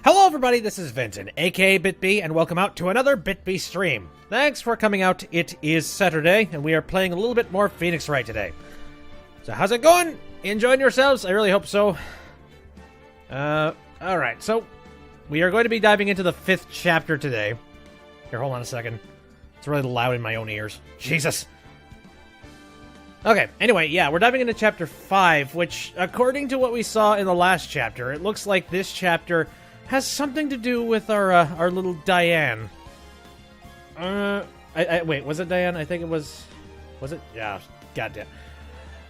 Hello everybody, this is Vincent, aka BitB, and welcome out to another BitB stream. Thanks for coming out. It is Saturday, and we are playing a little bit more Phoenix Wright today. So how's it going? Enjoying yourselves? I really hope so. Alright, so we are going to be diving into the 5th chapter today. Here, hold on a second. It's really loud in my own ears. Jesus. Okay, anyway, yeah, we're diving into chapter 5, which, according to what we saw in the last chapter, it looks like this chapter has something to do with our little Diane. Wait, was it Diane? I think it was... Was it? Yeah, goddamn.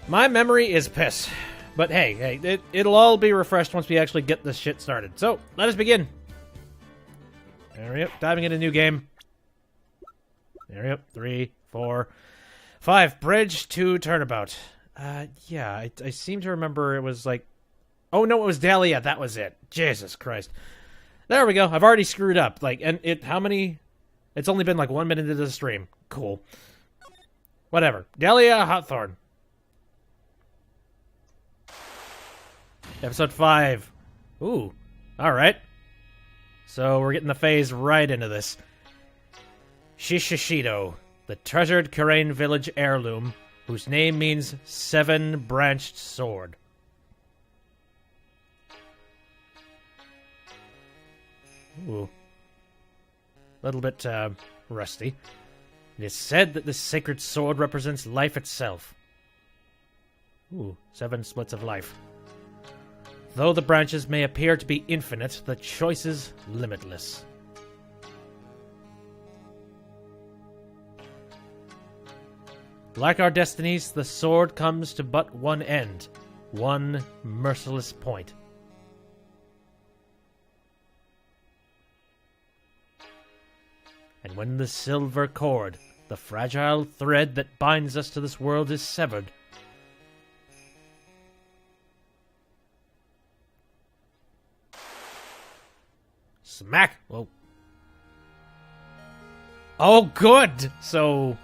My memory is piss. But hey, it'll all be refreshed once we actually get this shit started. So, let us begin. There we go, diving into a new game. There we go, 3, 4, 5. Bridge to turnabout. Yeah, I seem to remember it was like... Oh, no, it was Dahlia. That was it. Jesus Christ. There we go. I've already screwed up. Like, and how many... It's only been like 1 minute into the stream. Cool. Whatever. Dahlia Hawthorne. Episode 5. Ooh. Alright. So, we're getting the phase right into this. Shisha Shido, the treasured Korean village heirloom, whose name means 7-branched sword. Ooh. A little bit, rusty. It is said that this sacred sword represents life itself. Ooh, 7 splits of life. Though the branches may appear to be infinite, the choice is limitless. Like our destinies, the sword comes to but one end, one merciless point. And when the silver cord, the fragile thread that binds us to this world, is severed, smack! Whoa. Oh, good! So...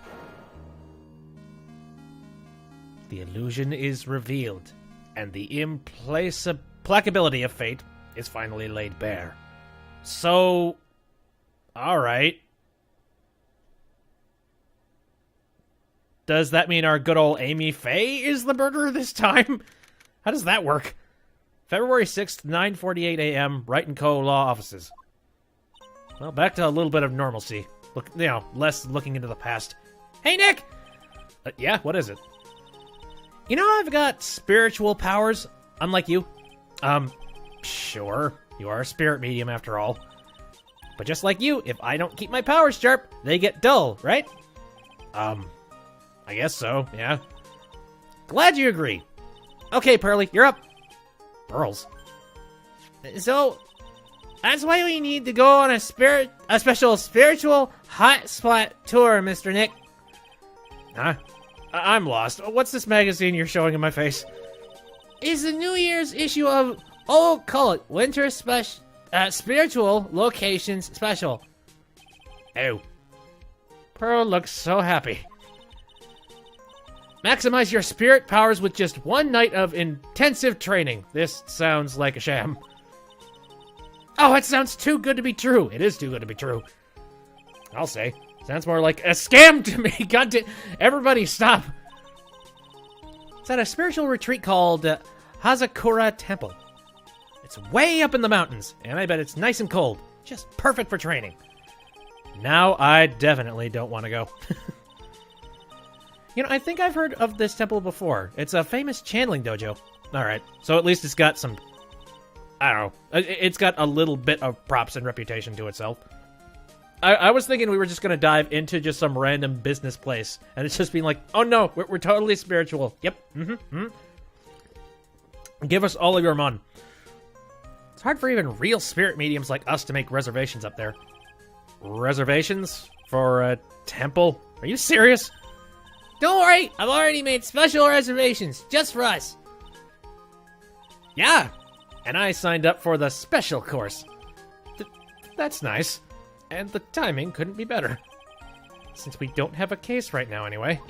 the illusion is revealed, and the implacability of fate is finally laid bare. So... alright. Does that mean our good old Amy Faye is the murderer this time? How does that work? February 6th, 9:48 a.m., Wright & Co. Law Offices. Well, back to a little bit of normalcy. Look, less looking into the past. Hey, Nick! Yeah, what is it? You know I've got spiritual powers, unlike you? Sure. You are a spirit medium after all. But just like you, if I don't keep my powers sharp, they get dull, right? I guess so, yeah. Glad you agree. Okay, Pearly, you're up. Pearls. So, that's why we need to go on a special spiritual hot spot tour, Mr. Nick. Huh? I'm lost. What's this magazine you're showing in my face? It's the New Year's issue of call it Winter Spiritual Locations Special. Oh. Pearl looks so happy. Maximize your spirit powers with just 1 night of intensive training. This sounds like a sham. Oh, it sounds too good to be true. It is too good to be true. I'll say. Sounds more like a scam to me. God damn. Everybody stop. It's at a spiritual retreat called Korra Temple. It's way up in the mountains, and I bet it's nice and cold. Just perfect for training. Now I definitely don't want to go. You know, I think I've heard of this temple before. It's a famous channeling dojo. Alright, so at least it's got some... I don't know. It's got a little bit of props and reputation to itself. I was thinking we were just going to dive into just some random business place. And it's just being like, oh no, we're totally spiritual. Yep. Give us all of your mon. It's hard for even real spirit mediums like us to make reservations up there. Reservations? For a temple? Are you serious? Don't worry, I've already made special reservations, just for us. Yeah, and I signed up for the special course. That's nice. And the timing couldn't be better. Since we don't have a case right now anyway.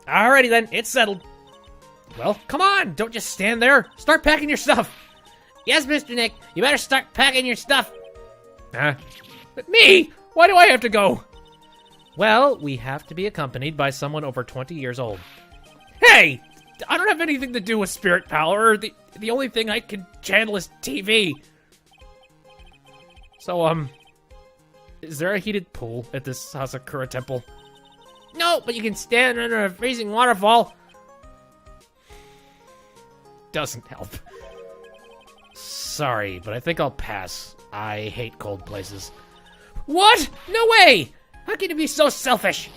Alrighty then, it's settled. Well, come on, don't just stand there. Start packing your stuff. Yes, Mr. Nick, you better start packing your stuff. Huh? But me? Why do I have to go? Well, we have to be accompanied by someone over 20 years old. Hey! I don't have anything to do with spirit power. The only thing I can channel is TV. So, is there a heated pool at this Korra Temple? No, but you can stand under a freezing waterfall. Doesn't help. Sorry, but I think I'll pass. I hate cold places. What? No way! How can you be so selfish?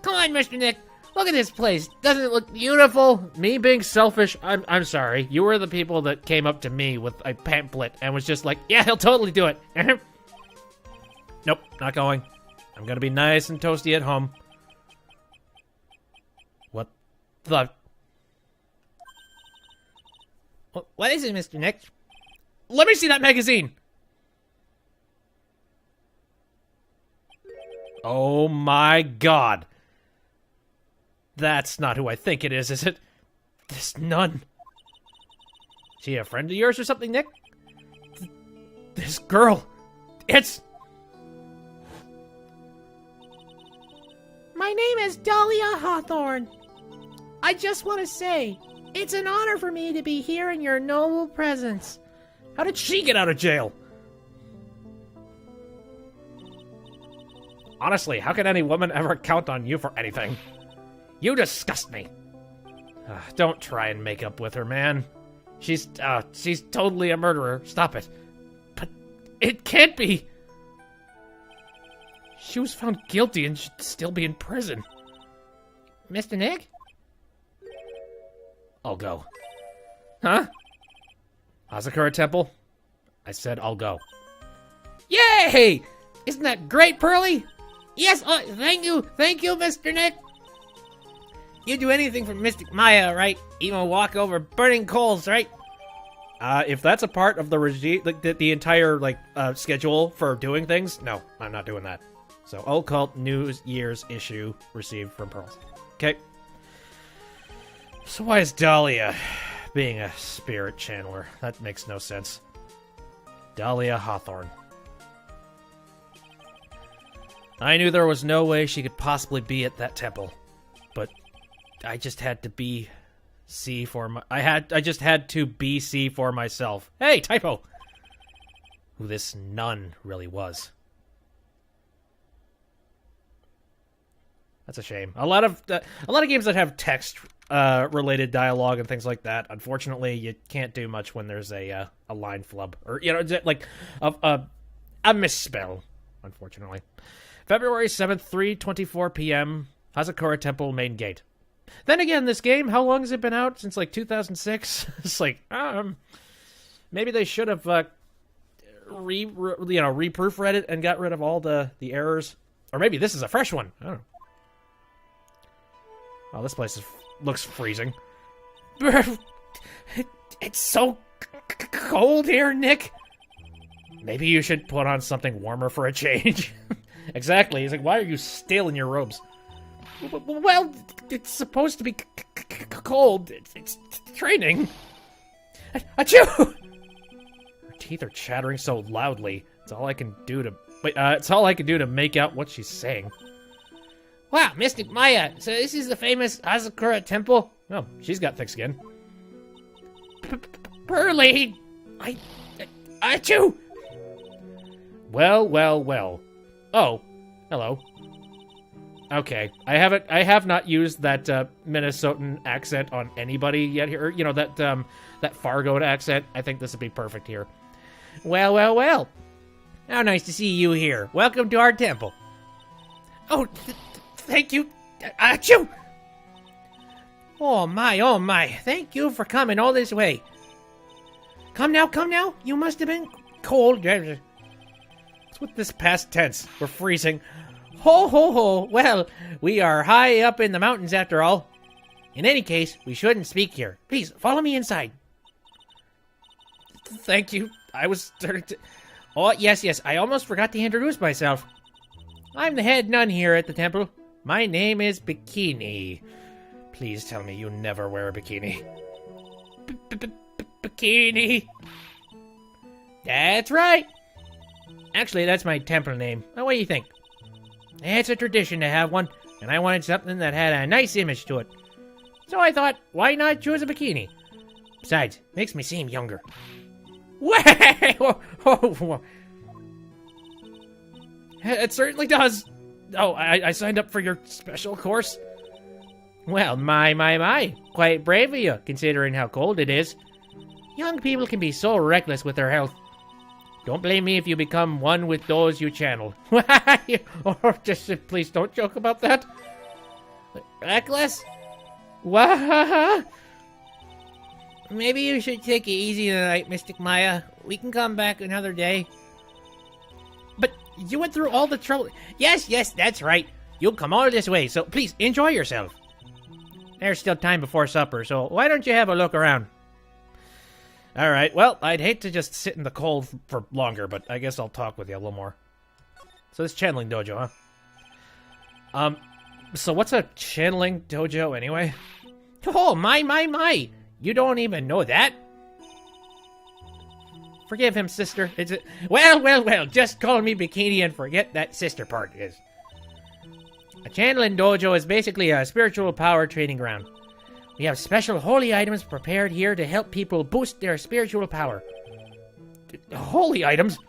Come on, Mr. Nick. Look at this place. Doesn't it look beautiful? Me being selfish? I'm sorry. You were the people that came up to me with a pamphlet and was just like, yeah, he'll totally do it. Nope, not going. I'm gonna be nice and toasty at home. What the? What is it, Mr. Nick? Let me see that magazine. Oh my god. That's not who I think it is it? This nun. She a friend of yours or something, Nick? This girl. It's... My name is Dahlia Hawthorne. I just want to say, it's an honor for me to be here in your noble presence. How did she get out of jail? Honestly, how can any woman ever count on you for anything? You disgust me. Don't try and make up with her, man. She's totally a murderer. Stop it. But it can't be. She was found guilty and should still be in prison. Mr. Nick? I'll go. Huh? Korra Temple? I said I'll go. Yay! Isn't that great, Pearly? Yes, thank you, Mr. Nick. You'd do anything for Mystic Maya, right? Even walk over burning coals, right? If that's a part of the regime, like the entire schedule for doing things, no, I'm not doing that. So, Occult New Year's issue received from Pearls. Okay. So why is Dahlia being a spirit channeler? That makes no sense. Dahlia Hawthorne. I knew there was no way she could possibly be at that temple, but I just had to be C for my... I just had to be C for myself. Hey, typo! Who this nun really was. That's a shame. A lot of games that have text related dialogue and things like that. Unfortunately, you can't do much when there's a line flub or like a misspell. Unfortunately, February 7th, 3:24 p.m. Korra Temple main gate. Then again, this game, how long has it been out? Since like 2006. It's like maybe they should have reproofread it and got rid of all the errors, or maybe this is a fresh one. I don't know. Oh, this place looks freezing. It's so cold here, Nick. Maybe you should put on something warmer for a change. Exactly. He's like, why are you still in your robes? Well, it's supposed to be cold. It's training. Achoo! Her teeth are chattering so loudly. It's all I can do to... it's all I can do to make out what she's saying. Wow, Mystic Maya. So this is the famous Korra Temple? Oh, she's got thick skin. Pearly! Achoo! Well. Oh, hello. Okay, I have not used that Minnesotan accent on anybody yet here. You know, that Fargo accent. I think this would be perfect here. Well. How nice to see you here. Welcome to our temple. Oh, thank you. Achoo! Oh my. Thank you for coming all this way. Come now. You must have been cold. What's with this past tense? We're freezing. Ho. Well, we are high up in the mountains after all. In any case, we shouldn't speak here. Please, follow me inside. Thank you. I was starting to... Oh, yes. I almost forgot to introduce myself. I'm the head nun here at the temple. My name is Bikini. Please tell me you never wear a bikini. Bikini. That's right. Actually, that's my temple name. What do you think? It's a tradition to have one, and I wanted something that had a nice image to it. So I thought, why not choose a bikini? Besides, makes me seem younger. Whoa! It certainly does. Oh, I signed up for your special course. Well, my. Quite brave of you, considering how cold it is. Young people can be so reckless with their health. Don't blame me if you become one with those you channel. Oh, just please don't joke about that. Reckless? What? Maybe you should take it easy tonight, Mystic Maya. We can come back another day. But you went through all the trouble. Yes, that's right. You'll come all this way, so please enjoy yourself. There's still time before supper, so why don't you have a look around? All right, well, I'd hate to just sit in the cold for longer, but I guess I'll talk with you a little more. So this channeling dojo, huh? So what's a channeling dojo anyway? Oh, my. You don't even know that? Forgive him, sister. Well, just call me Bikini and forget that sister part is. A channeling dojo is basically a spiritual power training ground. We have special holy items prepared here to help people boost their spiritual power. Holy items?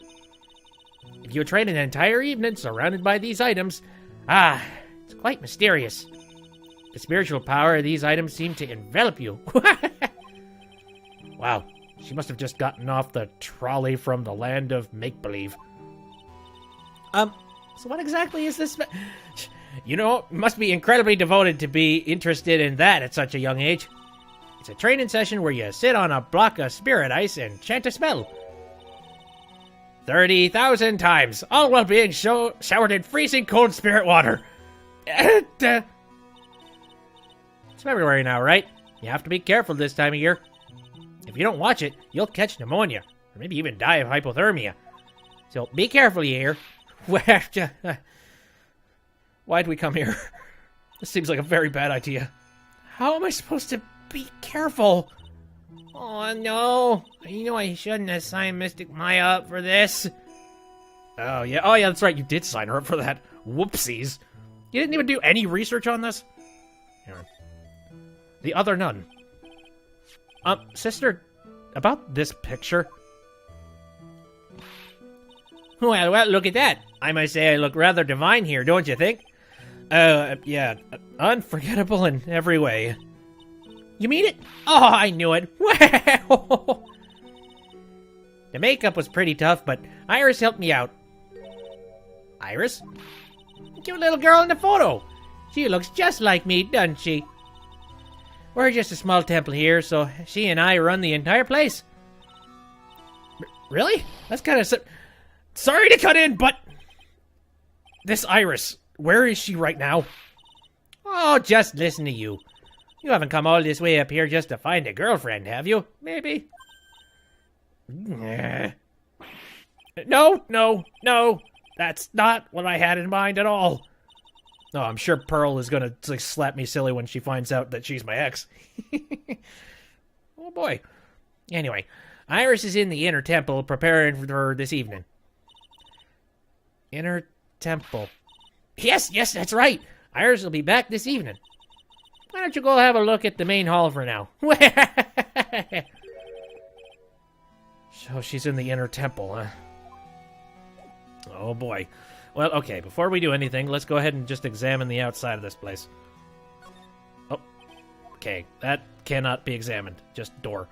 If you train an entire evening surrounded by these items, it's quite mysterious. The spiritual power of these items seem to envelop you. Wow, she must have just gotten off the trolley from the land of make-believe. So what exactly is this? You know, must be incredibly devoted to be interested in that at such a young age. It's a training session where you sit on a block of spirit ice and chant a spell. 30,000 times, all while being showered in freezing cold spirit water. It's February now, right? You have to be careful this time of year. If you don't watch it, you'll catch pneumonia, or maybe even die of hypothermia. So be careful, you hear? Why'd we come here? This seems like a very bad idea. How am I supposed to be careful? Oh, no. You know I shouldn't have signed Mystic Maya up for this. Oh, yeah, that's right. You did sign her up for that. Whoopsies. You didn't even do any research on this? Here. The other nun. Sister, about this picture. Well, look at that. I must say I look rather divine here, don't you think? Yeah, unforgettable in every way. You mean it? Oh, I knew it. Wow. The makeup was pretty tough, but Iris helped me out. Iris? Cute little girl in the photo. She looks just like me, doesn't she? We're just a small temple here, so she and I run the entire place. Really? That's kind of... Sorry to cut in, but... This Iris, where is she right now? Oh, just listen to you. You haven't come all this way up here just to find a girlfriend, have you? Maybe? No. That's not what I had in mind at all. Oh, I'm sure Pearl is gonna slap me silly when she finds out that she's my ex. Oh boy. Anyway, Iris is in the inner temple preparing for this evening. Inner temple. Yes, that's right. Iris will be back this evening. Why don't you go have a look at the main hall for now? So she's in the inner temple, huh? Oh boy. Well, okay, before we do anything, let's go ahead and just examine the outside of this place. Oh, okay, that cannot be examined. Just door.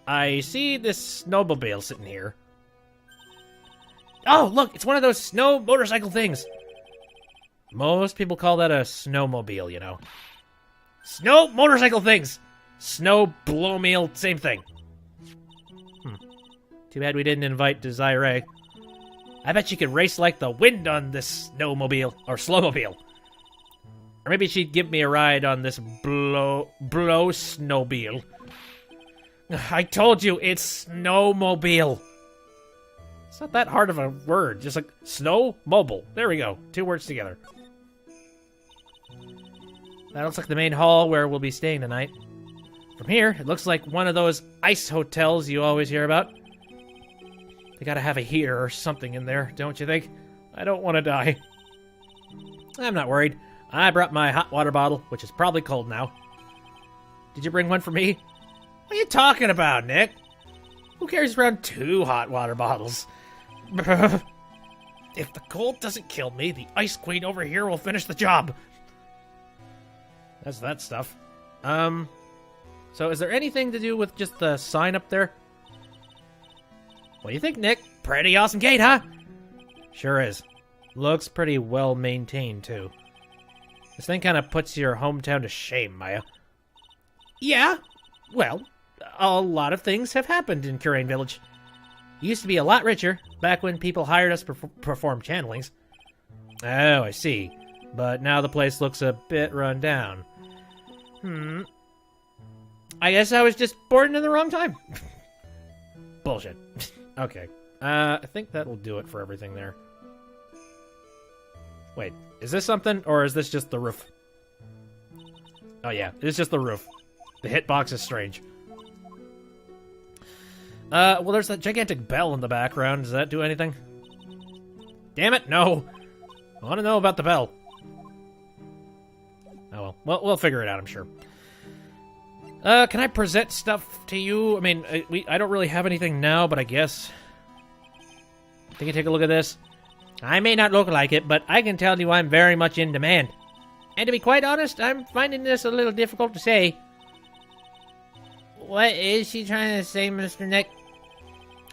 I see this snowmobile sitting here. Oh, look, it's one of those snow motorcycle things. Most people call that a snowmobile, you know. Snow motorcycle things. Snow blowmobile, same thing. Too bad we didn't invite Desiree. I bet she could race like the wind on this snowmobile, or slowmobile. Or maybe she'd give me a ride on this blow snowmobile. I told you, it's snowmobile. It's not that hard of a word, just like snow mobile. There we go, 2 words together. That looks like the main hall where we'll be staying tonight. From here, it looks like one of those ice hotels you always hear about. We gotta have a heater or something in there, don't you think? I don't want to die. I'm not worried. I brought my hot water bottle, which is probably cold now. Did you bring one for me? What are you talking about, Nick? Who carries around 2 hot water bottles? If the cold doesn't kill me, the Ice Queen over here will finish the job. That's that stuff. So is there anything to do with just the sign up there? What do you think, Nick? Pretty awesome gate, huh? Sure is. Looks pretty well maintained, too. This thing kind of puts your hometown to shame, Maya. Yeah? Well, a lot of things have happened in Kurain Village. It used to be a lot richer, back when people hired us to perform channelings. Oh, I see. But now the place looks a bit run down. I guess I was just born in the wrong time. Bullshit. Okay. I think that will do it for everything there. Wait, is this something, or is this just the roof? Oh yeah, it's just the roof. The hitbox is strange. Well, there's that gigantic bell in the background. Does that do anything? Damn it, no! I want to know about the bell. Oh well, we'll figure it out, I'm sure. Can I present stuff to you? I mean, I don't really have anything now, but I guess... Take a look at this. I may not look like it, but I can tell you I'm very much in demand. And to be quite honest, I'm finding this a little difficult to say. What is she trying to say, Mr. Nick?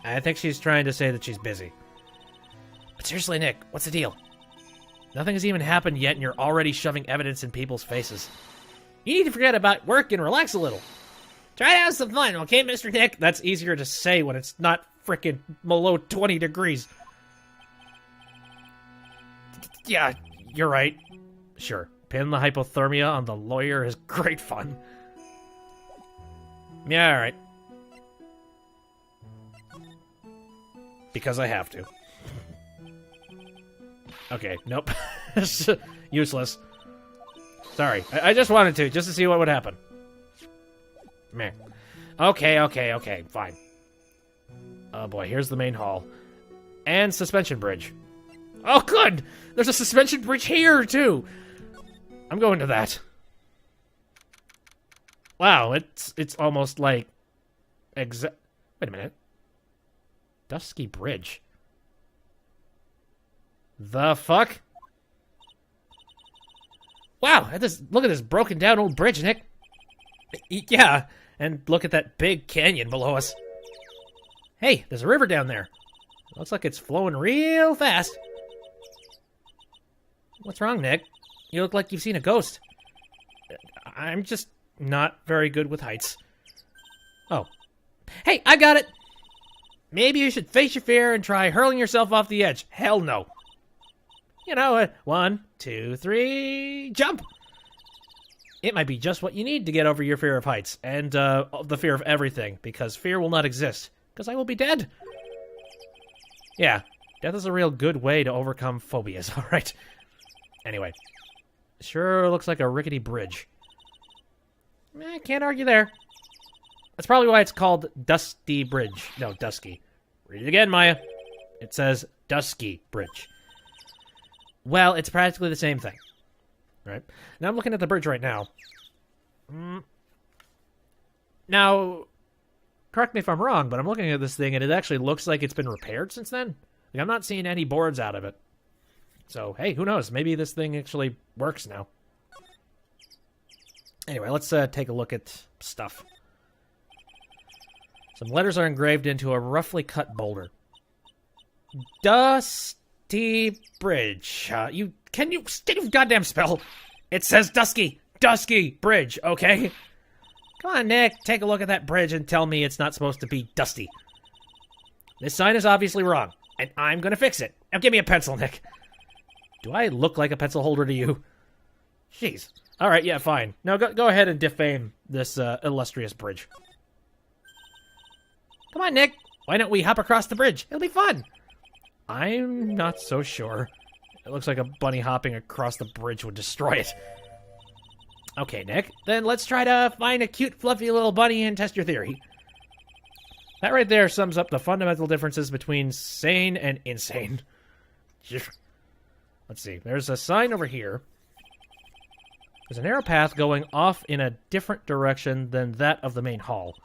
I think she's trying to say that she's busy. But seriously, Nick, what's the deal? Nothing has even happened yet, and you're already shoving evidence in people's faces. You need to forget about work and relax a little. Try to have some fun, okay, Mr. Nick? That's easier to say when it's not frickin' below 20 degrees. Yeah, you're right. Sure, pin the hypothermia on the lawyer is great fun. Yeah, alright. Because I have to. Okay, nope. Useless. Sorry, I just wanted to, just to see what would happen. Meh. Okay, fine. Oh boy, here's the main hall. And suspension bridge. Oh good! There's a suspension bridge here, too! I'm going to that. Wow, it's almost like... Wait a minute. Dusky Bridge. The fuck? Wow, look at this broken down old bridge, Nick. Yeah, and look at that big canyon below us. Hey, there's a river down there. Looks like it's flowing real fast. What's wrong, Nick? You look like you've seen a ghost. I'm just not very good with heights. Oh. Hey, I got it! Maybe you should face your fear and try hurling yourself off the edge. Hell no. You know, 1, 2, 3, jump! It might be just what you need to get over your fear of heights, and the fear of everything, because fear will not exist, because I will be dead. Yeah, death is a real good way to overcome phobias, alright? Anyway, sure looks like a rickety bridge. Can't argue there. That's probably why it's called Dusty Bridge. No, Dusky. Read it again, Maya. It says Dusky Bridge. Well, it's practically the same thing. Right? Now I'm looking at the bridge right now. Now, correct me if I'm wrong, but I'm looking at this thing and it actually looks like it's been repaired since then. Like, I'm not seeing any boards out of it. So, hey, who knows? Maybe this thing actually works now. Anyway, let's take a look at stuff. Some letters are engraved into a roughly cut boulder. Dusty Bridge. Can you stick your goddamn spell? It says Dusky. Dusky Bridge, okay? Come on, Nick. Take a look at that bridge and tell me it's not supposed to be dusty. This sign is obviously wrong, and I'm gonna fix it. Now give me a pencil, Nick. Do I look like a pencil holder to you? Jeez. Alright, yeah, fine. Now go ahead and defame this illustrious bridge. Come on, Nick. Why don't we hop across the bridge? It'll be fun. I'm not so sure. It looks like a bunny hopping across the bridge would destroy it. Okay, Nick. Then let's try to find a cute, fluffy little bunny and test your theory. That right there sums up the fundamental differences between sane and insane. Let's see. There's a sign over here. There's a narrow path going off in a different direction than that of the main hall.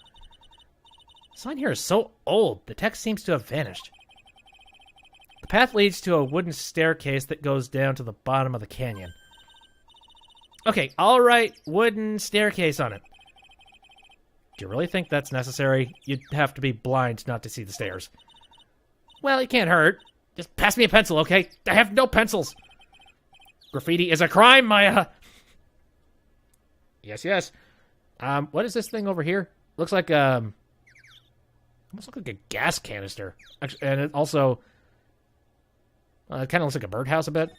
The sign here is so old, the text seems to have vanished. The path leads to a wooden staircase that goes down to the bottom of the canyon. Okay, all right, wooden staircase on it. Do you really think that's necessary? You'd have to be blind not to see the stairs. Well, it can't hurt. Just pass me a pencil, okay? I have no pencils. Graffiti is a crime, Maya. Yes, yes. What is this thing over here? Looks like, almost looks like a gas canister. Actually, and it also, it kind of looks like a birdhouse a bit.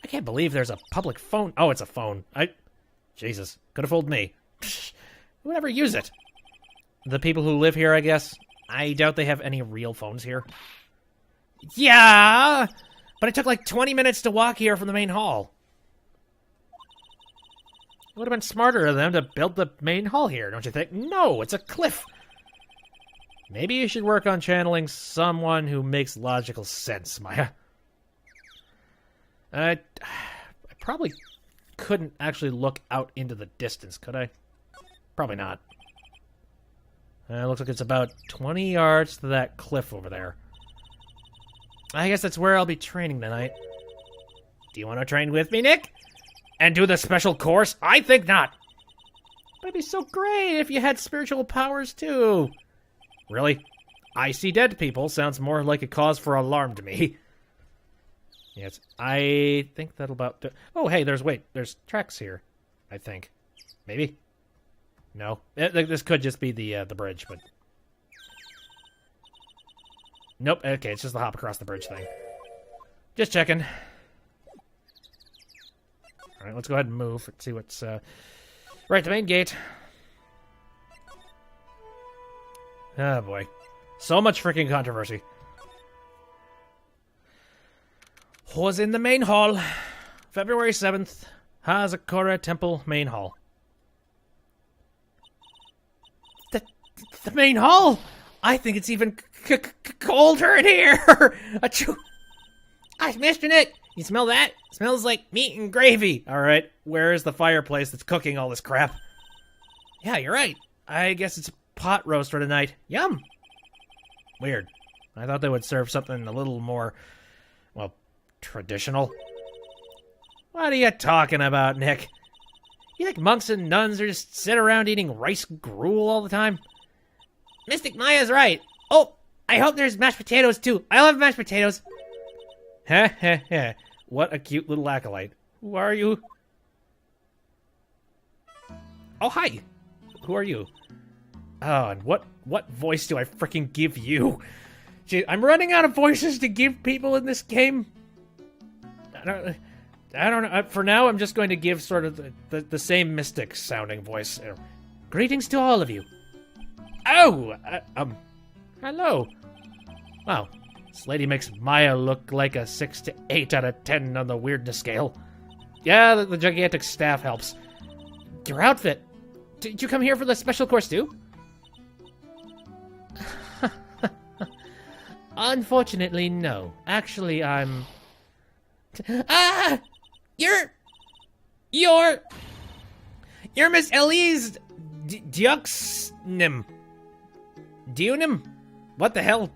I can't believe there's a public phone. Oh, it's a phone. Jesus, could have fooled me. Who would ever use it? The people who live here, I guess. I doubt they have any real phones here. Yeah, but it took like 20 minutes to walk here from the main hall. It would have been smarter of them to build the main hall here, don't you think? No, it's a cliff. Maybe you should work on channeling someone who makes logical sense, Maya. I probably couldn't actually look out into the distance, could I? Probably not. It looks like it's about 20 yards to that cliff over there. I guess that's where I'll be training tonight. Do you want to train with me, Nick? And do the special course? I think not. But it'd be so great if you had spiritual powers, too. Really? I see dead people sounds more like a cause for alarm to me. Yes, I think that'll about do. Oh, hey, there's tracks here, I think. Maybe? No. This could just be the bridge, but... Nope, okay, it's just the hop across the bridge thing. Just checking. Alright, let's go ahead and move. Let's see what's, right, the main gate. Oh, boy. So much freaking controversy. Was in the main hall. February 7th. Has a Korra Temple main hall. The main hall? I think it's even colder in here. Achoo. Gosh, Mr. Nick, you smell that? It smells like meat and gravy. All right, where is the fireplace that's cooking all this crap? Yeah, you're right. I guess it's pot roast for tonight. Yum. Weird. I thought they would serve something a little more, well, traditional. What are you talking about, Nick? You think monks and nuns are just sit around eating rice gruel all the time? Mystic Maya's right. Oh, I hope there's mashed potatoes, too. I love mashed potatoes. Heh, heh, heh. What a cute little acolyte. Who are you? Oh, hi. Who are you? Oh, and what voice do I freaking give you? Gee, I'm running out of voices to give people in this game. I don't know. For now, I'm just going to give sort of the same mystic-sounding voice. Greetings to all of you. Oh! Hello. Wow. This lady makes Maya look like a 6 to 8 out of 10 on the weirdness scale. Yeah, the gigantic staff helps. Your outfit. Did you come here for the special course, too? Unfortunately, no. Actually, I'm... Ah! You're Miss Elise Diuxnim. Dunim? What the hell?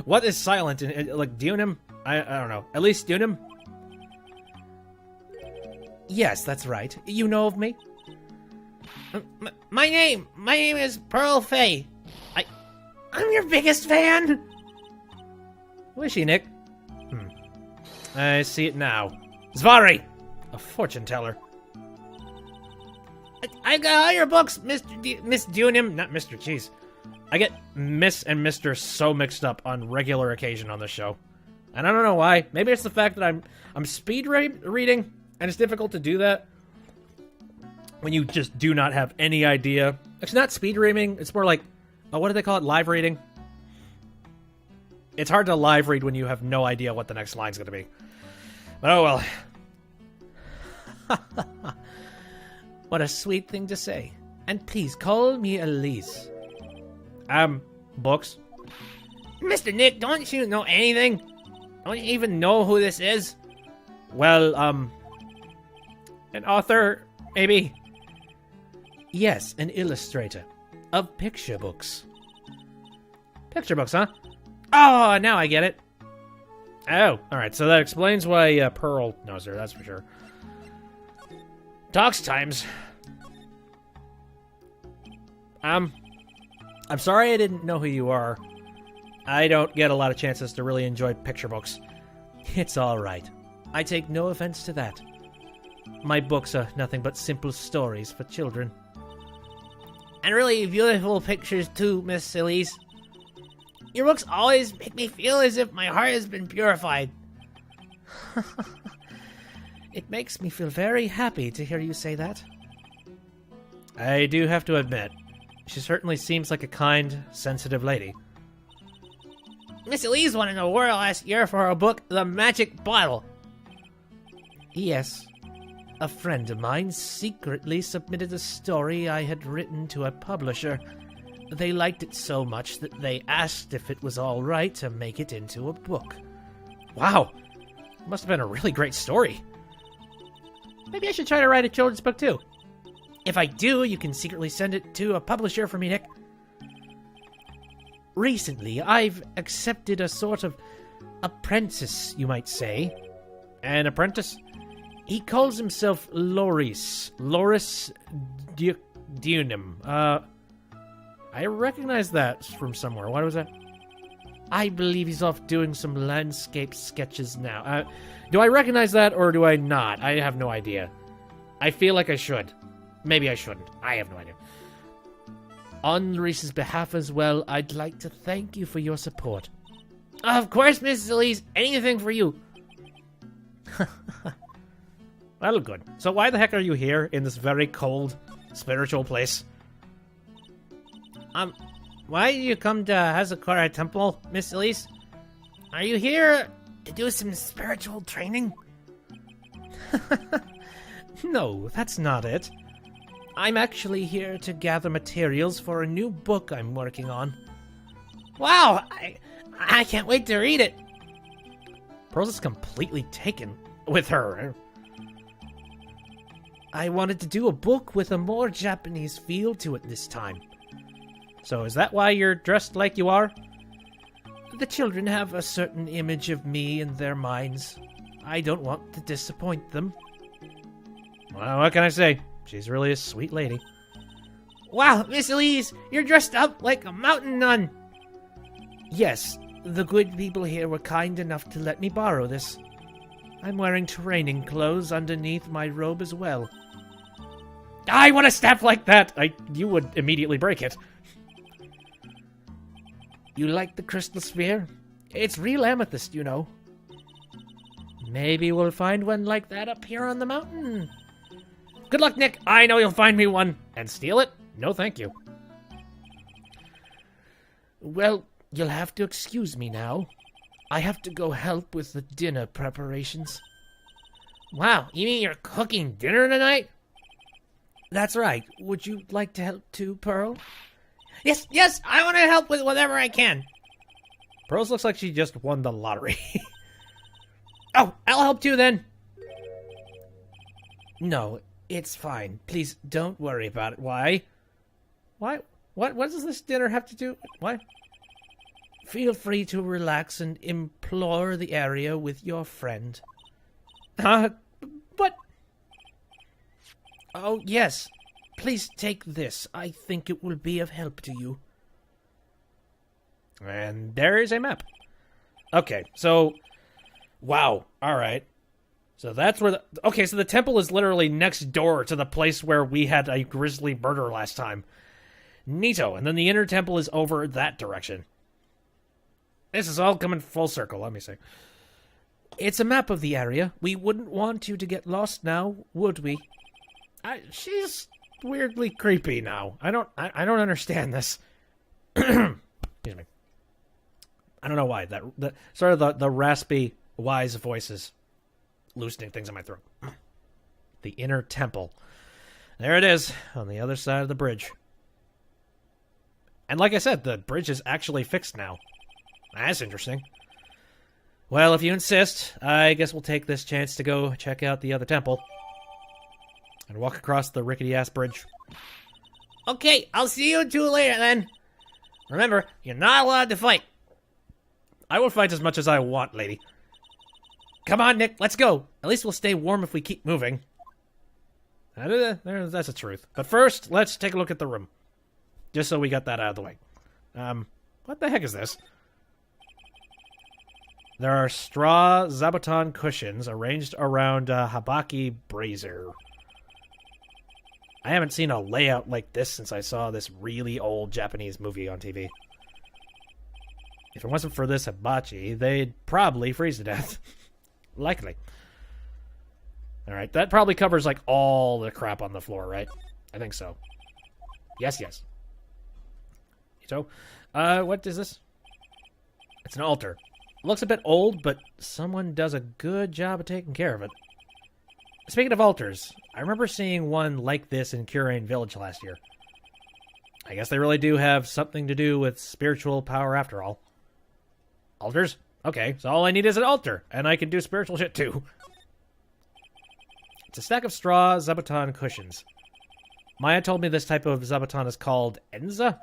What is silent? Like, Dunim? I don't know. Elise Dunim? Yes, that's right. You know of me? My name is Pearl Fay. I'm your biggest fan. Who is she, Nick? I see it now. Zvari! A fortune teller. I got all your books, Miss Dunim. Not Mr. Cheese. I get Miss and Mr. so mixed up on regular occasion on this show. And I don't know why. Maybe it's the fact that I'm speed reading, and it's difficult to do that when you just do not have any idea. It's not speed reading. It's more like, what do they call it? Live reading? It's hard to live read when you have no idea what the next line's going to be. But oh well. What a sweet thing to say. And please call me Elise. Books. Mr. Nick, don't you know anything? Don't you even know who this is? Well, an author, maybe? Yes, an illustrator of picture books. Picture books, huh? Oh, now I get it. Oh, alright, so that explains why Pearl knows her, that's for sure. Talks times. I'm sorry I didn't know who you are. I don't get a lot of chances to really enjoy picture books. It's alright. I take no offense to that. My books are nothing but simple stories for children. And really beautiful pictures too, Miss Elise. Your books always make me feel as if my heart has been purified. It makes me feel very happy to hear you say that. I do have to admit, she certainly seems like a kind, sensitive lady. Miss Elise won an award last year for her book, The Magic Bottle. Yes. A friend of mine secretly submitted a story I had written to a publisher. They liked it so much that they asked if it was all right to make it into a book. Wow. It must have been a really great story. Maybe I should try to write a children's book too. If I do, you can secretly send it to a publisher for me, Nick. Recently, I've accepted a sort of apprentice, you might say. An apprentice? He calls himself Loris Dunham. I recognize that from somewhere. What was that? I believe he's off doing some landscape sketches now. Do I recognize that or do I not? I have no idea. I feel like I should. Maybe I shouldn't. I have no idea. On Reese's behalf as well, I'd like to thank you for your support. Of course, Mrs. Elise. Anything for you. That'll good. So why the heck are you here in this very cold, spiritual place? Why do you come to Korra Temple, Miss Elise? Are you here to do some spiritual training? No, that's not it. I'm actually here to gather materials for a new book I'm working on. Wow, I can't wait to read it. Pearl's is completely taken with her. I wanted to do a book with a more Japanese feel to it this time. So is that why you're dressed like you are? The children have a certain image of me in their minds. I don't want to disappoint them. Well, what can I say? She's really a sweet lady. Wow, Miss Elise, you're dressed up like a mountain nun. Yes, the good people here were kind enough to let me borrow this. I'm wearing training clothes underneath my robe as well. I want a staff like that! You would immediately break it. You like the crystal sphere? It's real amethyst, you know. Maybe we'll find one like that up here on the mountain. Good luck, Nick. I know you'll find me one. And steal it? No, thank you. Well, you'll have to excuse me now. I have to go help with the dinner preparations. Wow, you mean you're cooking dinner tonight? That's right. Would you like to help too, Pearl? Yes, I want to help with whatever I can. Pearl looks like she just won the lottery. Oh, I'll help too then. No, it's fine. Please don't worry about it. Why? What does this dinner have to do? What? Feel free to relax and implore the area with your friend. But... Oh, yes. Please take this. I think it will be of help to you. And there is a map. Okay, so... Wow. All right. So that's where the... Okay, so the temple is literally next door to the place where we had a grisly murder last time. Neato. And then the inner temple is over that direction. This is all coming full circle, let me see. It's a map of the area. We wouldn't want you to get lost now, would we? She's weirdly creepy now. I don't understand this. Excuse me. I don't know why. That sort of the raspy, wise voices loosening things in my throat. The inner temple. There it is, on the other side of the bridge. And like I said, the bridge is actually fixed now. That's interesting. Well, if you insist, I guess we'll take this chance to go check out the other temple. And walk across the rickety-ass bridge. Okay, I'll see you two later then. Remember, you're not allowed to fight. I will fight as much as I want, lady. Come on, Nick, let's go. At least we'll stay warm if we keep moving. That's the truth. But first, let's take a look at the room. Just so we got that out of the way. What the heck is this? There are straw zabuton cushions arranged around a habaki brazier. I haven't seen a layout like this since I saw this really old Japanese movie on TV. If it wasn't for this hibachi, they'd probably freeze to death. Likely. Alright, that probably covers, like, all the crap on the floor, right? I think so. Yes. So, what is this? It's an altar. It looks a bit old, but someone does a good job of taking care of it. Speaking of altars, I remember seeing one like this in Kurain Village last year. I guess they really do have something to do with spiritual power after all. Altars? Okay, so all I need is an altar, and I can do spiritual shit too. It's a stack of straw zabuton cushions. Maya told me this type of zabuton is called Enza.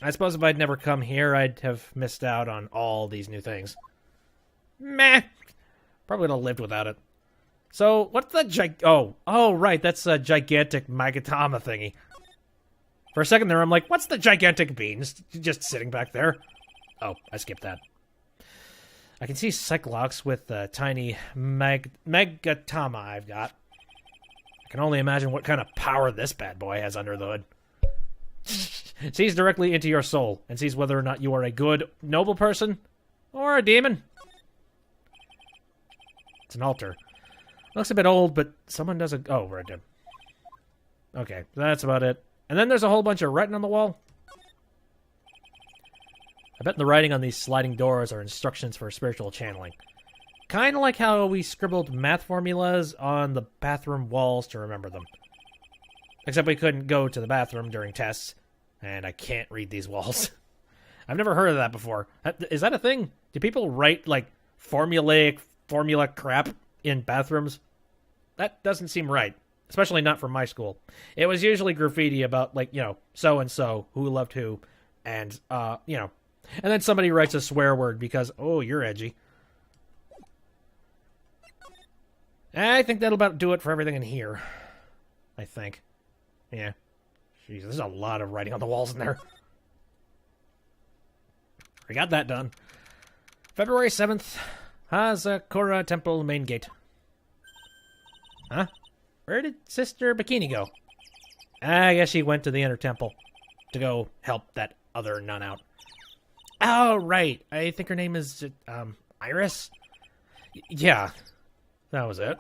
I suppose if I'd never come here, I'd have missed out on all these new things. Meh. Probably would have lived without it. So, what's the Oh, right, that's a gigantic Magatama thingy. For a second there, I'm like, what's the gigantic bean? Just sitting back there. Oh, I skipped that. I can see Cyclops with the tiny Magatama I've got. I can only imagine what kind of power this bad boy has under the hood. It sees directly into your soul and sees whether or not you are a good, noble person or a demon. It's an altar. Looks a bit old, but someone does a... Oh, right there. Okay, that's about it. And then there's a whole bunch of writing on the wall. I bet the writing on these sliding doors are instructions for spiritual channeling. Kind of like how we scribbled math formulas on the bathroom walls to remember them. Except we couldn't go to the bathroom during tests, and I can't read these walls. I've never heard of that before. Is that a thing? Do people write, like, formula crap in bathrooms? That doesn't seem right. Especially not from my school. It was usually graffiti about, like, you know, so-and-so, who loved who, and, you know. And then somebody writes a swear word because, oh, you're edgy. I think that'll about do it for everything in here. I think. Yeah. Jeez, there's a lot of writing on the walls in there. We got that done. February 7th. Korra Temple main gate. Huh? Where did Sister Bikini go? I guess she went to the inner temple to go help that other nun out. Oh, right. I think her name is, Iris? Yeah. That was it.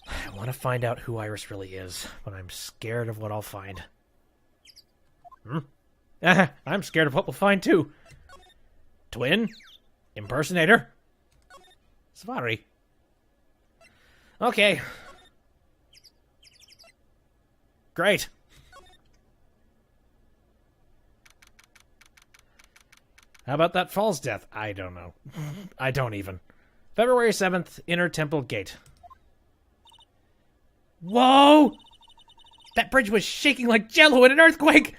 I want to find out who Iris really is, but I'm scared of what I'll find. I'm scared of what we'll find, too. Twin? Impersonator? Safari. Okay. Great. How about that falls death? I don't know. I don't even. February 7th, Inner Temple Gate. Whoa! That bridge was shaking like jello in an earthquake!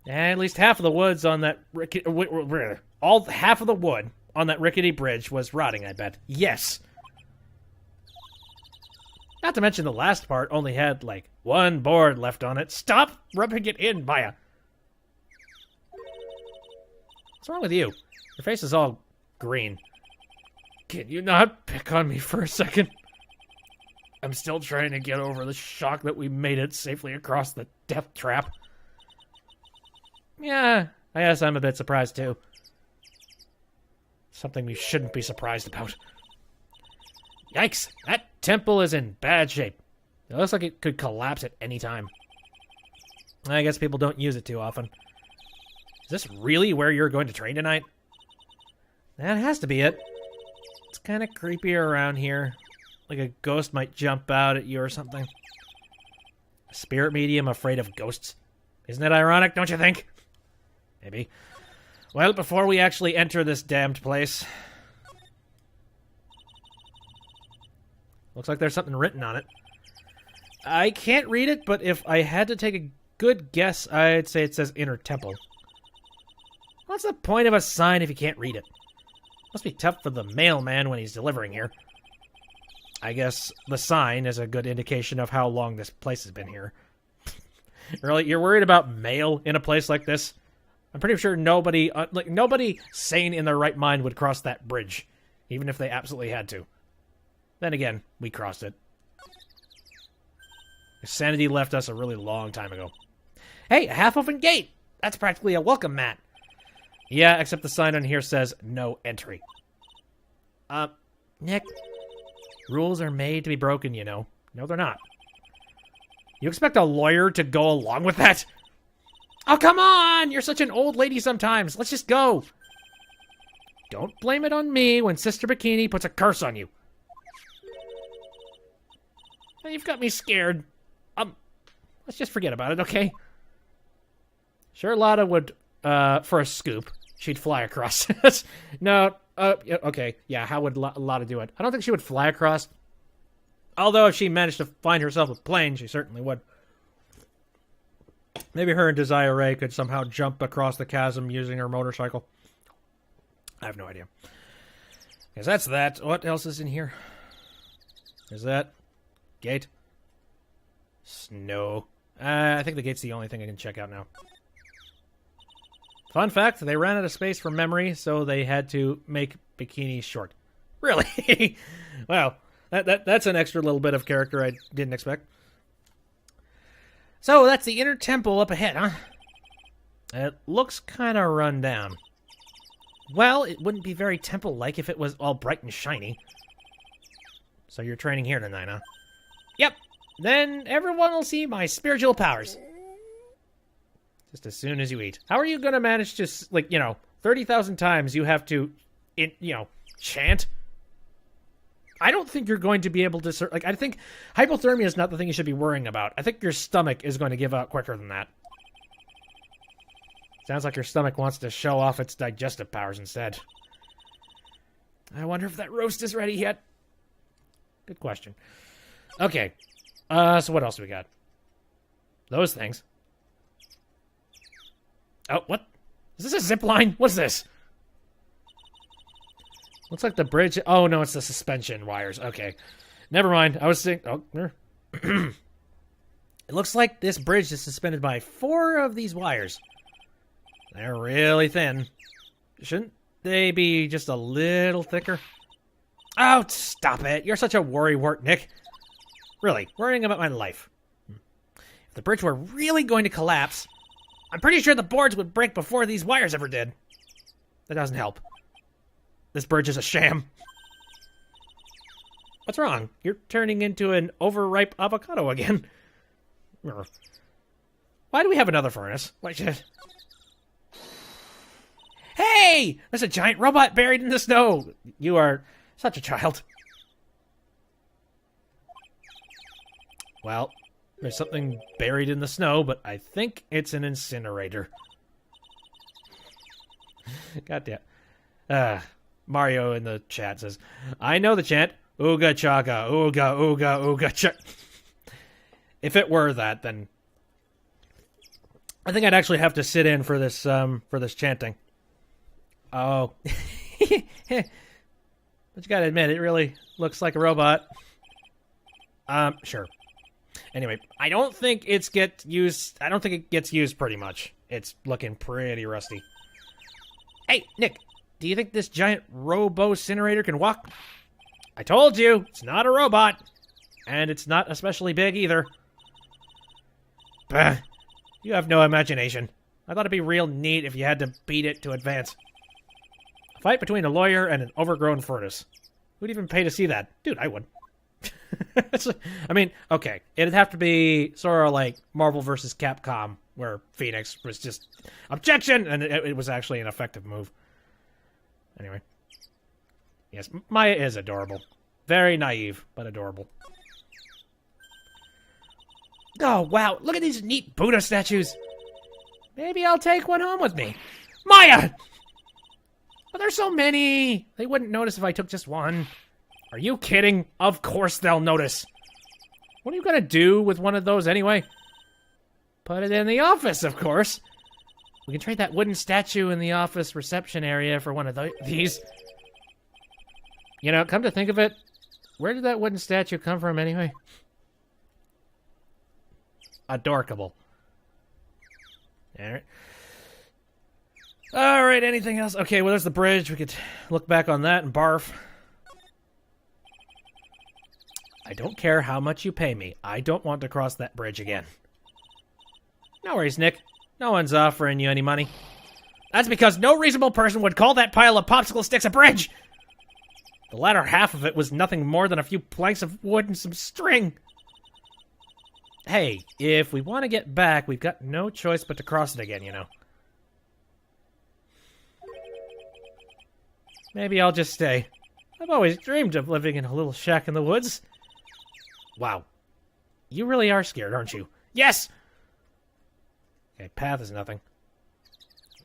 At least half of the woods on that half of the wood on that rickety bridge was rotting, I bet. Yes. Not to mention the last part only had, like, one board left on it. Stop rubbing it in, Maya. What's wrong with you? Your face is all green. Can you not pick on me for a second? I'm still trying to get over the shock that we made it safely across the death trap. Yeah, I guess I'm a bit surprised too. Something we shouldn't be surprised about. Yikes, that temple is in bad shape. It looks like it could collapse at any time. I guess people don't use it too often. Is this really where you're going to train tonight? That has to be it. It's kind of creepy around here. Like a ghost might jump out at you or something. A spirit medium afraid of ghosts. Isn't it ironic, don't you think? Maybe. Well, before we actually enter this damned place... Looks like there's something written on it. I can't read it, but if I had to take a good guess, I'd say it says Inner Temple. What's the point of a sign if you can't read it? Must be tough for the mailman when he's delivering here. I guess the sign is a good indication of how long this place has been here. Really? You're worried about mail in a place like this? I'm pretty sure nobody sane in their right mind would cross that bridge, even if they absolutely had to. Then again, we crossed it. Sanity left us a really long time ago. Hey, a half-open gate! That's practically a welcome mat. Yeah, except the sign on here says, no entry. Nick, rules are made to be broken, you know. No, they're not. You expect a lawyer to go along with that? Oh, come on! You're such an old lady sometimes. Let's just go. Don't blame it on me when Sister Bikini puts a curse on you. You've got me scared. Let's just forget about it, okay? Sure, Lotta would, for a scoop, she'd fly across. No, okay, yeah, how would Lotta do it? I don't think she would fly across. Although if she managed to find herself a plane, she certainly would. Maybe her and Desire Ray could somehow jump across the chasm using her motorcycle. I have no idea. Because that's that. What else is in here? Is that... Gate? Snow. I think the gate's the only thing I can check out now. Fun fact, they ran out of space for memory, so they had to make Bikini short. Really? Well, that's an extra little bit of character I didn't expect. So, that's the Inner Temple up ahead, huh? It looks kind of run down. Well, it wouldn't be very temple-like if it was all bright and shiny. So you're training here tonight, huh? Yep. Then everyone will see my spiritual powers. Just as soon as you eat. How are you going to manage to, 30,000 times you have to, chant? I don't think you're going to be able to, I think hypothermia is not the thing you should be worrying about. I think your stomach is going to give out quicker than that. Sounds like your stomach wants to show off its digestive powers instead. I wonder if that roast is ready yet. Good question. Okay. So what else do we got? Those things. Oh, what? Is this a zip line? What's this? Looks like the bridge. Oh, no, it's the suspension wires. Okay. Never mind. I was thinking... Oh, it looks like this bridge is suspended by 4 of these wires. They're really thin. Shouldn't they be just a little thicker? Oh, stop it. You're such a worrywart, Nick. Really, worrying about my life. If the bridge were really going to collapse, I'm pretty sure the boards would break before these wires ever did. That doesn't help. This bridge is a sham. What's wrong? You're turning into an overripe avocado again. Why do we have another furnace? Hey! There's a giant robot buried in the snow! You are such a child. Well, there's something buried in the snow, but I think it's an incinerator. Goddamn. Mario in the chat says, I know the chant. Ooga chaka, ooga, ooga, ooga chaka. If it were that, then I think I'd actually have to sit in for this chanting. Oh. But you gotta admit, it really looks like a robot. Sure. Anyway, I don't think it gets used pretty much. It's looking pretty rusty. Hey, Nick, do you think this giant robo-incinerator can walk? I told you, it's not a robot. And it's not especially big either. Bah, you have no imagination. I thought it'd be real neat if you had to beat it to advance. A fight between a lawyer and an overgrown furnace. Who'd even pay to see that? Dude, I would. I mean, okay, it'd have to be sort of like Marvel vs. Capcom, where Phoenix was just, objection, and it was actually an effective move. Anyway. Yes, Maya is adorable. Very naive, but adorable. Oh, wow. Look at these neat Buddha statues. Maybe I'll take one home with me. Maya! But there's so many. They wouldn't notice if I took just one. Are you kidding? Of course they'll notice. What are you gonna do with one of those anyway? Put it in the office, of course. We can trade that wooden statue in the office reception area for one of these. You know, come to think of it, where did that wooden statue come from anyway? Adorkable. Alright. Alright, anything else? Okay, well, there's the bridge. We could look back on that and barf. I don't care how much you pay me. I don't want to cross that bridge again. No worries, Nick. No one's offering you any money. That's because no reasonable person would call that pile of popsicle sticks a bridge. The latter half of it was nothing more than a few planks of wood and some string. Hey, if we want to get back, we've got no choice but to cross it again, you know. Maybe I'll just stay. I've always dreamed of living in a little shack in the woods. Wow. You really are scared, aren't you? Yes! Okay, path is nothing.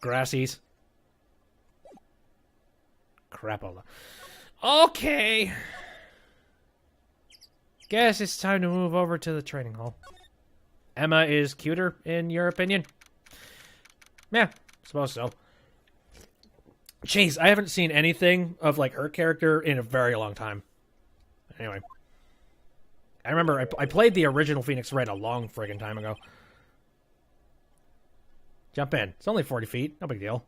Grassies. Crapola. Okay. Guess it's time to move over to the training hall. Emma is cuter, in your opinion? Yeah, suppose so. Jeez, I haven't seen anything of, like, her character in a very long time. Anyway. I remember I played the original Phoenix Wright a long friggin' time ago. Jump in. It's only 40 feet. No big deal.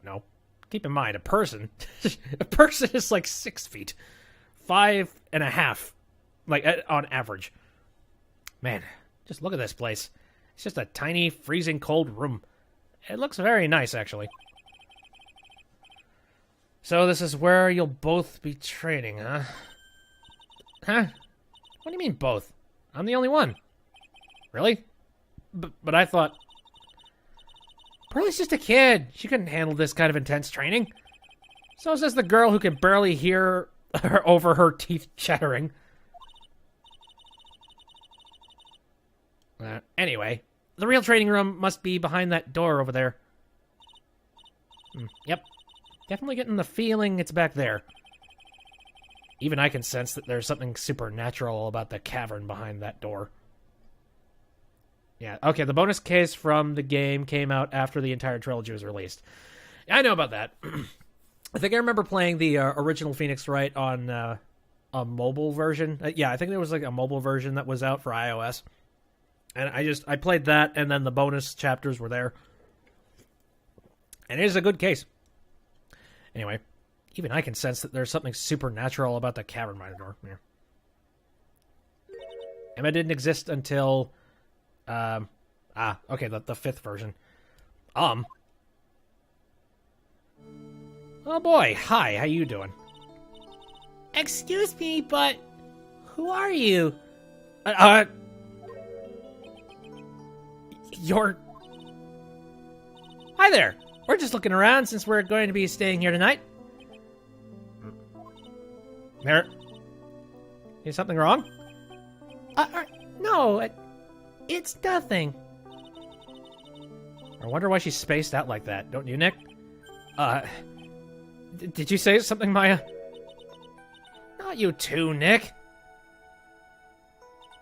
No. Keep in mind, a person is like 6 feet. 5.5. Like, on average. Man, just look at this place. It's just a tiny, freezing cold room. It looks very nice, actually. So this is where you'll both be training, huh? Huh? What do you mean, both? I'm the only one. Really? But I thought... Pearlie's just a kid. She couldn't handle this kind of intense training. So says the girl who can barely hear over her teeth chattering. Anyway, the real training room must be behind that door over there. Yep. Definitely getting the feeling it's back there. Even I can sense that there's something supernatural about the cavern behind that door. Yeah, okay, the bonus case from the game came out after the entire trilogy was released. I know about that. I think I remember playing the original Phoenix Wright on a mobile version. Yeah, I think there was like a mobile version that was out for iOS. And I played that, and then the bonus chapters were there. And it is a good case. Anyway, even I can sense that there's something supernatural about the cavern by the door. Yeah. Emma didn't exist until... okay, the fifth version. Oh boy, hi, how you doing? Excuse me, but who are you? You're... Hi there. We're just looking around since we're going to be staying here tonight. There... Is something wrong? No, it's nothing. I wonder why she's spaced out like that, don't you, Nick? Did you say something, Maya? Not you too, Nick.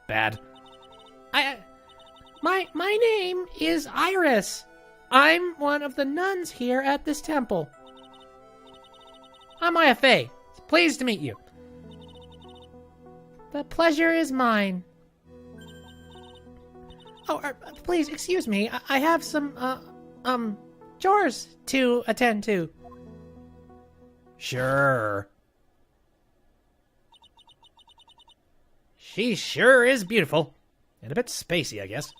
Bad. My name is Iris. I'm one of the nuns here at this temple. I'm Maya Fey. Pleased to meet you. The pleasure is mine. Oh, please, excuse me. I have some, chores to attend to. Sure. She sure is beautiful. And a bit spacey, I guess.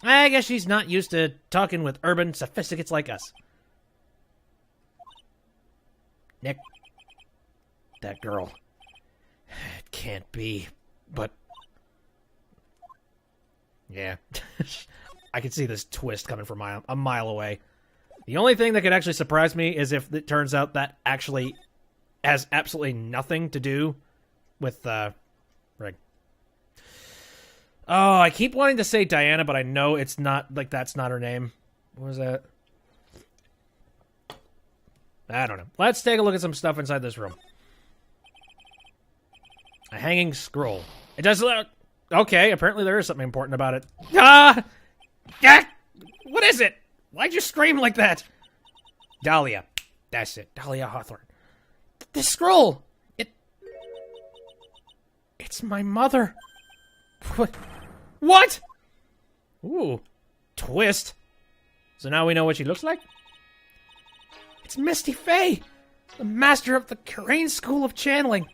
I guess she's not used to talking with urban sophisticates like us. Nick. That girl. It can't be, but... Yeah. I can see this twist coming from a mile away. The only thing that could actually surprise me is if it turns out that actually has absolutely nothing to do with, Rig. Oh, I keep wanting to say Diana, but I know it's not, like, that's not her name. What was that? I don't know. Let's take a look at some stuff inside this room. A hanging scroll. It does look... Okay, apparently there is something important about it. Ah! What is it? Why'd you scream like that? Dahlia. That's it. Dahlia Hawthorne. The scroll! It's my mother. What? Ooh. Twist. So now we know what she looks like? It's Misty Faye, the master of the Crane School of Channeling.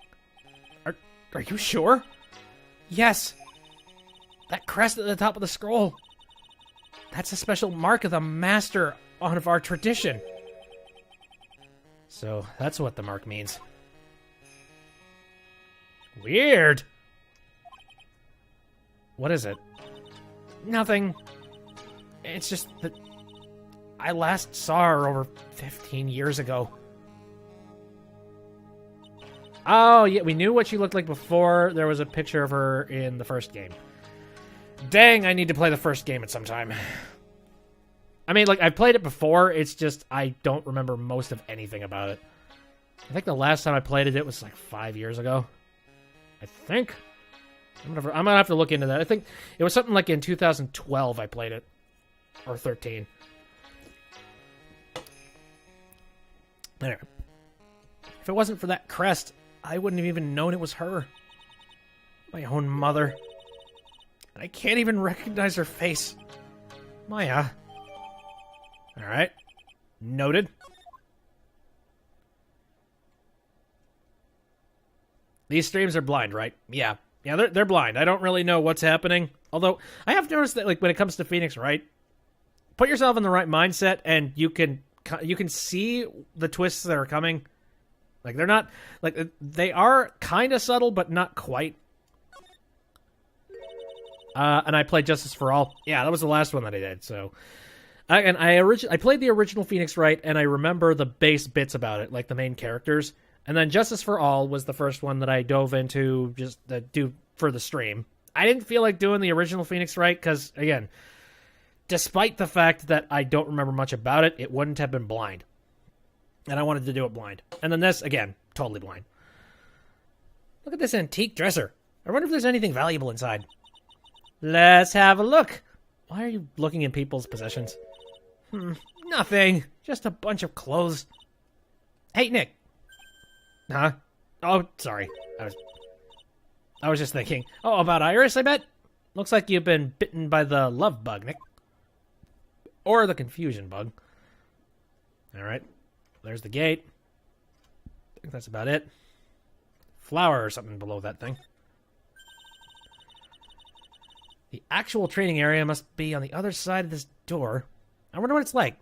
Are you sure? Yes. That crest at the top of the scroll. That's a special mark of the master of our tradition. So that's what the mark means. Weird. What is it? Nothing. It's just that I last saw her over 15 years ago. Oh, yeah, we knew what she looked like before there was a picture of her in the first game. Dang, I need to play the first game at some time. I mean, like, I've played it before, it's just I don't remember most of anything about it. I think the last time I played it, it was like 5 years ago. I think. I'm gonna have to look into that. I think it was something like in 2012 I played it. Or 13. Anyway. If it wasn't for that crest, I wouldn't have even known it was her. My own mother. And I can't even recognize her face. Maya. Alright. Noted. These streams are blind, right? Yeah. Yeah, they're blind. I don't really know what's happening. Although, I have noticed that, like, when it comes to Phoenix Wright, put yourself in the right mindset, and you can see the twists that are coming. Like, they're not... Like, they are kind of subtle, but not quite. And I played Justice for All. Yeah, that was the last one that I did, so... I played the original Phoenix Wright, and I remember the base bits about it, like the main characters. And then Justice for All was the first one that I dove into just to do for the stream. I didn't feel like doing the original Phoenix Wright, because, again, despite the fact that I don't remember much about it, it wouldn't have been blind. And I wanted to do it blind. And then this, again, totally blind. Look at this antique dresser. I wonder if there's anything valuable inside. Let's have a look. Why are you looking in people's possessions? Nothing. Just a bunch of clothes. Hey, Nick. Huh? Oh, sorry. I was just thinking. Oh, about Iris, I bet? Looks like you've been bitten by the love bug, Nick. Or the confusion bug. Alright. There's the gate. I think that's about it. Flower or something below that thing. The actual training area must be on the other side of this door. I wonder what it's like.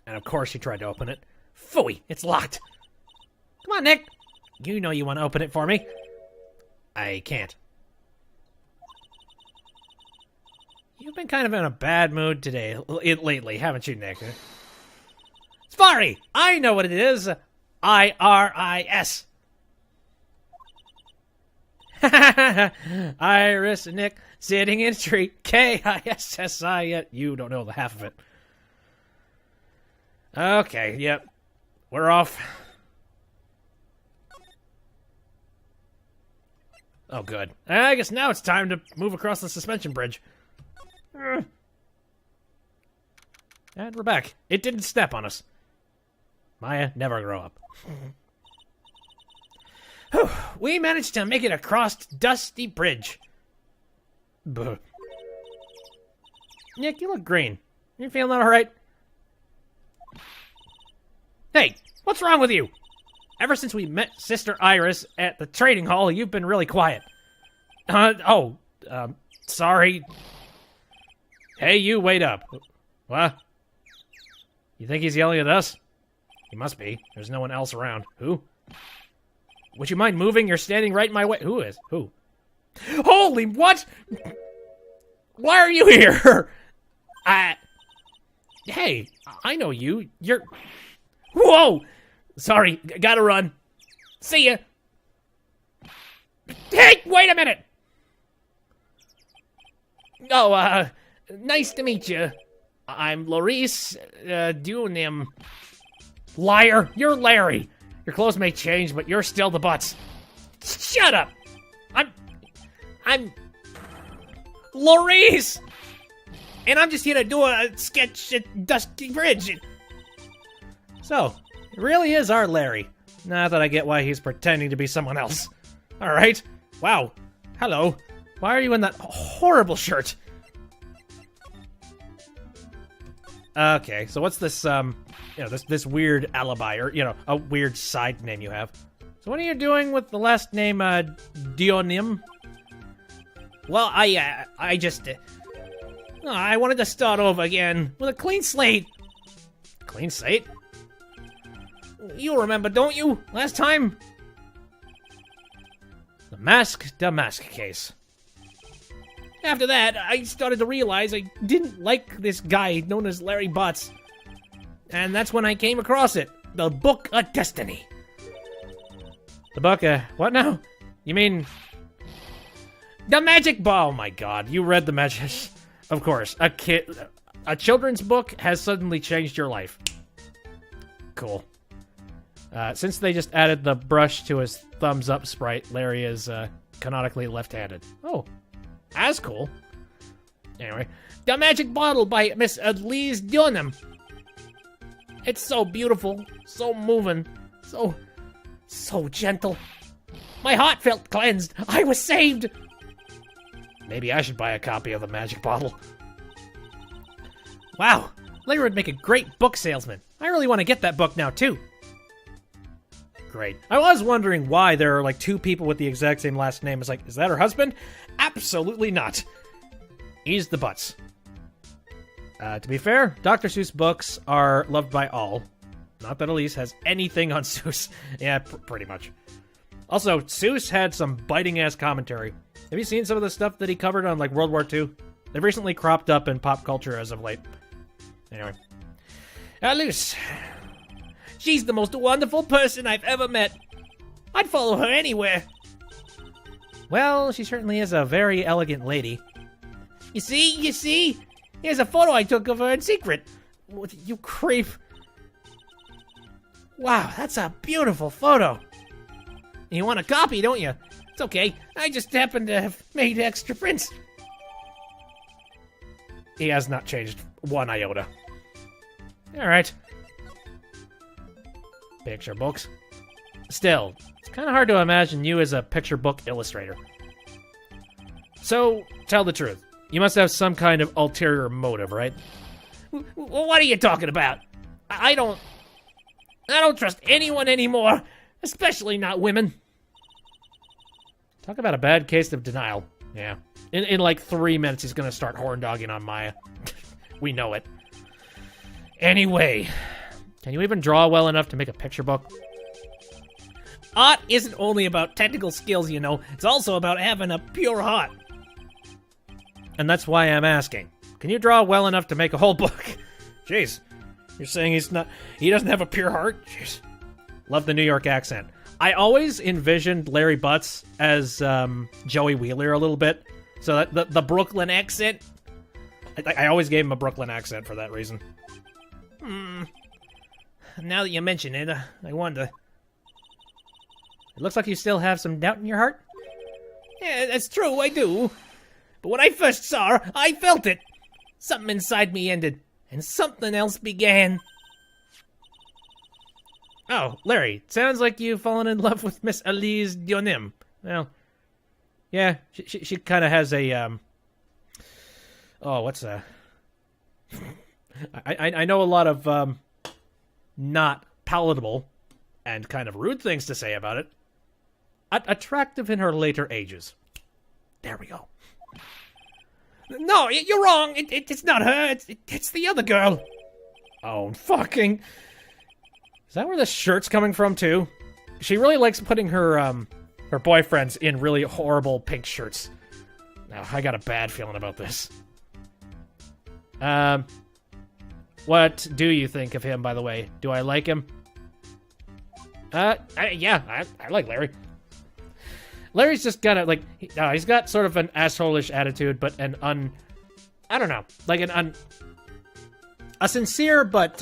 And of course she tried to open it. Phooey, it's locked. Come on, Nick. You know you want to open it for me. I can't. You've been kind of in a bad mood today, lately, haven't you, Nick? Sparry! I know what it is. I-R-I-S. Iris and Nick sitting in a tree. K-I-S-S-I. You don't know the half of it. Okay, yep. We're off. Oh, good. I guess now it's time to move across the suspension bridge. And we're back. It didn't step on us. Maya, never grow up. We managed to make it across Dusky Bridge. Buh. Nick, you look green. You feeling all right? Hey, what's wrong with you? Ever since we met Sister Iris at the trading hall, you've been really quiet. Sorry. Hey, you, wait up. What? You think he's yelling at us? He must be. There's no one else around. Who? Would you mind moving? You're standing right in my way. Who is? Who? Holy what? Why are you here? Hey, I know you. You're... Whoa! Sorry, gotta run. See ya. Hey, wait a minute! Oh, nice to meet you. I'm Laurice, Dunim. Liar! You're Larry! Your clothes may change, but you're still the butts. Shut up! I'm Laurice! And I'm just here to do a sketch at Dusky Bridge. So, it really is our Larry. Now that I get why he's pretending to be someone else. Alright. Wow. Hello. Why are you in that horrible shirt? Okay, so what's this, this weird alibi, or, a weird side name you have? So what are you doing with the last name, Dionim? Well, I just... I wanted to start over again with a clean slate. Clean slate? You remember, don't you? Last time? The mask case. After that, I started to realize I didn't like this guy known as Larry Butts. And that's when I came across it. The Book of Destiny. The book, what now? You mean... The magic ball! Oh my god, you read the magic... Of course, a children's book has suddenly changed your life. Cool. Since they just added the brush to his thumbs up sprite, Larry is, canonically left-handed. Oh. That's cool. Anyway. The Magic Bottle by Miss Elise Dunham. It's so beautiful, so moving, so gentle. My heart felt cleansed. I was saved. Maybe I should buy a copy of the Magic Bottle. Wow, Larry would make a great book salesman. I really want to get that book now, too. Great. I was wondering why there are like two people with the exact same last name. It's like, is that her husband? Absolutely not. He's the Butts. To be fair, Dr. Seuss books are loved by all. Not that Elise has anything on Seuss. Yeah, pretty much. Also, Seuss had some biting-ass commentary. Have you seen some of the stuff that he covered on, like, World War II? They've recently cropped up in pop culture as of late. Anyway. Elise. She's the most wonderful person I've ever met. I'd follow her anywhere. Well, she certainly is a very elegant lady. You see? Here's a photo I took of her in secret. You creep. Wow, that's a beautiful photo. You want a copy, don't you? It's okay. I just happen to have made extra prints. He has not changed one iota. Alright. Picture books. Still, it's kind of hard to imagine you as a picture book illustrator. So, tell the truth. You must have some kind of ulterior motive, right? What are you talking about? I don't trust anyone anymore, especially not women. Talk about a bad case of denial. Yeah. In like 3 minutes, he's gonna start horn dogging on Maya. We know it. Anyway, can you even draw well enough to make a picture book? Art isn't only about technical skills, you know. It's also about having a pure heart. And that's why I'm asking. Can you draw well enough to make a whole book? Jeez. You're saying he doesn't have a pure heart? Jeez. Love the New York accent. I always envisioned Larry Butts as Joey Wheeler a little bit. So that the Brooklyn accent. I always gave him a Brooklyn accent for that reason. Now that you mention it, I wonder. It looks like you still have some doubt in your heart. Yeah, that's true, I do. But when I first saw her, I felt it. Something inside me ended, and something else began. Oh, Larry, sounds like you've fallen in love with Miss Elise Dionim. Well, yeah, she kind of has a, what's a... I know a lot of, not palatable and kind of rude things to say about it. Attractive in her later ages. There we go. No, you're wrong. It's not her. It's the other girl. Oh, fucking... Is that where the shirt's coming from, too? She really likes putting her boyfriends in really horrible pink shirts. Now, I got a bad feeling about this. What do you think of him, by the way? Do I like him? Yeah, I like Larry. Larry's just got a, he's got sort of an asshole-ish attitude, but an I don't know, like a sincere but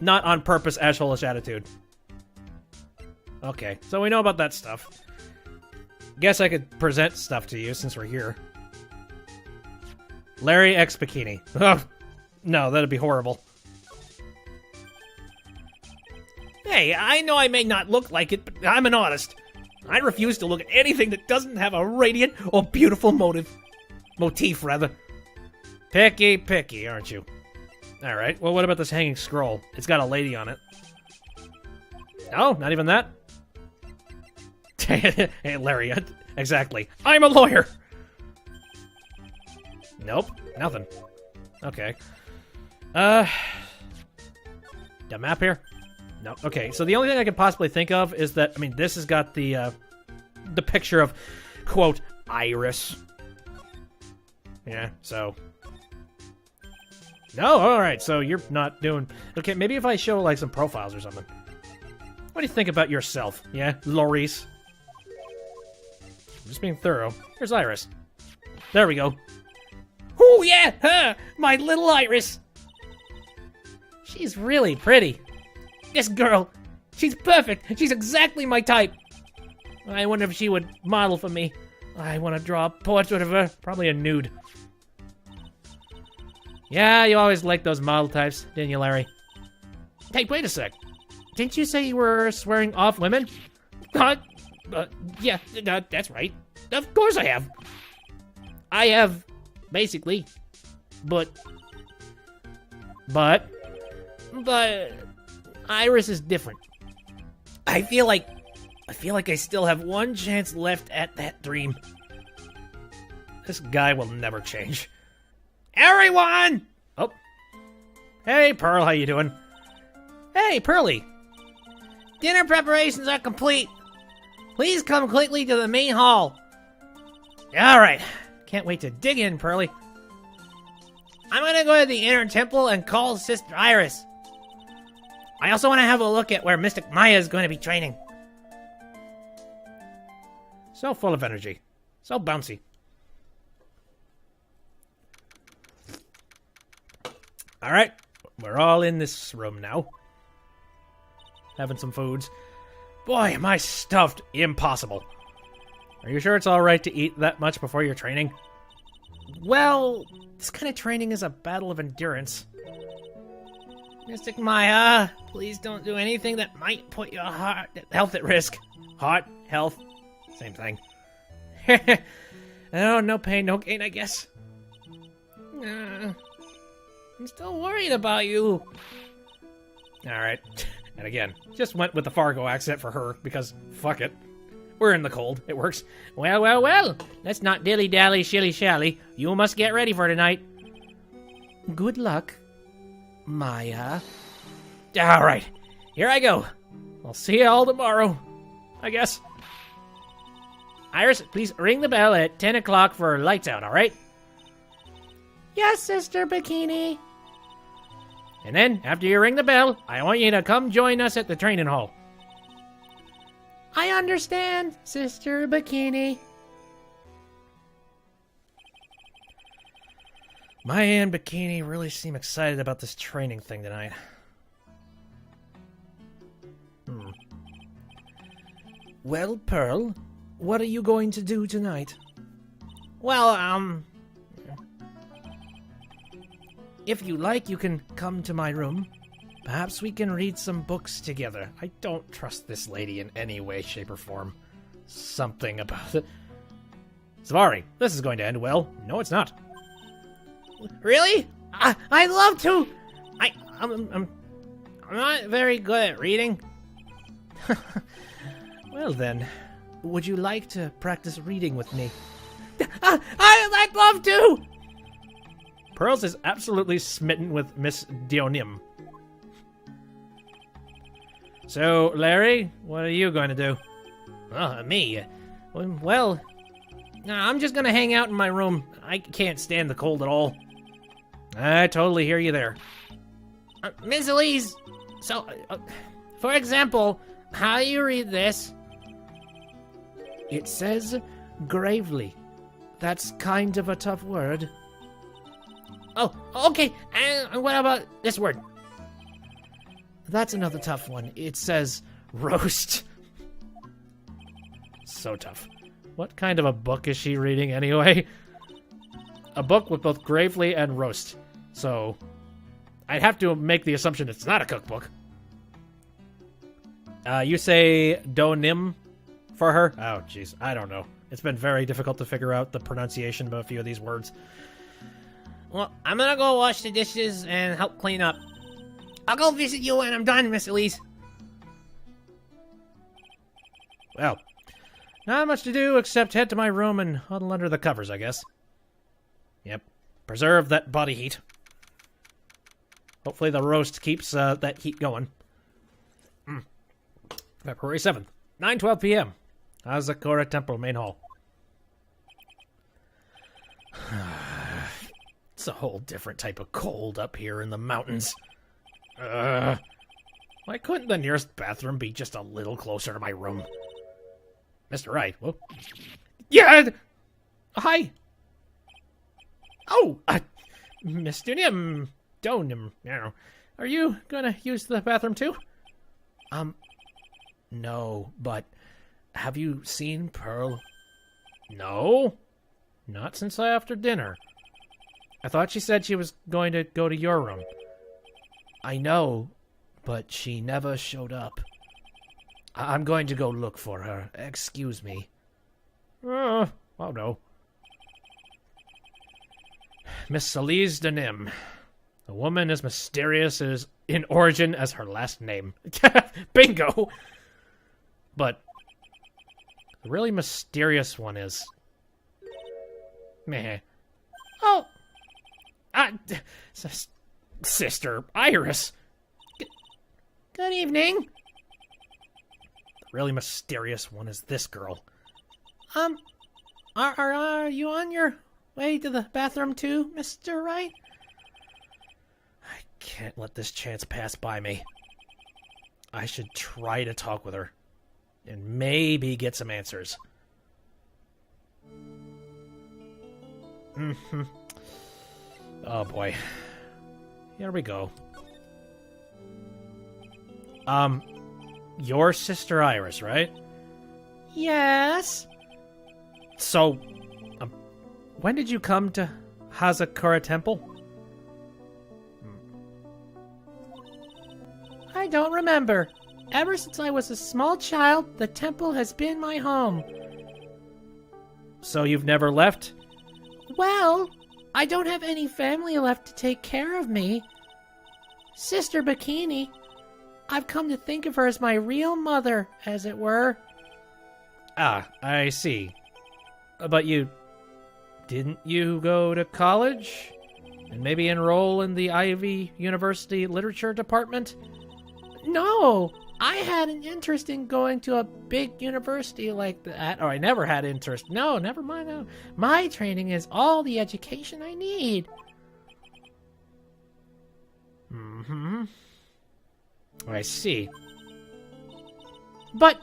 not on purpose asshole-ish attitude. Okay, so we know about that stuff. Guess I could present stuff to you since we're here. Larry X Bikini. Ugh. No, that'd be horrible. Hey, I know I may not look like it, but I'm an artist. I refuse to look at anything that doesn't have a radiant or beautiful motif, rather. Picky, aren't you? Alright, well, what about this hanging scroll? It's got a lady on it. Oh, not even that? Hey, Larry, exactly. I'm a lawyer! Nope, nothing. Okay. The map here? No. Okay, so the only thing I could possibly think of is that, I mean, this has got the picture of, quote, Iris. Yeah, so... No, alright, so you're not doing... Okay, maybe if I show, like, some profiles or something. What do you think about yourself? Yeah, Loris? I'm just being thorough. Here's Iris. There we go. Oh, yeah! Huh, my little Iris! She's really pretty. This girl, she's perfect. She's exactly my type. I wonder if she would model for me. I want to draw a portrait of her. Probably a nude. Yeah, you always liked those model types, didn't you, Larry? Hey, wait a sec. Didn't you say you were swearing off women? Yeah, that's right. Of course I have. I have, basically. But Iris is different. I feel like I still have one chance left at that dream. This guy will never change. Everyone! Oh. Hey, Pearl, how you doing? Hey, Pearly. Dinner preparations are complete. Please come quickly to the main hall. Alright. Can't wait to dig in, Pearly. I'm gonna go to the inner temple and call Sister Iris. I also want to have a look at where Mystic Maya is going to be training. So full of energy. So bouncy. Alright. We're all in this room now. Having some foods. Boy, am I stuffed. Impossible. Are you sure it's alright to eat that much before your training? Well, this kind of training is a battle of endurance. Mystic Maya, please don't do anything that might put your health at risk. Heart, health, same thing. Oh, no pain, no gain, I guess. I'm still worried about you. Alright. And again, just went with the Fargo accent for her, because fuck it. We're in the cold. It works. Well. Let's not dilly-dally, shilly-shally. You must get ready for tonight. Good luck, Maya. Alright, here I go. I'll see you all tomorrow, I guess. Iris, please ring the bell at 10 o'clock for lights out, alright? Yes, Sister Bikini. And then, after you ring the bell, I want you to come join us at the training hall. I understand, Sister Bikini. Maya and Bikini really seem excited about this training thing tonight. Well, Pearl, what are you going to do tonight? Well, if you like, you can come to my room. Perhaps we can read some books together. I don't trust this lady in any way, shape, or form. Something about it. Sorry, this is going to end well. No, it's not. Really? I'd love to. I'm not very good at reading. Well then, would you like to practice reading with me? I'd love to. Pearls is absolutely smitten with Miss Dionim. So, Larry, what are you going to do? Me? Well, I'm just going to hang out in my room. I can't stand the cold at all. I totally hear you there. Miss Elise, so, for example, how do you read this? It says gravely. That's kind of a tough word. Oh, okay. And what about this word? That's another tough one. It says roast. So tough. What kind of a book is she reading anyway? A book with both gravely and roast. So, I'd have to make the assumption it's not a cookbook. You say donim for her? Oh, jeez. I don't know. It's been very difficult to figure out the pronunciation of a few of these words. Well, I'm gonna go wash the dishes and help clean up. I'll go visit you when I'm done, Miss Elise. Well, not much to do except head to my room and huddle under the covers, I guess. Yep. Preserve that body heat. Hopefully the roast keeps that heat going. February 7th, 9:12 p.m. How's the Korra Temple main hall? It's a whole different type of cold up here in the mountains. Why couldn't the nearest bathroom be just a little closer to my room? Mr. Wright, whoa. Yeah! Hi! Oh! Mr. Nim! Donim, are you gonna use the bathroom too? No, but have you seen Pearl? No, not since after dinner. I thought she said she was going to go to your room. I know, but she never showed up. I'm going to go look for her. Excuse me. Oh no. Miss Elise Denim. A woman as mysterious as in origin as her last name. Bingo! But the really mysterious one is... Meh. Oh! Sister Iris. Good evening. The really mysterious one is this girl. Are you on your way to the bathroom too, Mr. Wright? I can't let this chance pass by me. I should try to talk with her. And maybe get some answers. Oh boy. Here we go. Your sister Iris, right? Yes. So, when did you come to Hazakura Temple? I don't remember. Ever since I was a small child, the temple has been my home. So you've never left? Well, I don't have any family left to take care of me. Sister Bikini, I've come to think of her as my real mother, as it were. Ah, I see. But didn't you go to college? And maybe enroll in the Ivy University Literature Department? No, I had an interest in going to a big university like that. Or I never had interest. No, never mind. No. My training is all the education I need. I see. But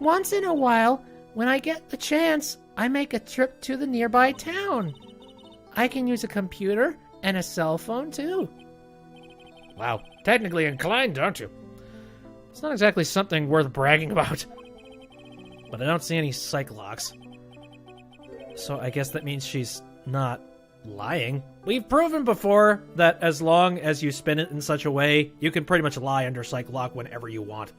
once in a while, when I get the chance, I make a trip to the nearby town. I can use a computer and a cell phone, too. Wow, technically inclined, aren't you? It's not exactly something worth bragging about. But I don't see any psych locks. So I guess that means she's not lying. We've proven before that as long as you spin it in such a way, you can pretty much lie under psych lock whenever you want.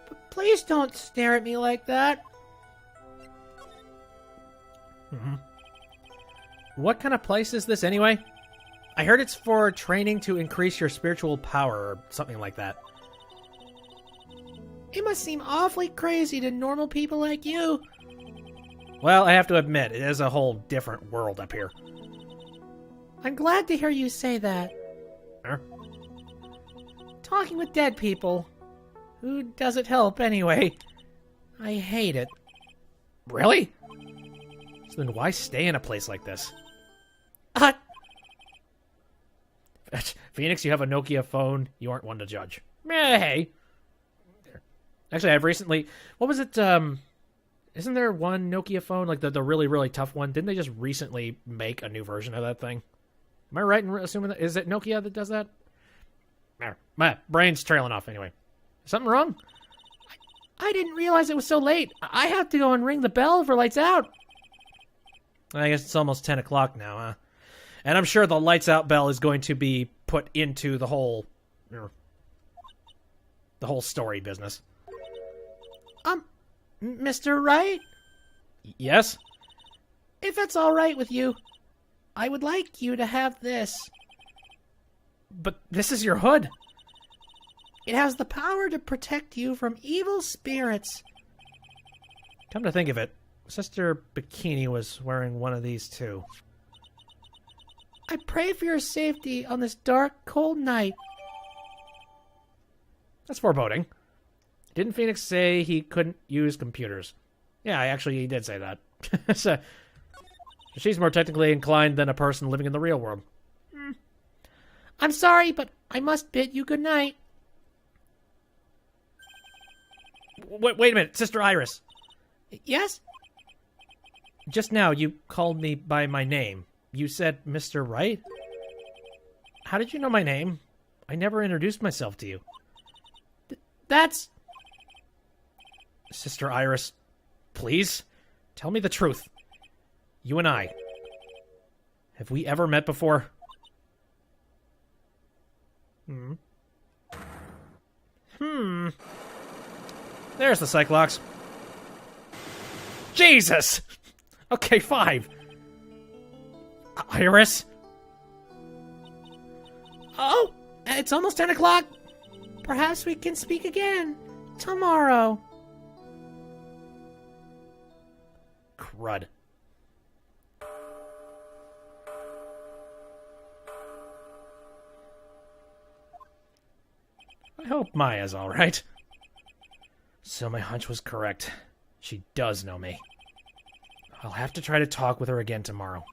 But please don't stare at me like that. What kind of place is this anyway? I heard it's for training to increase your spiritual power or something like that. It must seem awfully crazy to normal people like you. Well, I have to admit, it is a whole different world up here. I'm glad to hear you say that. Huh? Talking with dead people. Who does it help anyway? I hate it. Really? So then why stay in a place like this? Phoenix, you have a Nokia phone. You aren't one to judge. Hey. Actually, I've recently... What was it? Isn't there one Nokia phone, like the really, really tough one? Didn't they just recently make a new version of that thing? Am I right in assuming that? Is it Nokia that does that? My brain's trailing off anyway. Something wrong? I didn't realize it was so late. I have to go and ring the bell for lights out. I guess it's almost 10 o'clock now, huh? And I'm sure the lights out bell is going to be put into the whole story business. Mr. Wright? Yes? If it's all right with you, I would like you to have this. But this is your hood. It has the power to protect you from evil spirits. Come to think of it, Sister Bikini was wearing one of these too. I pray for your safety on this dark, cold night. That's foreboding. Didn't Phoenix say he couldn't use computers? Yeah, actually, he did say that. So, she's more technically inclined than a person living in the real world. I'm sorry, but I must bid you good night. Wait a minute, Sister Iris. Yes? Just now, you called me by my name. You said Mr. Wright? How did you know my name? I never introduced myself to you. That's... Sister Iris, please, tell me the truth. You and I, have we ever met before? There's the Cyclops. Jesus! Okay, 5. Iris? Oh, it's almost 10 o'clock. Perhaps we can speak again tomorrow. Crud. I hope Maya's alright. So my hunch was correct. She does know me. I'll have to try to talk with her again tomorrow.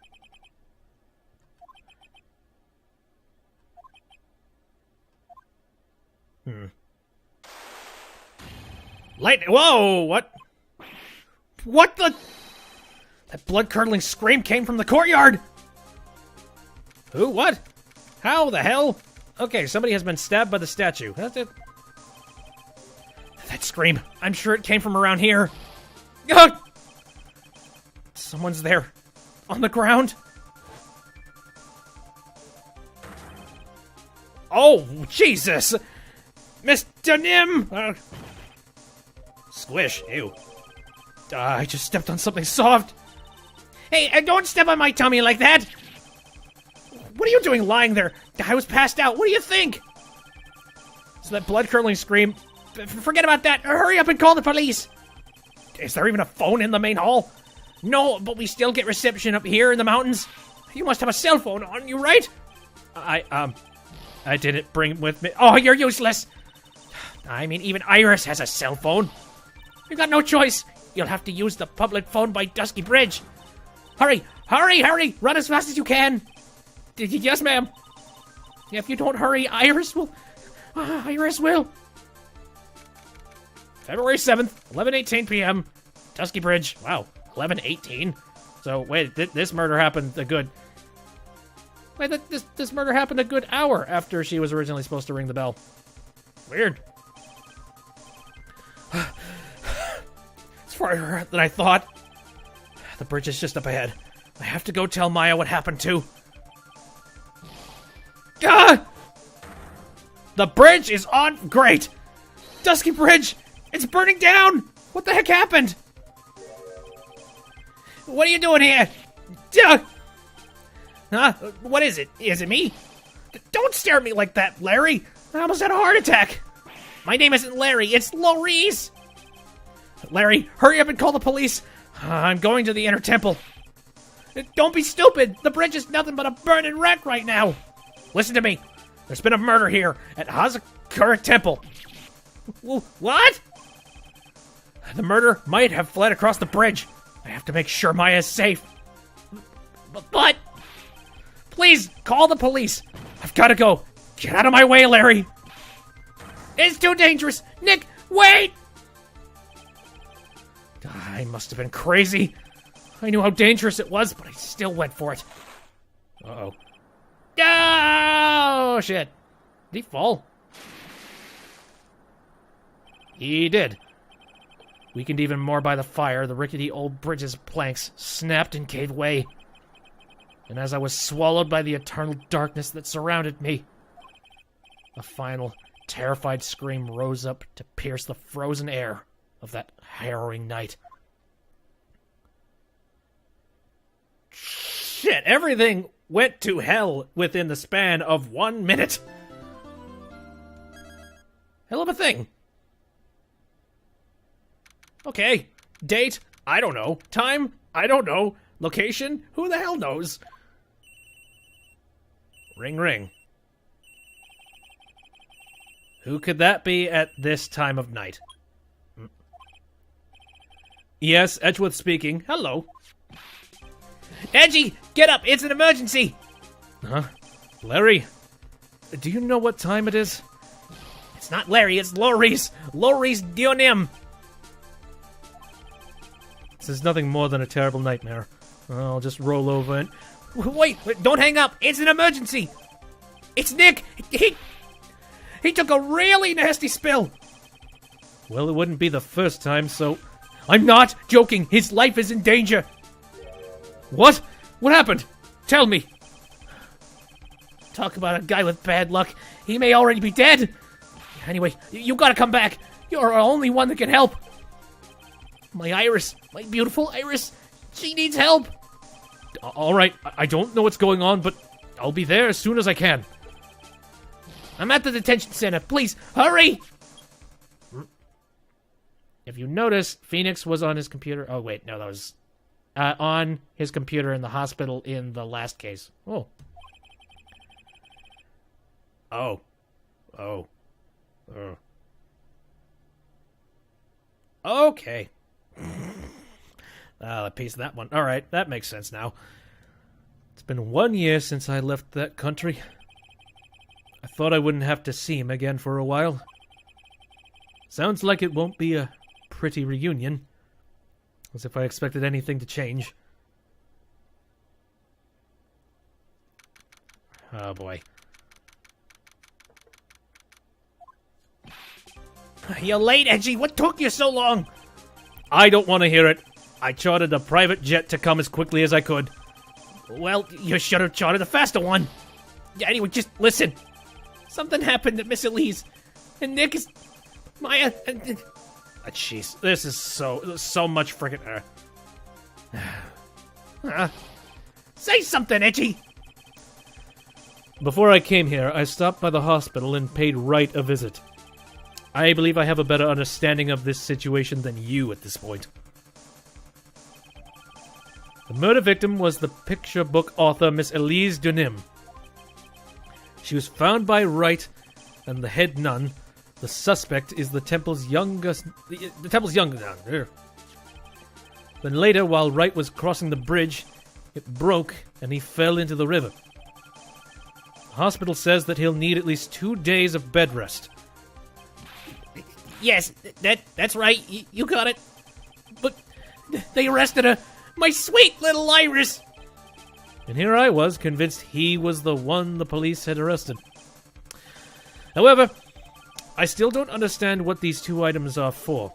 Lightning! Whoa! What? What the? That blood-curdling scream came from the courtyard! Who? What? How the hell? Okay, somebody has been stabbed by the statue. That's it. That scream. I'm sure it came from around here. Ugh! Someone's there. On the ground. Oh, Jesus! Mr. Nim! Squish. Ew. I just stepped on something soft. Hey, don't step on my tummy like that! What are you doing lying there? I was passed out. What do you think? So that blood-curdling scream... Forget about that. Hurry up and call the police. Is there even a phone in the main hall? No, but we still get reception up here in the mountains. You must have a cell phone on you, right? I didn't bring it with me. Oh, you're useless. I mean, even Iris has a cell phone. You got no choice. You'll have to use the public phone by Dusky Bridge. Hurry, hurry, hurry. Run as fast as you can. Yes, ma'am. If you don't hurry, Iris will. Iris will. February 7th, 11:18 p.m. Dusky Bridge. Wow, 11:18. So wait, this murder happened a good. Wait, this murder happened a good hour after she was originally supposed to ring the bell. Weird. It's farther than I thought. The bridge is just up ahead. I have to go tell Maya what happened too. Ah! The bridge is on. Great. Dusky Bridge. It's burning down. What the heck happened? What are you doing here? Huh? What is it? Is it me? Don't stare at me like that, Larry. I almost had a heart attack. My name isn't Larry. It's Laurice. Larry, hurry up and call the police. I'm going to the inner temple. Don't be stupid. The bridge is nothing but a burning wreck right now. Listen to me. There's been a murder here at Korra Temple. What? The murderer might have fled across the bridge. I have to make sure Maya is safe. But... Please, call the police. I've got to go. Get out of my way, Larry. It's too dangerous. Nick, wait! I must have been crazy. I knew how dangerous it was, but I still went for it. Uh-oh. Oh, shit. Did he fall? He did. Weakened even more by the fire, the rickety old bridge's planks snapped and gave way. And as I was swallowed by the eternal darkness that surrounded me, a final, terrified scream rose up to pierce the frozen air of that harrowing night. Shit, everything went to hell within the span of 1 minute. Hell of a thing. Okay, date, I don't know. Time, I don't know. Location, who the hell knows? Ring, ring. Who could that be at this time of night? Yes, Edgeworth speaking. Hello. Edgy, get up, it's an emergency! Huh? Larry, do you know what time it is? It's not Larry, it's Laurie's. Laurie's Dionim. This is nothing more than a terrible nightmare. I'll just roll over and... Wait, don't hang up. It's an emergency. It's Nick. He took a really nasty spill. Well, it wouldn't be the first time, so... I'm not joking. His life is in danger. What? What happened? Tell me. Talk about a guy with bad luck. He may already be dead. Anyway, you gotta come back. You're our only one that can help. My Iris, my beautiful Iris, she needs help. All right, I don't know what's going on, but I'll be there as soon as I can. I'm at the detention center. Please, hurry! If you notice, Phoenix was on his computer. Oh, wait, no, that was on his computer in the hospital in the last case. Oh. Oh. Oh. Okay. A piece of that one. All right, that makes sense now. It's been 1 year since I left that country. I thought I wouldn't have to see him again for a while. Sounds like it won't be a pretty reunion. As if I expected anything to change. Oh boy. You're late, Edgy. What took you so long? I don't want to hear it. I chartered a private jet to come as quickly as I could. Well, you should have chartered a faster one. Anyway, just listen. Something happened at Miss Elise. And Nick is... Maya... Jeez, this is so much freaking... Say something, Edgy. Before I came here, I stopped by the hospital and paid Wright a visit. I believe I have a better understanding of this situation than you at this point. The murder victim was the picture book author Miss Elise Dunim. She was found by Wright and the head nun. The suspect is the temple's youngest... The temple's younger nun. Then later, while Wright was crossing the bridge, it broke and he fell into the river. The hospital says that he'll need at least 2 days of bed rest. Yes, that's right. You got it. But they arrested her. My sweet little Iris. And here I was, convinced he was the one the police had arrested. However, I still don't understand what these 2 items are for.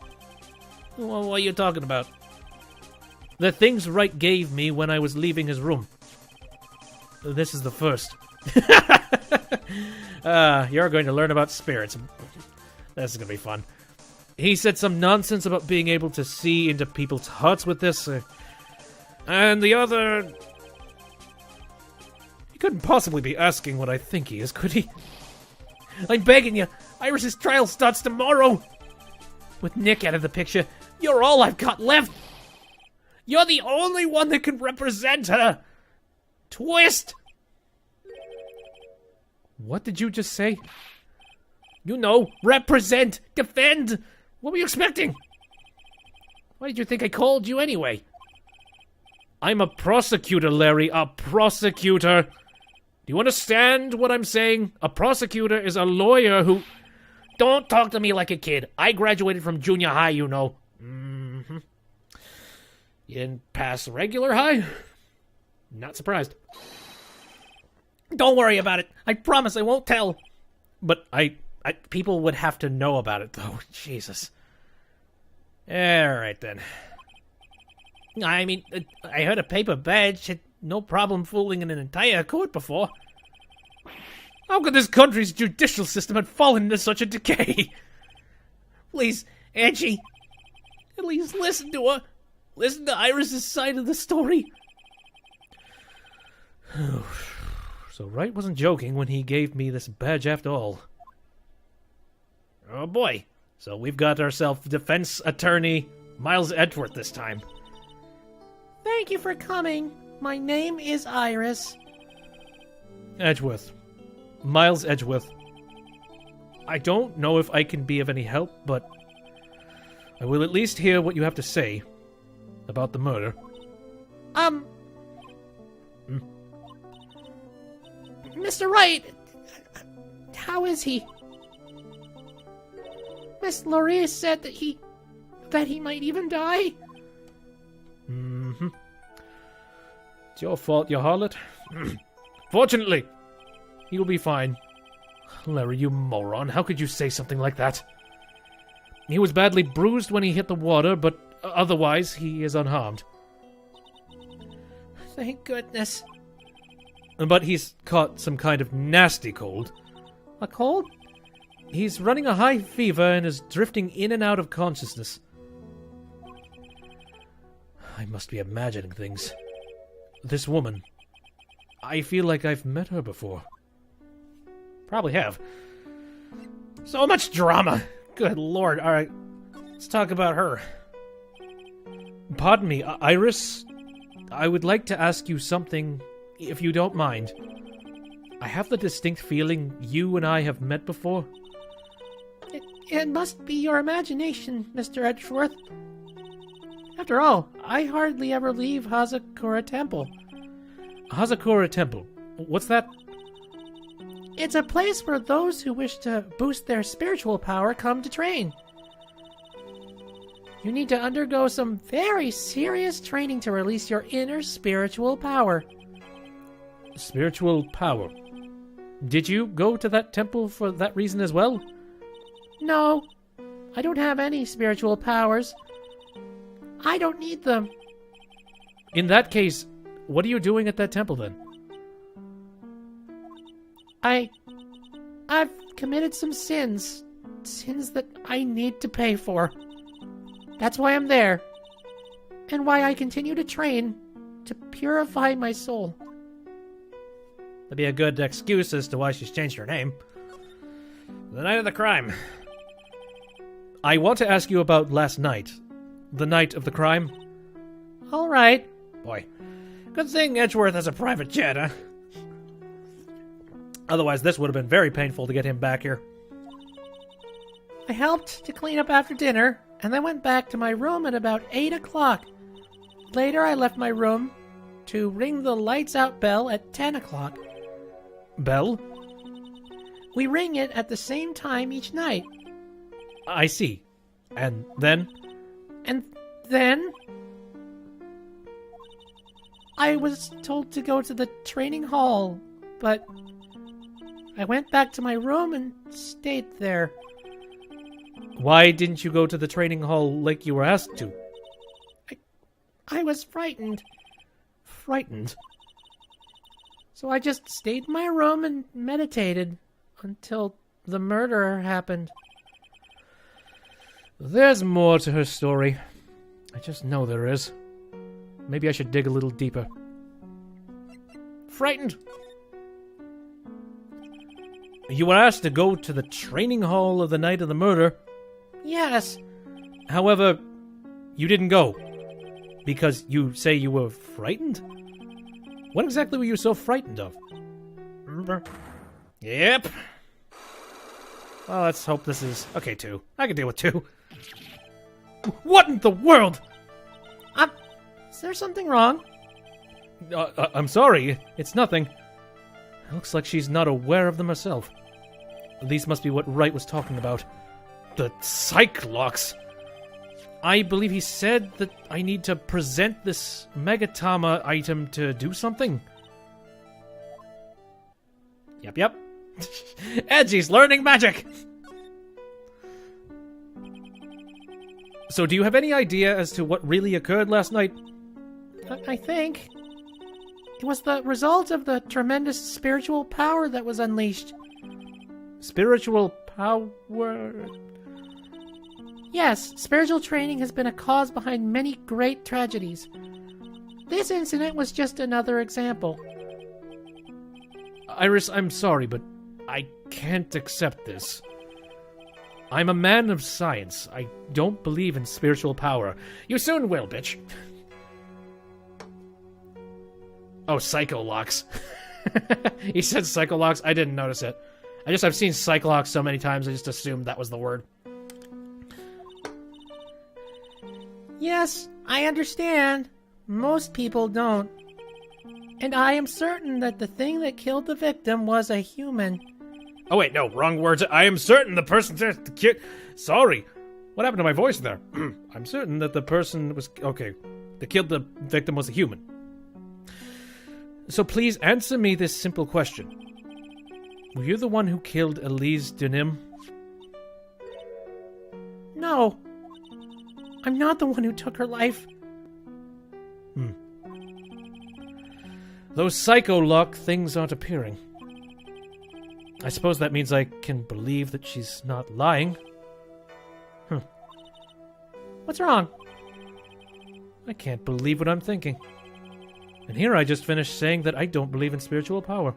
Well, what are you talking about? The things Wright gave me when I was leaving his room. This is the first. You're going to learn about spirits. This is going to be fun. He said some nonsense about being able to see into people's hearts with this. And the other... He couldn't possibly be asking what I think he is, could he? I'm begging you. Iris's trial starts tomorrow. With Nick out of the picture, you're all I've got left. You're the only one that can represent her. Twist. What did you just say? You know, represent, defend. What were you expecting? Why did you think I called you anyway? I'm a prosecutor, Larry, a prosecutor. Do you understand what I'm saying? A prosecutor is a lawyer who... Don't talk to me like a kid. I graduated from junior high, you know. You didn't pass regular high? Not surprised. Don't worry about it. I promise I won't tell. But people would have to know about it, though. Jesus. Alright, then. I mean, I had a paper badge. Had no problem fooling an entire court before. How could this country's judicial system have fallen into such a decay? Please, Angie, at least listen to her. Listen to Iris's side of the story. So Wright wasn't joking when he gave me this badge after all. Oh boy. So we've got ourselves defense attorney Miles Edgeworth this time. Thank you for coming. My name is Iris. Edgeworth. Miles Edgeworth. I don't know if I can be of any help, but I will at least hear what you have to say about the murder. Mr. Wright, how is he? Miss Laurie said that he might even die. Mm-hmm. It's your fault, you harlot. Fortunately, he'll be fine. Larry, you moron. How could you say something like that? He was badly bruised when he hit the water, but otherwise he is unharmed. Thank goodness. But he's caught some kind of nasty cold. A cold? He's running a high fever and is drifting in and out of consciousness. I must be imagining things. This woman. I feel like I've met her before. Probably have. So much drama. Good lord. Alright, let's talk about her. Pardon me, Iris? I would like to ask you something, if you don't mind. I have the distinct feeling you and I have met before. It must be your imagination, Mr. Edgeworth. After all, I hardly ever leave Korra Temple. Korra Temple? What's that? It's a place where those who wish to boost their spiritual power come to train. You need to undergo some very serious training to release your inner spiritual power. Spiritual power? Did you go to that temple for that reason as well? No, I don't have any spiritual powers. I don't need them. In that case, what are you doing at that temple then? I've committed some sins. Sins that I need to pay for. That's why I'm there. And why I continue to train to purify my soul. That'd be a good excuse as to why she's changed her name. The night of the crime. I want to ask you about last night. The night of the crime. All right. Boy, good thing Edgeworth has a private jet, huh? Otherwise, this would have been very painful to get him back here. I helped to clean up after dinner, and then went back to my room at about 8 o'clock. Later, I left my room to ring the lights out bell at 10 o'clock. Bell? We ring it at the same time each night. I see. And then? And then I was told to go to the training hall, but I went back to my room and stayed there. Why didn't you go to the training hall like you were asked to? I was frightened. Frightened? So I just stayed in my room and meditated until the murder happened. There's more to her story. I just know there is. Maybe I should dig a little deeper. Frightened? You were asked to go to the training hall of the night of the murder. Yes. However, you didn't go. Because you say you were frightened? What exactly were you so frightened of? Yep. Well, let's hope this is... Okay, 2. I can deal with 2. What in the world? Is there something wrong? I'm sorry. It's nothing. Looks like she's not aware of them herself. These must be what Wright was talking about. The Cyclops. I believe he said that I need to present this Megatama item to do something. Yep. Edgy's learning magic! So do you have any idea as to what really occurred last night? I think it was the result of the tremendous spiritual power that was unleashed. Spiritual power? Yes, spiritual training has been a cause behind many great tragedies. This incident was just another example. Iris, I'm sorry, but I can't accept this. I'm a man of science. I don't believe in spiritual power. You soon will, bitch. Oh, Psycho Locks. He said Psycho Locks. I didn't notice it. I've seen Psycho Locks so many times, I just assumed that was the word. Yes, I understand. Most people don't. And I am certain that the thing that killed the victim was a human. Oh wait, no, wrong words. I am certain the person... Sorry. What happened to my voice there? I'm certain that the person was... Okay, that killed the victim was a human. So please answer me this simple question. Were you the one who killed Elise Denim? No. I'm not the one who took her life. Those Psycho Lock things aren't appearing. I suppose that means I can believe that she's not lying. What's wrong? I can't believe what I'm thinking. And here I just finished saying that I don't believe in spiritual power.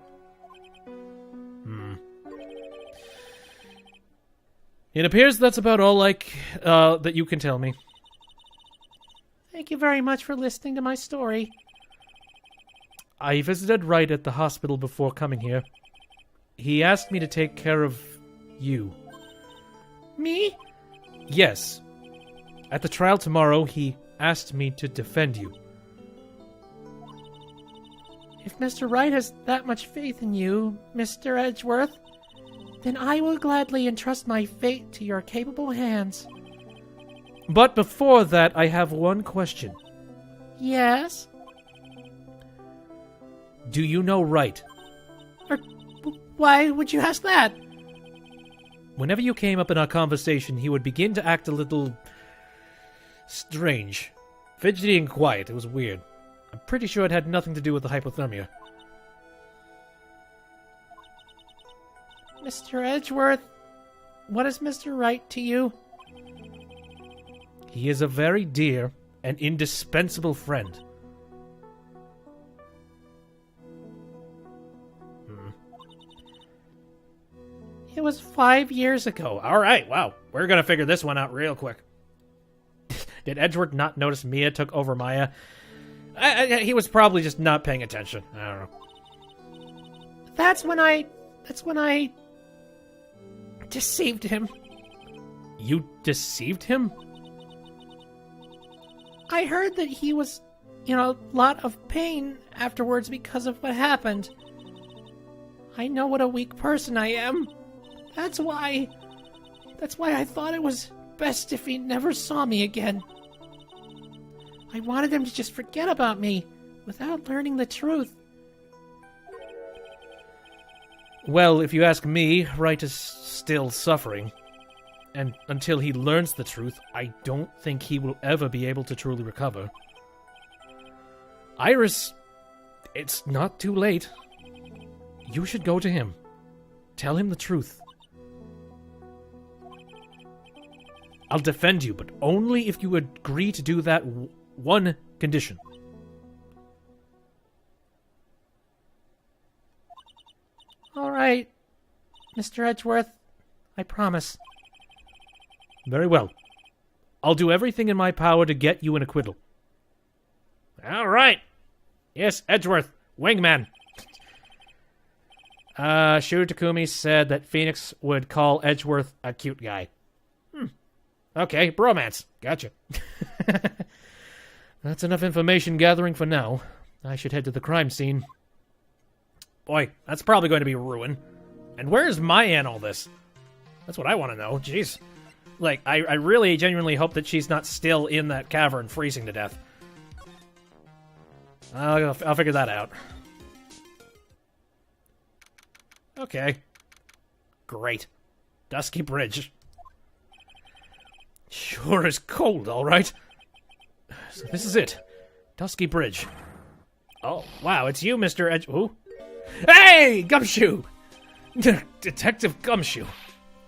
It appears that's about all that you can tell me. Thank you very much for listening to my story. I visited Wright at the hospital before coming here. He asked me to take care of you. Me? Yes. At the trial tomorrow, he asked me to defend you. If Mr. Wright has that much faith in you, Mr. Edgeworth, then I will gladly entrust my fate to your capable hands. But before that, I have one question. Yes? Do you know Wright? Why would you ask that? Whenever you came up in our conversation, he would begin to act a little... strange. Fidgety and quiet. It was weird. I'm pretty sure it had nothing to do with the hypothermia. Mr. Edgeworth, what is Mr. Wright to you? He is a very dear and indispensable friend. It was 5 years ago. All right, wow. We're going to figure this one out real quick. Did Edgeworth not notice Mia took over Maya? He was probably just not paying attention. I don't know. That's when I deceived him. You deceived him? I heard that he was, a lot of pain afterwards because of what happened. I know what a weak person I am. That's why I thought it was best if he never saw me again. I wanted him to just forget about me without learning the truth. Well, if you ask me, Wright is still suffering. And until he learns the truth, I don't think he will ever be able to truly recover. Iris, it's not too late. You should go to him. Tell him the truth. I'll defend you, but only if you agree to do that one condition. All right, Mr. Edgeworth, I promise. Very well. I'll do everything in my power to get you an acquittal. All right. Yes, Edgeworth, wingman. Shu Takumi said that Phoenix would call Edgeworth a cute guy. Okay, bromance. Gotcha. That's enough information gathering for now. I should head to the crime scene. Boy, that's probably going to be ruin. And where's Maya in all this? That's what I want to know. Jeez. Like, I really genuinely hope that she's not still in that cavern freezing to death. I'll figure that out. Okay. Great. Dusky Bridge. Sure is cold, alright. So this is it. Dusky Bridge. Oh, wow, it's you, Mr. Who? Hey, Gumshoe! Detective Gumshoe.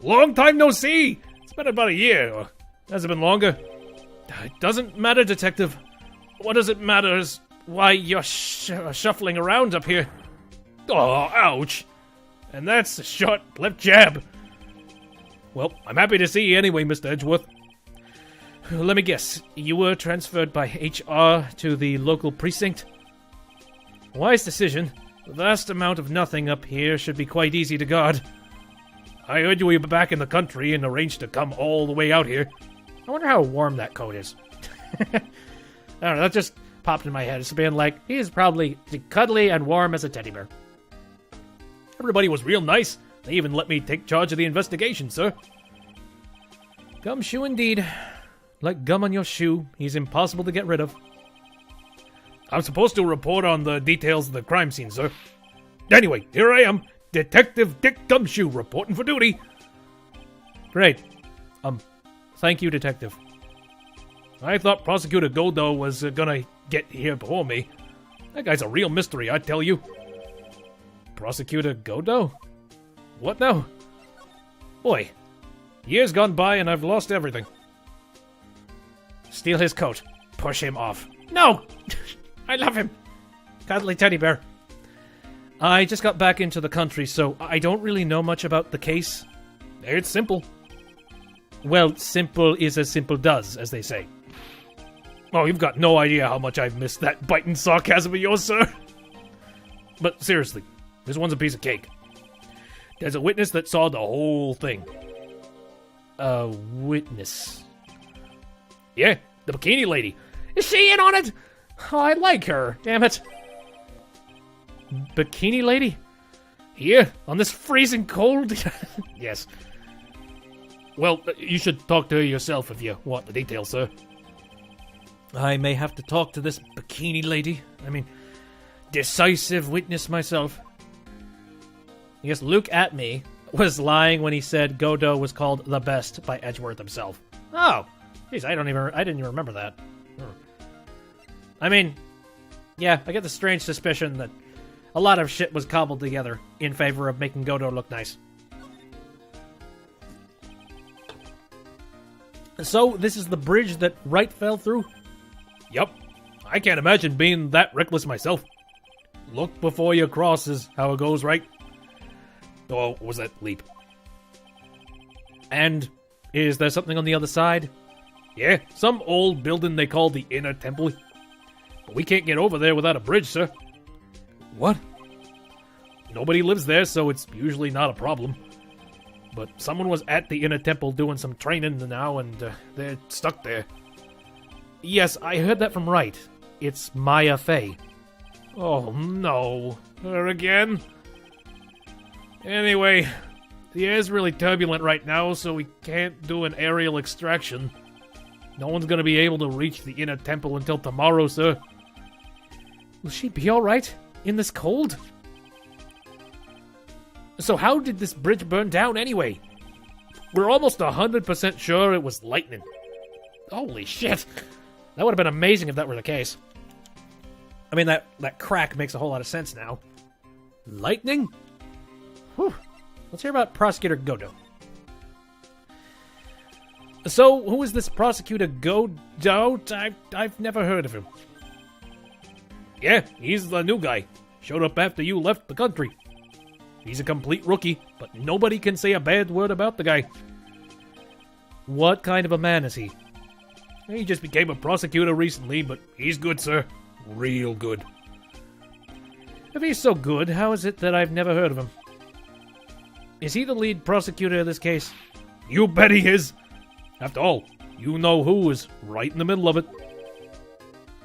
Long time no see! It's been about a year, or has it been longer? It doesn't matter, Detective. What does it matter is why you're shuffling around up here. Oh, ouch! And that's a short left jab. Well, I'm happy to see you anyway, Mr. Edgeworth. Let me guess, you were transferred by HR to the local precinct? Wise decision. The vast amount of nothing up here should be quite easy to guard. I heard you were back in the country and arranged to come all the way out here. I wonder how warm that coat is. I don't know, that just popped in my head. It's being like, he's probably cuddly and warm as a teddy bear. Everybody was real nice. They even let me take charge of the investigation, sir. Gumshoe indeed. Like gum on your shoe, he's impossible to get rid of. I'm supposed to report on the details of the crime scene, sir. Anyway, here I am, Detective Dick Gumshoe, reporting for duty. Great. Thank you, Detective. I thought Prosecutor Godo was gonna get here before me. That guy's a real mystery, I tell you. Prosecutor Godo? What now? Boy, years gone by and I've lost everything. Steal his coat. Push him off. No! I love him. Cuddly teddy bear. I just got back into the country, so I don't really know much about the case. It's simple. Well, simple is as simple does, as they say. Oh, you've got no idea how much I've missed that biting sarcasm of yours, sir. But seriously, this one's a piece of cake. There's a witness that saw the whole thing. A witness? Yeah, the bikini lady. Is she in on it? Oh, I like her. Damn it. Bikini lady? Here, on this freezing cold? Yes. Well, you should talk to her yourself if you want the details, sir. I may have to talk to this bikini lady. I mean, decisive witness myself. Yes, Luke at me was lying when he said Godo was called the best by Edgeworth himself. Oh, jeez, I didn't even remember that. I mean, yeah, I get the strange suspicion that a lot of shit was cobbled together in favor of making Godo look nice. So, this is the bridge that Wright fell through? Yup. I can't imagine being that reckless myself. Look before you cross is how it goes, right? Oh, what was that leap? And is there something on the other side? Yeah, some old building they call the Inner Temple. But we can't get over there without a bridge, sir. What? Nobody lives there, so it's usually not a problem. But someone was at the Inner Temple doing some training now, and they're stuck there. Yes, I heard that from Wright. It's Maya Fey. Oh, no. Her again? Anyway, the air's really turbulent right now, so we can't do an aerial extraction. No one's gonna be able to reach the Inner Temple until tomorrow, sir. Will she be alright in this cold? So how did this bridge burn down anyway? We're almost 100% sure it was lightning. Holy shit. That would have been amazing if that were the case. I mean, that crack makes a whole lot of sense now. Lightning? Whew. Let's hear about Prosecutor Godo. So, who is this Prosecutor Godo? I've never heard of him. Yeah, he's the new guy. Showed up after you left the country. He's a complete rookie, but nobody can say a bad word about the guy. What kind of a man is he? He just became a prosecutor recently, but he's good, sir. Real good. If he's so good, how is it that I've never heard of him? Is he the lead prosecutor of this case? You bet he is! After all, you know who is right in the middle of it.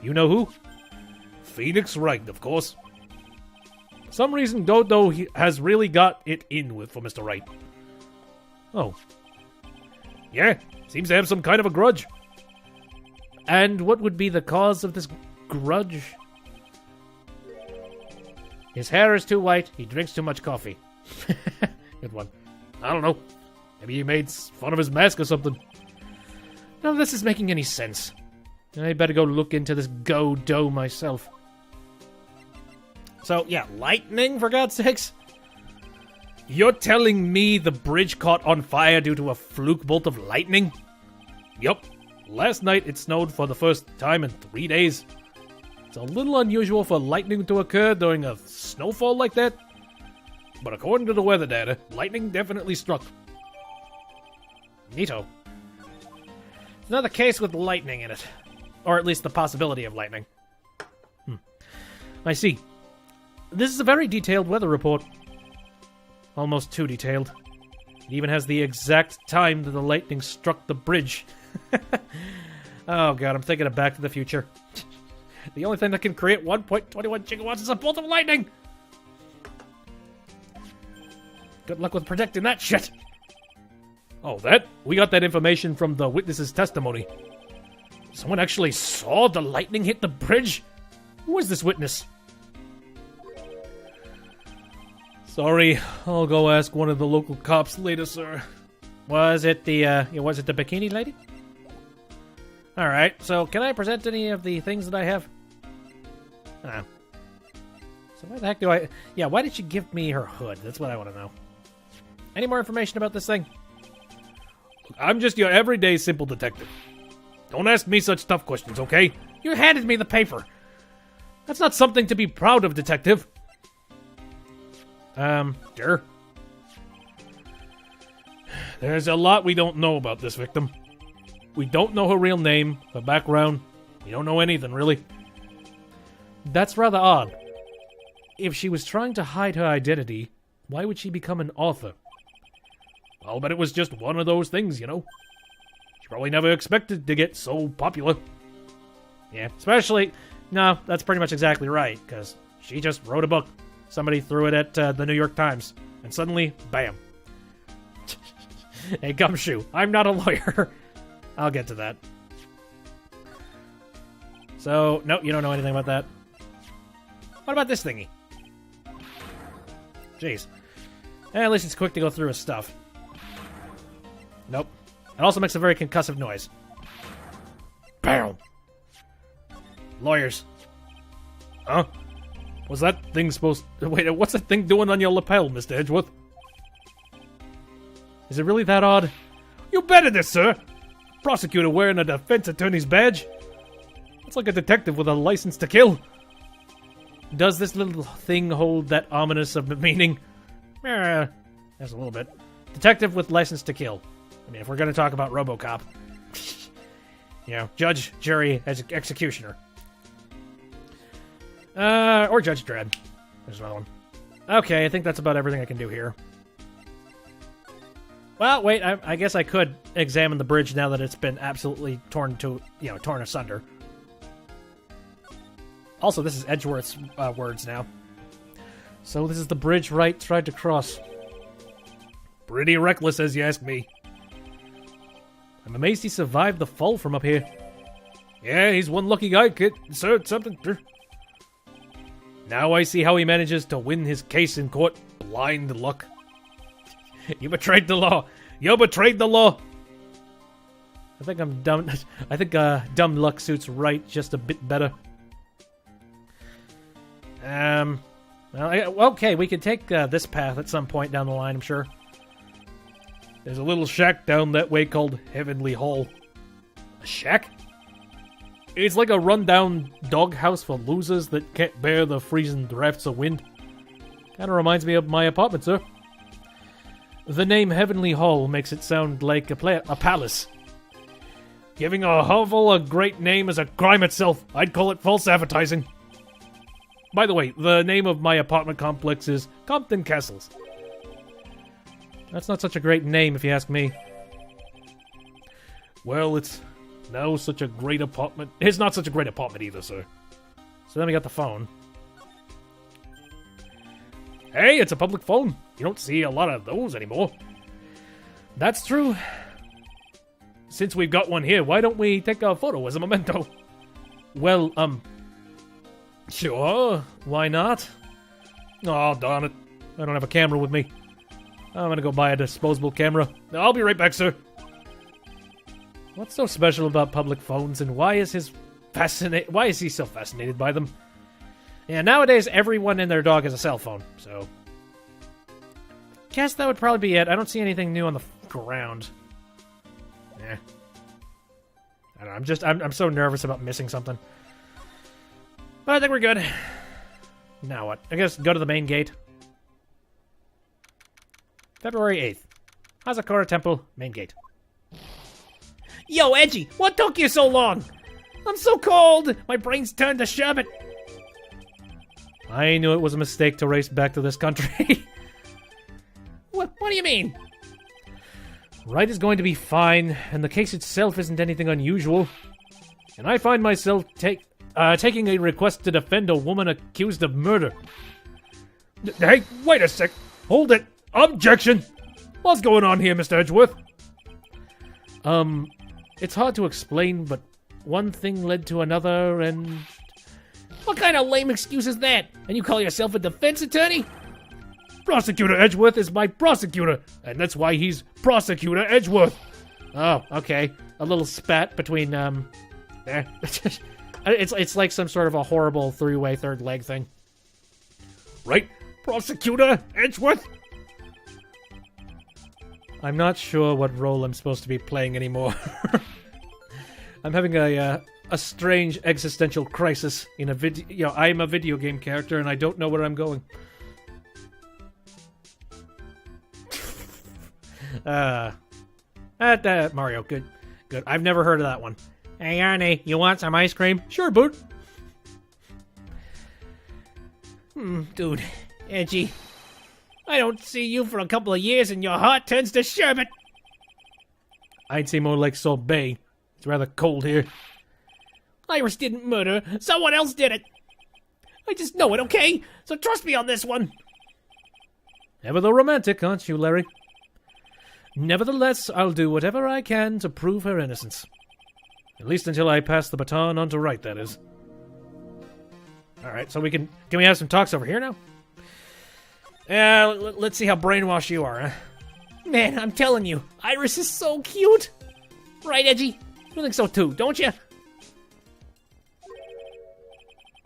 You know who? Phoenix Wright, of course. For some reason, Godo has really got it in with for Mr. Wright. Oh. Yeah, seems to have some kind of a grudge. And what would be the cause of this grudge? His hair is too white, he drinks too much coffee. Good one. I don't know. Maybe he made fun of his mask or something. None of this is making any sense. I better go look into this go-do myself. So, yeah, lightning, for God's sakes? You're telling me the bridge caught on fire due to a fluke bolt of lightning? Yup. Last night it snowed for the first time in 3 days. It's a little unusual for lightning to occur during a snowfall like that. But according to the weather data, lightning definitely struck. Neato. It's another case with lightning in it. Or at least the possibility of lightning. I see. This is a very detailed weather report. Almost too detailed. It even has the exact time that the lightning struck the bridge. Oh god, I'm thinking of Back to the Future. The only thing that can create 1.21 gigawatts is a bolt of lightning! Good luck with predicting that shit! Oh, we got that information from the witness's testimony. Someone actually saw the lightning hit the bridge? Who is this witness? Sorry, I'll go ask one of the local cops later, sir. Was it the bikini lady? Alright, so can I present any of the things that I have? Oh. So why the heck do I... Yeah, why did she give me her hood? That's what I want to know. Any more information about this thing? I'm just your everyday simple detective. Don't ask me such tough questions, okay? You handed me the paper. That's not something to be proud of, detective. Sure. There's a lot we don't know about this victim. We don't know her real name, her background. We don't know anything, really. That's rather odd. If she was trying to hide her identity, why would she become an author? I'll bet it was just one of those things, you know? She probably never expected to get so popular. Yeah, especially... No, that's pretty much exactly right, because she just wrote a book. Somebody threw it at the New York Times, and suddenly, bam. Hey, Gumshoe, I'm not a lawyer. I'll get to that. So, no, you don't know anything about that. What about this thingy? Jeez. At least it's quick to go through his stuff. Nope. It also makes a very concussive noise. Bam! Lawyers. Huh? Was that thing supposed... Wait, what's that thing doing on your lapel, Mr. Edgeworth? Is it really that odd? You bet it is, sir! Prosecutor wearing a defense attorney's badge? It's like a detective with a license to kill. Does this little thing hold that ominous of a meaning? Just a little bit. Detective with license to kill. I mean, if we're going to talk about RoboCop. You know, judge, jury, executioner. Or Judge Dredd. There's another one. Okay, I think that's about everything I can do here. Well, wait, I guess I could examine the bridge now that it's been absolutely torn asunder. Also, this is Edgeworth's words now. So this is the bridge Wright tried to cross. Pretty reckless, as you ask me. I'm amazed he survived the fall from up here. Yeah, he's one lucky guy, kid. Sir, something. Now I see how he manages to win his case in court. Blind luck. You betrayed the law. You betrayed the law. I think I'm dumb. I think dumb luck suits Wright just a bit better. Well, okay, we can take this path at some point down the line, I'm sure. There's a little shack down that way called Heavenly Hall. A shack? It's like a rundown doghouse for losers that can't bear the freezing drafts of wind. Kinda reminds me of my apartment, sir. The name Heavenly Hall makes it sound like a palace. Giving a hovel a great name is a crime itself. I'd call it false advertising. By the way, the name of my apartment complex is Compton Castles. That's not such a great name, if you ask me. Well, it's now such a great apartment. It's not such a great apartment either, sir. So then we got the phone. Hey, it's a public phone. You don't see a lot of those anymore. That's true. since we've got one here, why don't we take a photo as a memento? Well, sure, why not? Oh, darn it. I don't have a camera with me. I'm gonna go buy a disposable camera. I'll be right back, sir. What's so special about public phones, and why is he so fascinated by them? Yeah, nowadays everyone and their dog has a cell phone, so guess that would probably be it. I don't see anything new on the ground. Yeah. I don't know, I'm so nervous about missing something. But I think we're good. Now what? I guess go to the main gate. February 8th. How's a Korra Temple? Main gate. Yo, Edgy, what took you so long? I'm so cold. My brain's turned to sherbet. I knew it was a mistake to race back to this country. What do you mean? Wright is going to be fine, and the case itself isn't anything unusual. And I find myself taking a request to defend a woman accused of murder. Hey, wait a sec. Hold it. Objection. What's going on here, Mr. Edgeworth? It's hard to explain, but one thing led to another, and... What kind of lame excuse is that? And you call yourself a defense attorney? Prosecutor Edgeworth is my prosecutor, and that's why he's Prosecutor Edgeworth. Oh, okay. A little spat between, there. It's like some sort of a horrible three-way third leg thing. Right, Prosecutor Edgeworth? I'm not sure what role I'm supposed to be playing anymore. I'm having a strange existential crisis in a video. You know, I'm a video game character and I don't know where I'm going. Mario, good. I've never heard of that one. Hey, Arnie, you want some ice cream? Sure, Boot. Dude, Edgy, I don't see you for a couple of years and your heart turns to sherbet. I'd say more like sorbet. It's rather cold here. Iris didn't murder. Someone else did it. I just know it, okay? So trust me on this one. Ever the romantic, aren't you, Larry? Nevertheless, I'll do whatever I can to prove her innocence. At least until I pass the baton on to Wright, that is. Alright, so can we have some talks over here now? Let's see how brainwashed you are, huh? Man, I'm telling you, Iris is so cute. Right, Edgy? You think so too, don't you?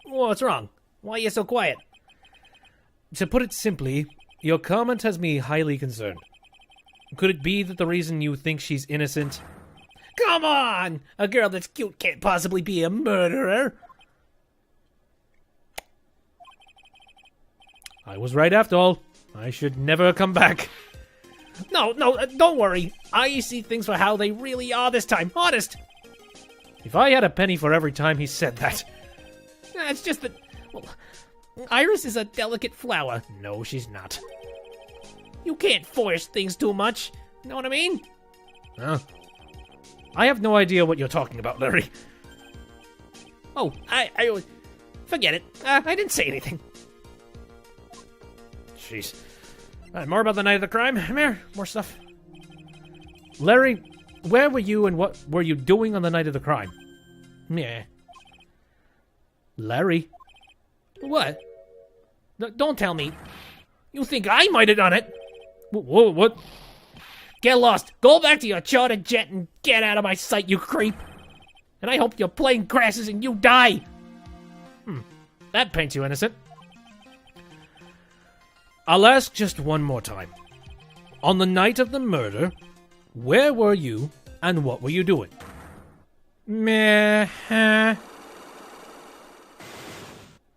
What's wrong? Why are you so quiet? To put it simply, your comment has me highly concerned. Could it be that the reason you think she's innocent... Come on! A girl that's cute can't possibly be a murderer. I was right after all. I should never come back. No, don't worry. I see things for how they really are this time. Honest. If I had a penny for every time he said that. It's just that... Well, Iris is a delicate flower. No, she's not. You can't force things too much. Know what I mean? Huh? I have no idea what you're talking about, Larry. Oh, I forget it. I didn't say anything. Jeez. More about the night of the crime. Come here. More stuff. Larry, where were you and what were you doing on the night of the crime? Yeah. Larry? What? Don't tell me. You think I might have done it? Whoa, what? Get lost. Go back to your chartered jet and get out of my sight, you creep. And I hope your plane crashes and you die. That paints you innocent. I'll ask just one more time. On the night of the murder, where were you and what were you doing? Meh.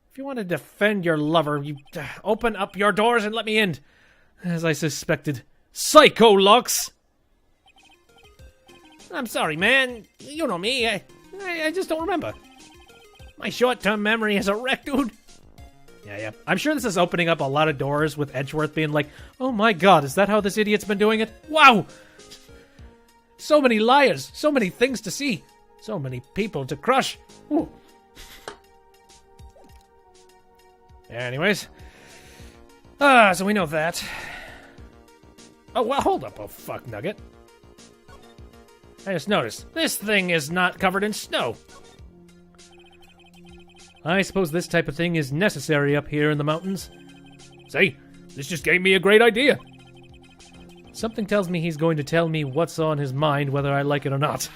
If you want to defend your lover, you open up your doors and let me in. As I suspected. Psycho locks! I'm sorry, man. You know me. I just don't remember. My short-term memory is a wreck, dude. Yeah. I'm sure this is opening up a lot of doors with Edgeworth being like, oh my god, is that how this idiot's been doing it? Wow! So many liars, so many things to see, so many people to crush. Ooh. Anyways. So we know that. Oh, well, hold up, oh fuck nugget. I just noticed, this thing is not covered in snow. I suppose this type of thing is necessary up here in the mountains. Say, this just gave me a great idea. Something tells me he's going to tell me what's on his mind, whether I like it or not.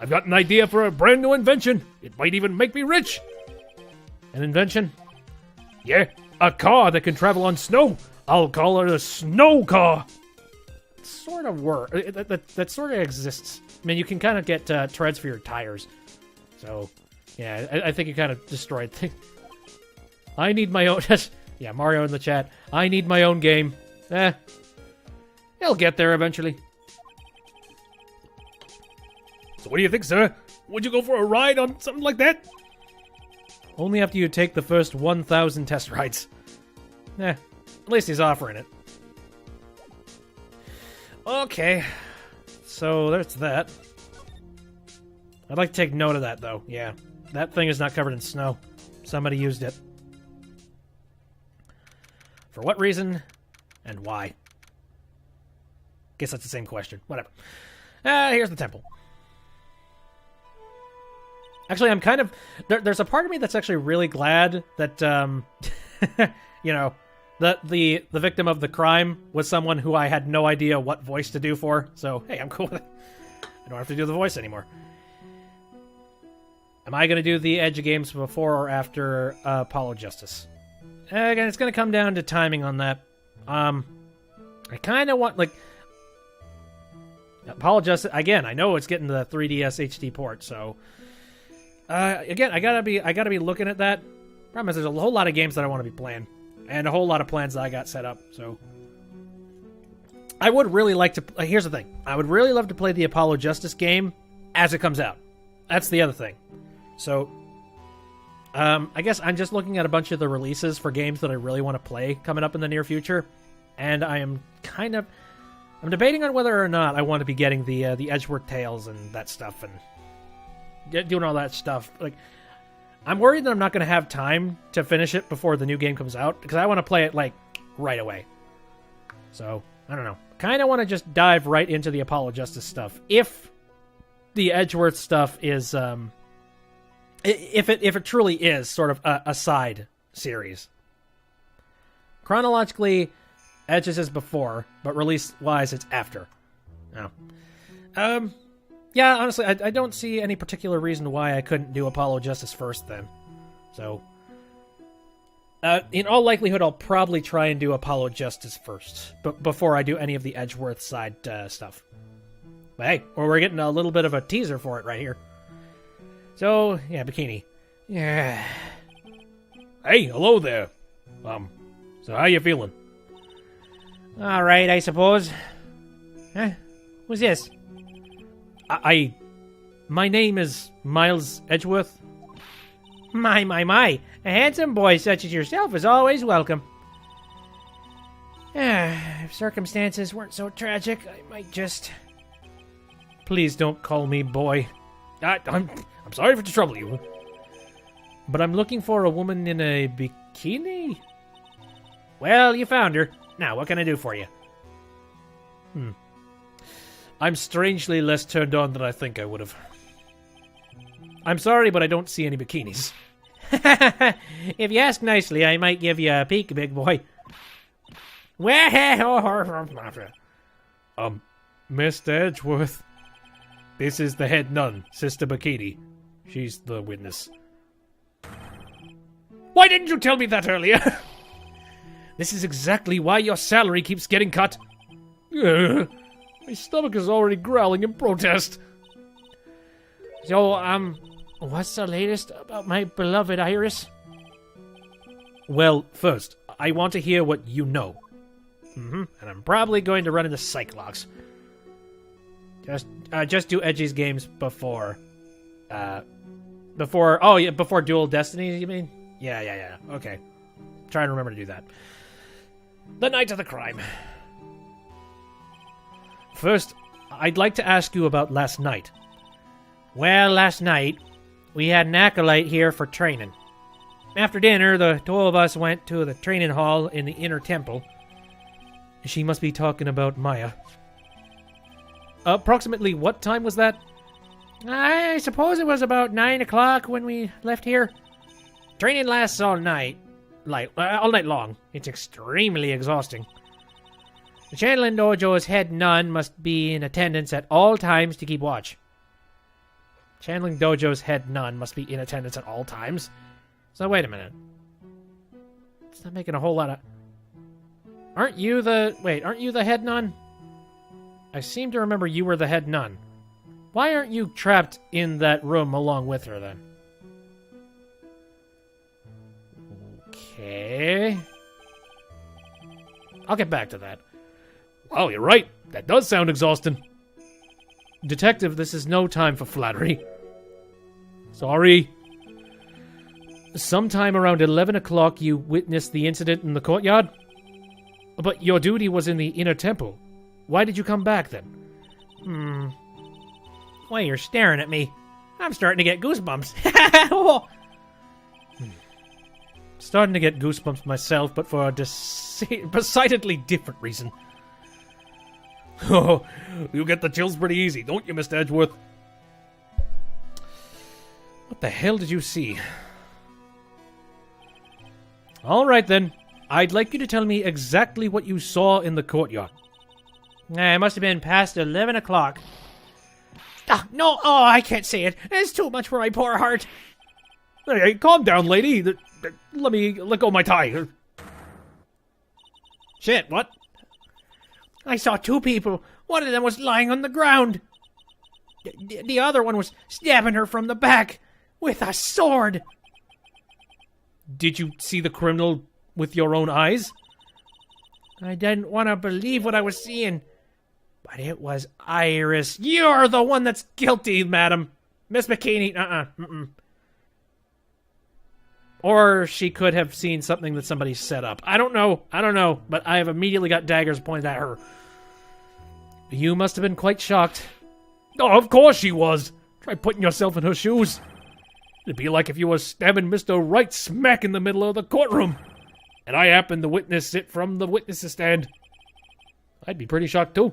I've got an idea for a brand new invention. It might even make me rich. An invention? Yeah, a car that can travel on snow. I'll call it a snow car. Sort of work. That sort of exists. I mean, you can kind of get treads for your tires. So, yeah, I think you kind of destroyed things. I need my own... yeah, Mario in the chat. I need my own game. It'll get there eventually. So what do you think, sir? Would you go for a ride on something like that? Only after you take the first 1,000 test rides. At least he's offering it. Okay. So there's that. I'd like to take note of that, though. Yeah. That thing is not covered in snow. Somebody used it. For what reason and why? Guess that's the same question. Whatever. Here's the temple. Actually, I'm kind of... There's a part of me that's actually really glad that, you know, the victim of the crime was someone who I had no idea what voice to do for. So, hey, I'm cool with it. I don't have to do the voice anymore. Am I going to do the Edge of Games before or after Apollo Justice? Again, it's going to come down to timing on that. I kind of want, like... Apollo Justice, again, I know it's getting the 3DS HD port, so... again, I gotta be looking at that. Problem is, there's a whole lot of games that I want to be playing, and a whole lot of plans that I got set up. So, I would really like to. Here's the thing: I would really love to play the Apollo Justice game as it comes out. That's the other thing. So, I guess I'm just looking at a bunch of the releases for games that I really want to play coming up in the near future, and I'm debating on whether or not I want to be getting the Edgeworth Tales and that stuff and. Doing all that stuff. Like, I'm worried that I'm not going to have time to finish it before the new game comes out, because I want to play it, like, right away. So, I don't know. Kind of want to just dive right into the Apollo Justice stuff. If the Edgeworth stuff is, if it truly is sort of a side series. Chronologically, Edge's is before, but release-wise, it's after. No. Yeah, honestly, I don't see any particular reason why I couldn't do Apollo Justice first, then. So, in all likelihood, I'll probably try and do Apollo Justice first, before I do any of the Edgeworth side stuff. But hey, we're getting a little bit of a teaser for it right here. So, yeah, bikini. Yeah. Hey, hello there. So how you feeling? All right, I suppose. Huh? Who's this? My name is Miles Edgeworth. My. A handsome boy such as yourself is always welcome. If circumstances weren't so tragic, I might just... Please don't call me boy. I'm sorry to trouble you. But I'm looking for a woman in a bikini? Well, you found her. Now, what can I do for you? I'm strangely less turned on than I think I would have. I'm sorry, but I don't see any bikinis. If you ask nicely, I might give you a peek, big boy. Mr. Edgeworth. This is the head nun, Sister Bikini. She's the witness. Why didn't you tell me that earlier? This is exactly why your salary keeps getting cut. My stomach is already growling in protest. So, what's the latest about my beloved Iris? Well, first, I want to hear what you know. And I'm probably going to run into Cyclops. Just do Edgy's games before Dual Destiny, you mean? Yeah. Okay. Try and remember to do that. The night of the crime. First, I'd like to ask you about last night. Well, last night, we had an acolyte here for training. After dinner, the two of us went to the training hall in the inner temple. She must be talking about Maya. approximately what time was that? I suppose it was about 9 o'clock when we left here. Training lasts all night. All night long. It's extremely exhausting. The channeling dojo's head nun must be in attendance at all times to keep watch. Channeling Dojo's head nun must be in attendance at all times. So wait a minute. It's not making a whole lot of... Aren't you the head nun? I seem to remember you were the head nun. Why aren't you trapped in that room along with her, then? Okay. I'll get back to that. Wow, you're right. That does sound exhausting. Detective, this is no time for flattery. Sorry. Sometime around 11 o'clock, you witnessed the incident in the courtyard? But your duty was in the inner temple. Why did you come back, then? Why, you're staring at me. I'm starting to get goosebumps. Starting to get goosebumps myself, but for a decidedly different reason. Oh, you get the chills pretty easy, don't you, Mr. Edgeworth? What the hell did you see? All right, then. I'd like you to tell me exactly what you saw in the courtyard. It must have been past 11 o'clock. No, I can't say it. It's too much for my poor heart. Hey, calm down, lady. Let me let go of my tie. Shit, what? I saw two people. One of them was lying on the ground. The other one was stabbing her from the back with a sword. Did you see the criminal with your own eyes? I didn't want to believe what I was seeing, but it was Iris. You're the one that's guilty, madam. Miss McKinney, Or she could have seen something that somebody set up. I don't know, but I have immediately got daggers pointed at her. You must have been quite shocked. Oh, of course she was. Try putting yourself in her shoes. It'd be like if you were stabbing Mr. Wright smack in the middle of the courtroom, and I happened to witness it from the witness stand. I'd be pretty shocked, too.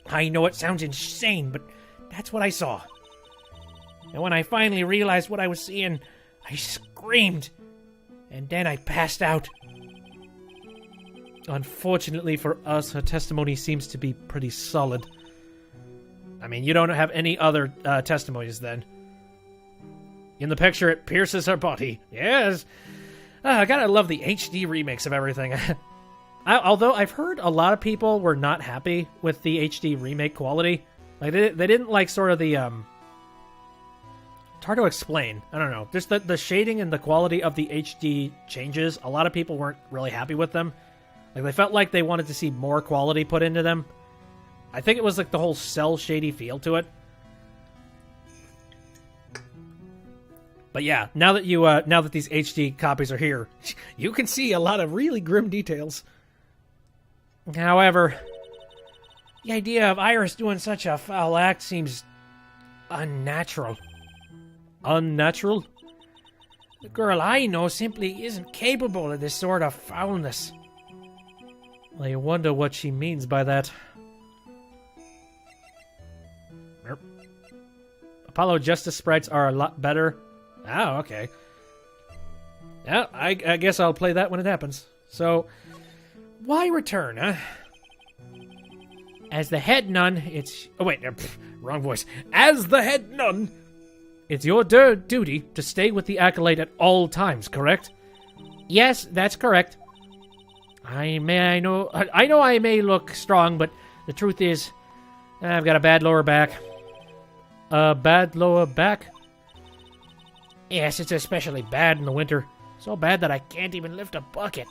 I know it sounds insane, but that's what I saw. And when I finally realized what I was seeing, I screamed, and then I passed out. Unfortunately for us, her testimony seems to be pretty solid. I mean, you don't have any other testimonies, then. In the picture, it pierces her body. Yes. I gotta love the HD remakes of everything. Although I've heard a lot of people were not happy with the HD remake quality. Like, they didn't like sort of the, It's hard to explain. I don't know. Just the shading and the quality of the HD changes, a lot of people weren't really happy with them. Like, they felt like they wanted to see more quality put into them. I think it was like the whole cell shady feel to it. But yeah, now that these HD copies are here, you can see a lot of really grim details. However, the idea of Iris doing such a foul act seems unnatural. Unnatural? The girl I know simply isn't capable of this sort of foulness. I wonder what she means by that. Apollo Justice sprites are a lot better. Oh, okay. Yeah, I guess I'll play that when it happens. So, why return, huh? As the head nun, it's... Oh, wait, wrong voice. As the head nun, it's your duty to stay with the Acolyte at all times, correct? Yes, that's correct. I know I may look strong, but the truth is, I've got a bad lower back. A bad lower back? Yes, it's especially bad in the winter. So bad that I can't even lift a bucket.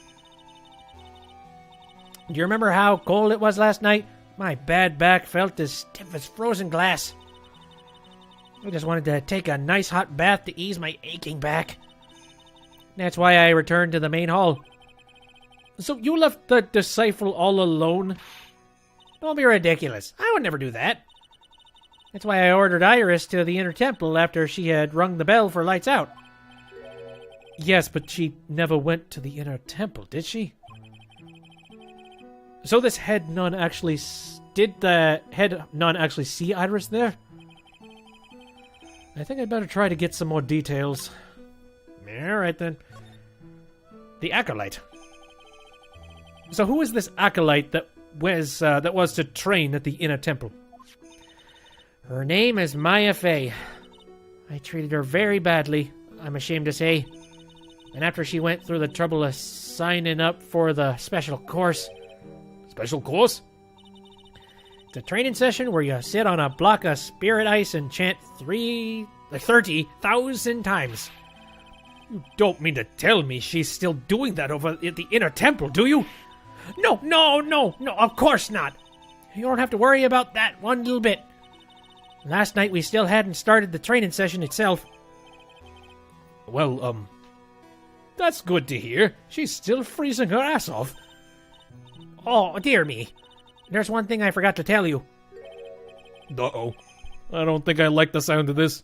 Do you remember how cold it was last night? My bad back felt as stiff as frozen glass. I just wanted to take a nice hot bath to ease my aching back. That's why I returned to the main hall. So you left the disciple all alone? Don't be ridiculous. I would never do that. That's why I ordered Iris to the inner temple after she had rung the bell for lights out. Yes, but she never went to the inner temple, did she? So this head nun actually did the head nun actually see Iris there? I think I'd better try to get some more details. Alright then. The acolyte. So who is this acolyte that was to train at the inner temple? Her name is Maya Fey. I treated her very badly, I'm ashamed to say. And after she went through the trouble of signing up for the special course... Special course? It's a training session where you sit on a block of spirit ice and chant 30,000 times. You don't mean to tell me she's still doing that over at the inner temple, do you? No, of course not. You don't have to worry about that one little bit. Last night we still hadn't started the training session itself. Well, that's good to hear. She's still freezing her ass off. Oh, dear me. There's one thing I forgot to tell you. Uh-oh. I don't think I like the sound of this.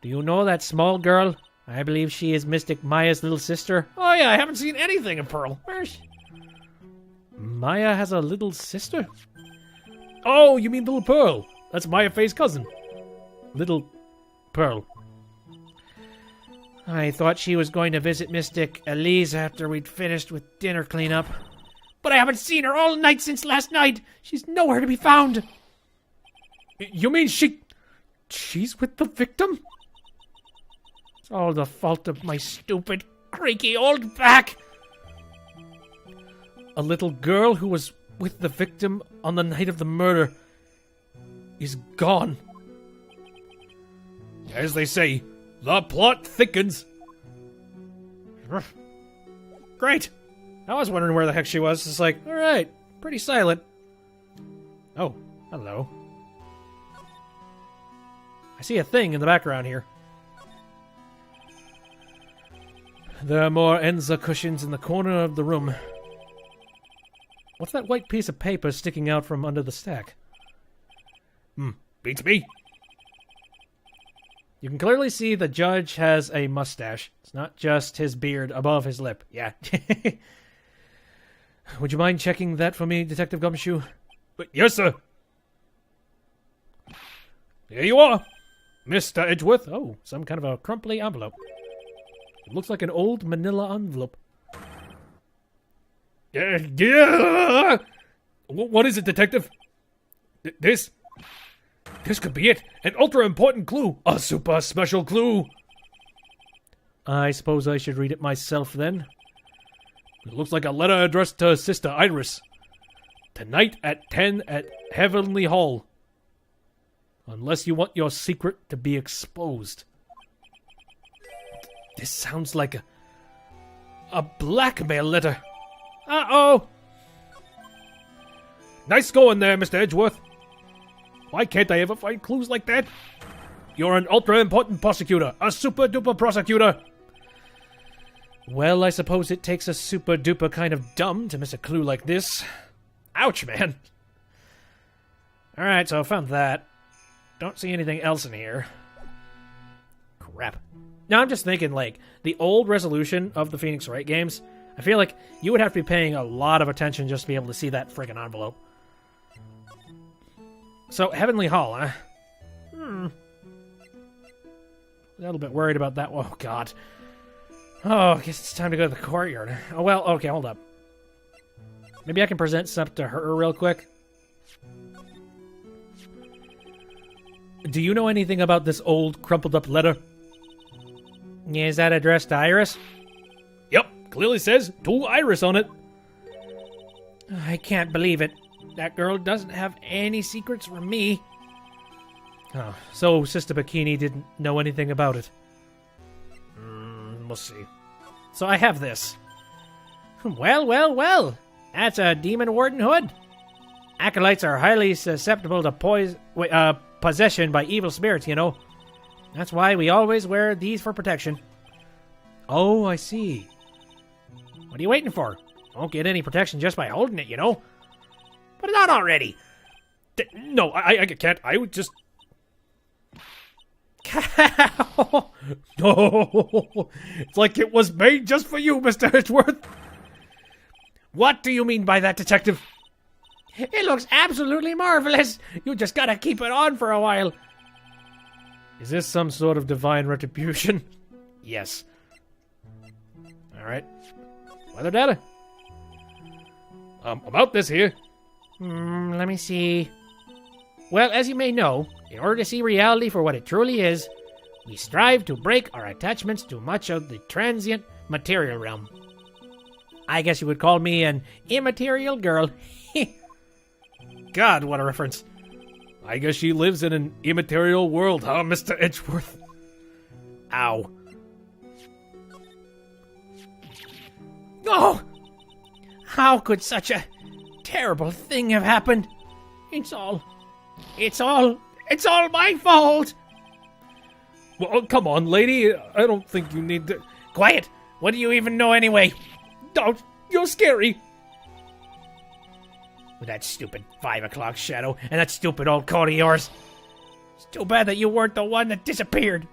Do you know that small girl? I believe she is Mystic Maya's little sister. Oh yeah, I haven't seen anything of Pearl. Where is she? Maya has a little sister? Oh, you mean Little Pearl. That's Maya Fey's cousin. Little Pearl. I thought she was going to visit Mystic Elise after we'd finished with dinner cleanup. But I haven't seen her all night since last night. She's nowhere to be found. You mean she's with the victim? It's all the fault of my stupid... creaky old back. A little girl who was with the victim on the night of the murder is gone. As they say, the plot thickens. Great. I was wondering where the heck she was. It's like, alright, pretty silent. Oh, hello. I see a thing in the background here. There are more Enza cushions in the corner of the room. What's that white piece of paper sticking out from under the stack? Beats me. You can clearly see the judge has a mustache. It's not just his beard above his lip. Yeah. Would you mind checking that for me, Detective Gumshoe? Yes, sir. Here you are, Mr. Edgeworth. Oh, some kind of a crumply envelope. It looks like an old manila envelope. Yeah. What is it, Detective? This could be it. An ultra-important clue. A super special clue. I suppose I should read it myself, then. It looks like a letter addressed to Sister Iris. Tonight at 10 at Heavenly Hall. Unless you want your secret to be exposed. This sounds like a blackmail letter. Uh-oh! Nice going there, Mr. Edgeworth. Why can't I ever find clues like that? You're an ultra-important prosecutor. A super-duper prosecutor. Well, I suppose it takes a super-duper kind of dumb to miss a clue like this. Ouch, man. Alright, so I found that. Don't see anything else in here. Crap. Now I'm just thinking, like, the old resolution of the Phoenix Wright games, I feel like you would have to be paying a lot of attention just to be able to see that friggin' envelope. So, Heavenly Hall, huh? A little bit worried about that. Oh, God. Oh, I guess it's time to go to the courtyard. Oh, well, okay, hold up. Maybe I can present something to her real quick. Do you know anything about this old, crumpled-up letter? Is that addressed to Iris? Yep, clearly says to Iris on it. I can't believe it. That girl doesn't have any secrets from me. Oh, so Sister Bikini didn't know anything about it. We'll see. So I have this. Well. That's a demon warden hood. Acolytes are highly susceptible to possession by evil spirits, you know. That's why we always wear these for protection. Oh, I see. What are you waiting for? Won't get any protection just by holding it, you know. Put it on already. No, I can't. I would just... No, it's like it was made just for you, Mr. Edgeworth. What do you mean by that, Detective? It looks absolutely marvelous. You just gotta keep it on for a while. Is this some sort of divine retribution? Yes. Alright. Weather data? About this here. Let me see. Well, as you may know, in order to see reality for what it truly is, we strive to break our attachments to much of the transient material realm. I guess you would call me an immaterial girl. God, what a reference. I guess she lives in an immaterial world, huh, Mr. Edgeworth? Ow. Oh! How could such a terrible thing have happened? It's all my fault! Well, come on, lady. I don't think you need to... Quiet! What do you even know anyway? Don't. You're scary. With that stupid 5 o'clock shadow and that stupid old coat of yours. It's too bad that you weren't the one that disappeared.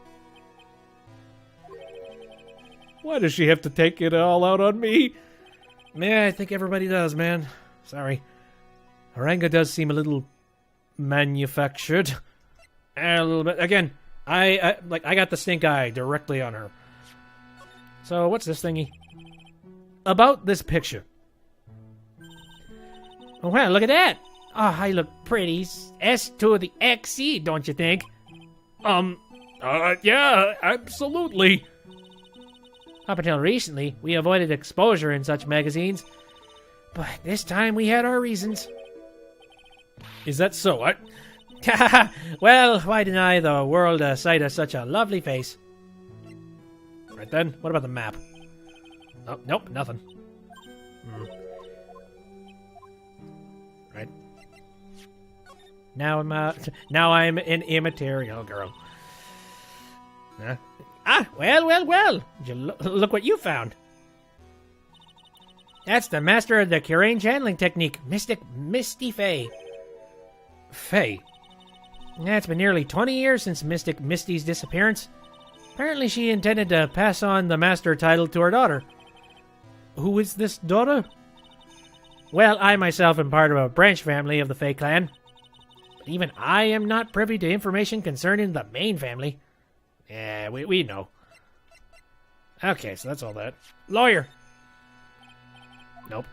Why does she have to take it all out on me? Yeah, I think everybody does, man. Sorry. Haranga does seem a little manufactured. A little bit. Again, I got the stink eye directly on her. So, what's this thingy? About this picture. Oh, well, look at that. Oh, I look pretty. S to the XC, don't you think? Yeah, absolutely. Up until recently, we avoided exposure in such magazines. But this time we had our reasons. Is that so? Well, why deny the world a sight of such a lovely face? Right then, what about the map? Oh, nope, nothing. Right. Now I'm an immaterial girl. Huh? Well. Look what you found. That's the master of the Kurain channeling technique, Mystic Misty Fae. Fae? Yeah, it's been nearly 20 years since Mystic Misty's disappearance. Apparently she intended to pass on the master title to her daughter. Who is this daughter? Well, I myself am part of a branch family of the Fae clan. But even I am not privy to information concerning the main family. Yeah, we know. Okay, so that's all that. Lawyer. Nope.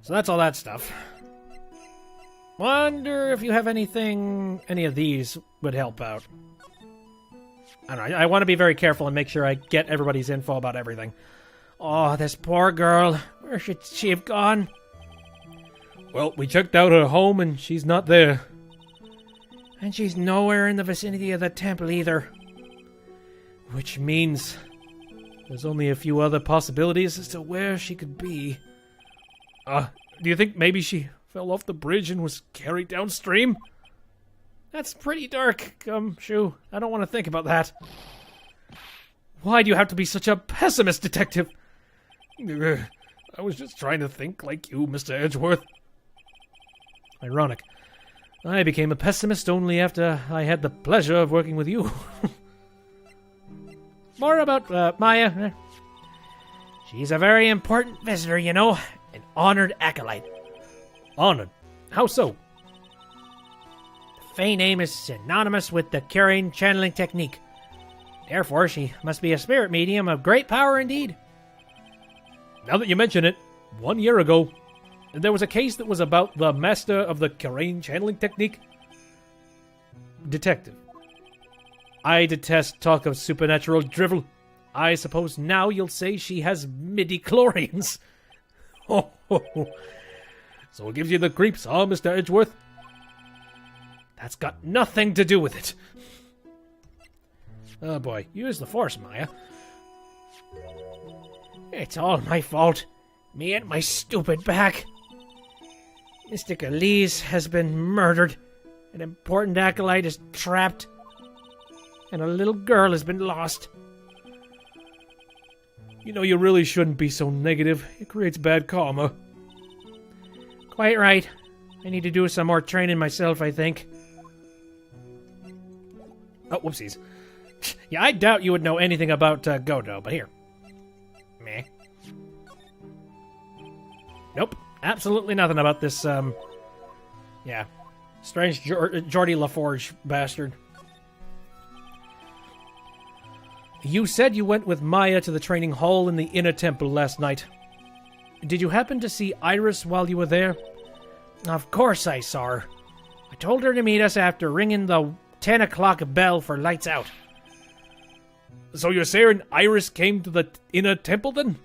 So that's all that stuff. Wonder if you have any of these would help out. I don't know, I want to be very careful and make sure I get everybody's info about everything. Oh, this poor girl. Where should she have gone? Well, we checked out her home and she's not there. And she's nowhere in the vicinity of the temple either. Which means there's only a few other possibilities as to where she could be. Do you think maybe she fell off the bridge and was carried downstream? That's pretty dark, Shu. I don't want to think about that. Why do you have to be such a pessimist, detective? I was just trying to think like you, Mr. Edgeworth. Ironic. I became a pessimist only after I had the pleasure of working with you. More about Maya. She's a very important visitor, you know. An honored acolyte. Honored? How so? The Fae name is synonymous with the Kurain channeling technique. Therefore, she must be a spirit medium of great power indeed. Now that you mention it, 1 year ago, there was a case that was about the master of the Kurain channeling technique. Detective, I detest talk of supernatural drivel. I suppose now you'll say she has midi-chlorians. So it gives you the creeps, huh, Mr. Edgeworth? That's got nothing to do with it. Oh boy, use the force, Maya. It's all my fault. Me and my stupid back. Mystic Elise has been murdered. An important acolyte is trapped. And a little girl has been lost. You know, you really shouldn't be so negative. It creates bad karma. Quite right. I need to do some more training myself, I think. Oh, whoopsies. Yeah, I doubt you would know anything about Godo, but here. Meh. Nope. Absolutely nothing about this, yeah. Strange Geordie LaForge bastard. You said you went with Maya to the training hall in the inner temple last night. Did you happen to see Iris while you were there? Of course I saw her. I told her to meet us after ringing the 10 o'clock bell for lights out. So you're saying Iris came to the inner temple then?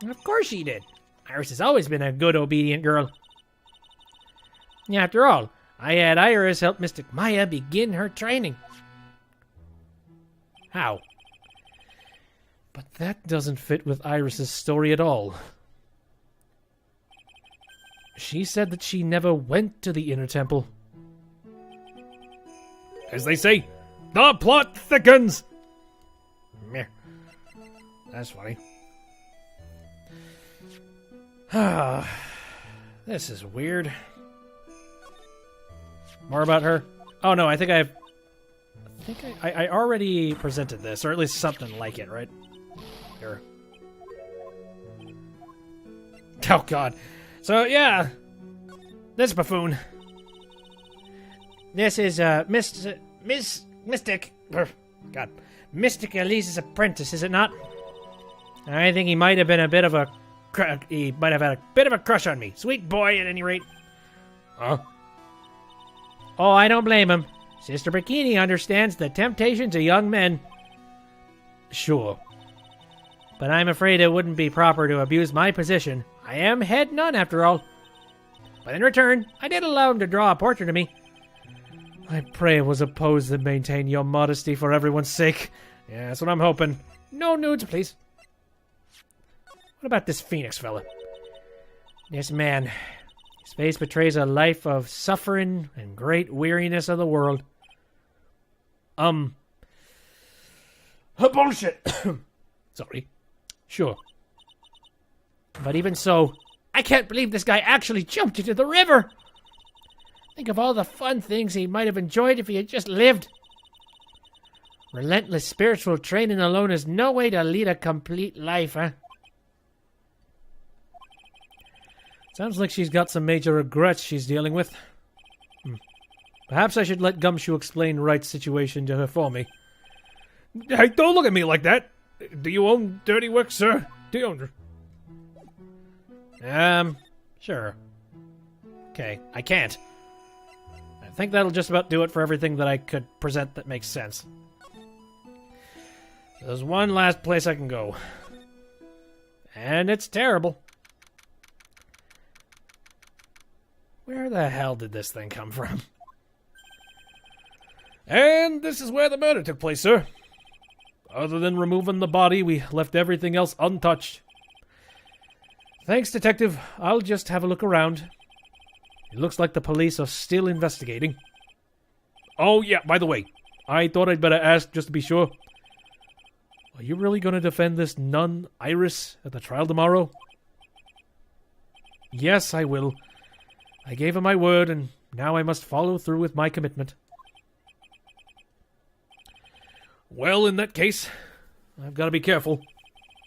Of course she did. Iris has always been a good, obedient girl. After all, I had Iris help Mystic Maya begin her training. How? But that doesn't fit with Iris's story at all. She said that she never went to the inner temple. As they say, the plot thickens! Meh. That's funny. This is weird. More about her? Oh no, I think I already presented this, or at least something like it, right? Here. Oh god. So yeah, this buffoon. This is Mystic. God. Mystic Elise's apprentice, is it not? I think he might have been a bit of a. He might have had a bit of a crush on me. Sweet boy, at any rate. Huh? Oh, I don't blame him. Sister Bikini understands the temptations of young men. Sure. But I'm afraid it wouldn't be proper to abuse my position. I am head nun, after all. But in return, I did allow him to draw a portrait of me. I pray it was a pose that maintained your modesty for everyone's sake. Yeah, that's what I'm hoping. No nudes, please. What about this Phoenix fella? This man. His face betrays a life of suffering and great weariness of the world. Bullshit! Sorry. Sure. But even so, I can't believe this guy actually jumped into the river. Think of all the fun things he might have enjoyed if he had just lived. Relentless spiritual training alone is no way to lead a complete life, huh? Sounds like she's got some major regrets she's dealing with. Perhaps I should let Gumshoe explain Wright's situation to her for me. Hey, don't look at me like that! Do you own dirty work, sir? Do you own... Sure. Okay, I can't. I think that'll just about do it for everything that I could present that makes sense. There's one last place I can go. And it's terrible. Where the hell did this thing come from? And this is where the murder took place, sir. Other than removing the body, we left everything else untouched. Thanks, Detective. I'll just have a look around. It looks like the police are still investigating. Oh, yeah, by the way, I thought I'd better ask just to be sure. Are you really going to defend this nun, Iris, at the trial tomorrow? Yes, I will. I gave her my word, and now I must follow through with my commitment. Well, in that case, I've got to be careful.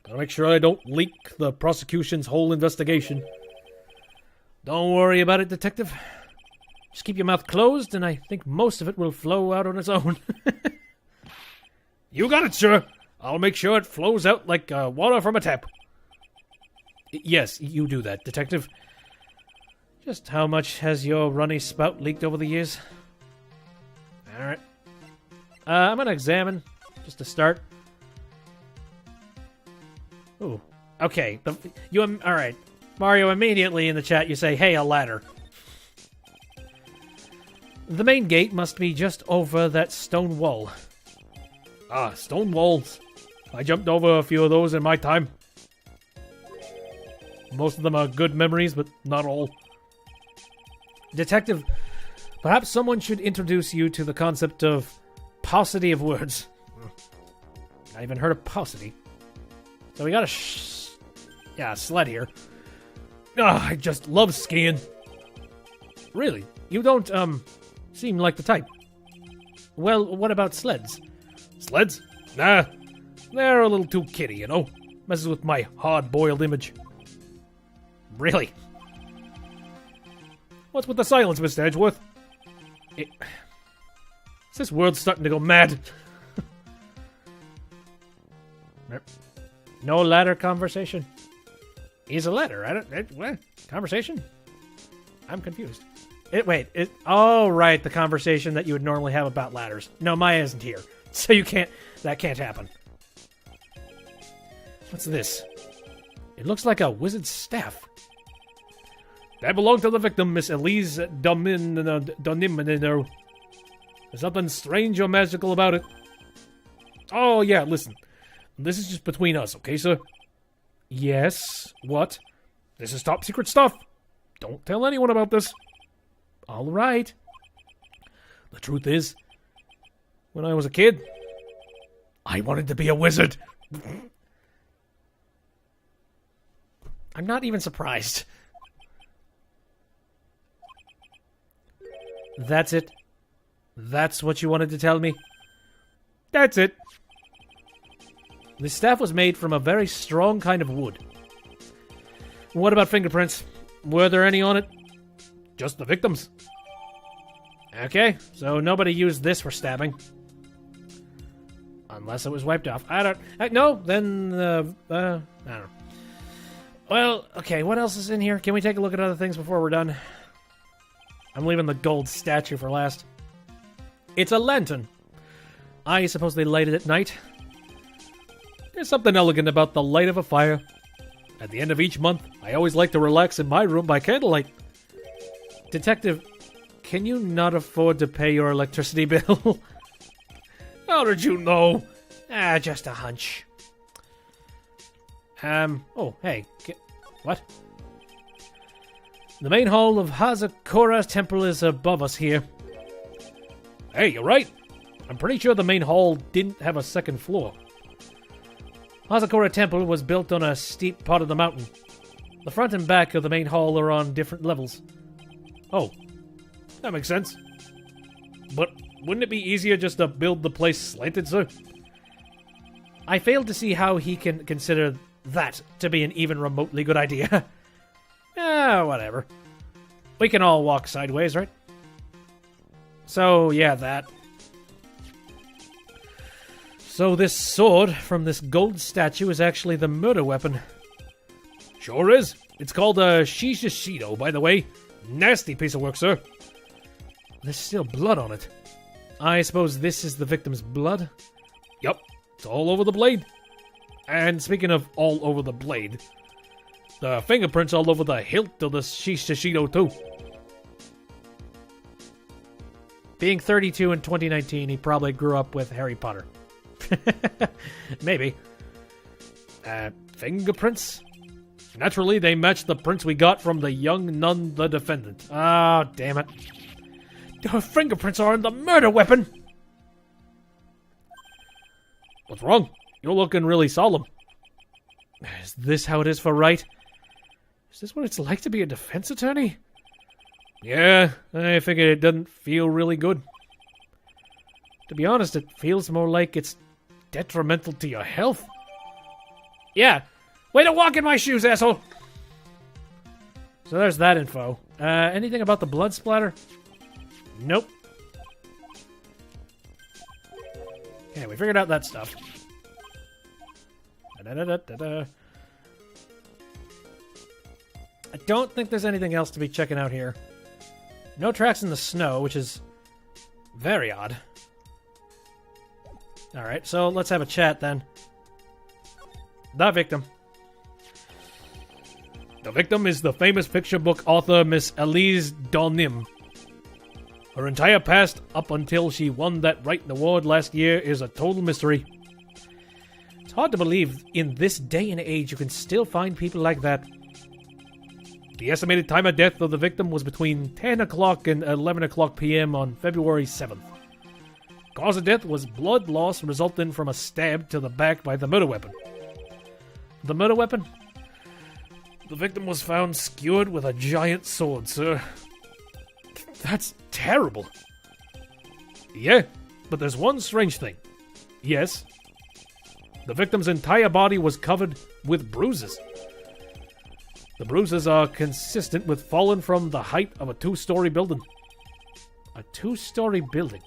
Gotta make sure I don't leak the prosecution's whole investigation. Don't worry about it, Detective. Just keep your mouth closed, and I think most of it will flow out on its own. You got it, sir. I'll make sure it flows out like water from a tap. Yes, you do that, Detective. Just how much has your runny spout leaked over the years? Alright. I'm gonna examine, just to start. Ooh. Okay. Alright. Mario, immediately in the chat you say, hey, a ladder. The main gate must be just over that stone wall. Ah, stone walls. I jumped over a few of those in my time. Most of them are good memories, but not all. Detective, perhaps someone should introduce you to the concept of paucity of words. I even heard of paucity. So we got a sled here. Ah, I just love skiing. Really? You don't, seem like the type. Well, what about sleds? Sleds? Nah. They're a little too kiddie, you know. Messes with my hard-boiled image. Really? What's with the silence, Mr. Edgeworth? Is this world starting to go mad? No ladder conversation. He's a ladder. I don't. What? Conversation? I'm confused. Oh, right. The conversation that you would normally have about ladders. No, Maya isn't here. So you can't. That can't happen. What's this? It looks like a wizard's staff. That belonged to the victim, Miss Elise Donimino. There's something strange or magical about it. Oh, yeah, listen. This is just between us, okay, sir? Yes? What? This is top secret stuff. Don't tell anyone about this. All right. The truth is, when I was a kid, I wanted to be a wizard. I'm not even surprised. That's it? That's what you wanted to tell me? That's it. The staff was made from a very strong kind of wood. What about fingerprints? Were there any on it? Just the victims. Okay, so nobody used this for stabbing. Unless it was wiped off. I don't... no, then... I don't know. Well, okay, what else is in here? Can we take a look at other things before we're done? I'm leaving the gold statue for last. It's a lantern. I suppose they light it at night. There's something elegant about the light of a fire. At the end of each month, I always like to relax in my room by candlelight. Detective, can you not afford to pay your electricity bill? How did you know? Just a hunch. Oh, hey. What? The main hall of Korra Temple is above us here. Hey, you're right. I'm pretty sure the main hall didn't have a second floor. Korra Temple was built on a steep part of the mountain. The front and back of the main hall are on different levels. Oh, that makes sense. But wouldn't it be easier just to build the place slanted, sir? I fail to see how he can consider that to be an even remotely good idea. Whatever. We can all walk sideways, right? So, yeah, that. So this sword from this gold statue is actually the murder weapon. Sure is. It's called a Shisha Shido, by the way. Nasty piece of work, sir. There's still blood on it. I suppose this is the victim's blood? Yup. It's all over the blade. And speaking of all over the blade, the fingerprints all over the hilt of the Shisha Shido, too. Being 32 in 2019, he probably grew up with Harry Potter. Maybe. Fingerprints? Naturally, they match the prints we got from the young nun, the defendant. Oh, damn it. Her fingerprints are on the murder weapon! What's wrong? You're looking really solemn. Is this how it is for Wright? Is this what it's like to be a defense attorney? Yeah, I figured it doesn't feel really good. To be honest, it feels more like it's detrimental to your health. Yeah. Way to walk in my shoes, asshole! So there's that info. Anything about the blood splatter? Nope. Okay, we figured out that stuff. Da-da-da-da-da. I don't think there's anything else to be checking out here. No tracks in the snow, which is very odd. Alright, so let's have a chat then. The victim. The victim is the famous picture book author Miss Elise Donim. Her entire past up until she won that Wright award last year is a total mystery. It's hard to believe in this day and age you can still find people like that. The estimated time of death of the victim was between 10 o'clock and 11 o'clock p.m. on February 7th. Cause of death was blood loss resulting from a stab to the back by the murder weapon. The murder weapon? The victim was found skewered with a giant sword, sir. That's terrible. Yeah, but there's one strange thing. Yes, the victim's entire body was covered with bruises. The bruises are consistent with falling from the height of a 2-story building. A 2-story building?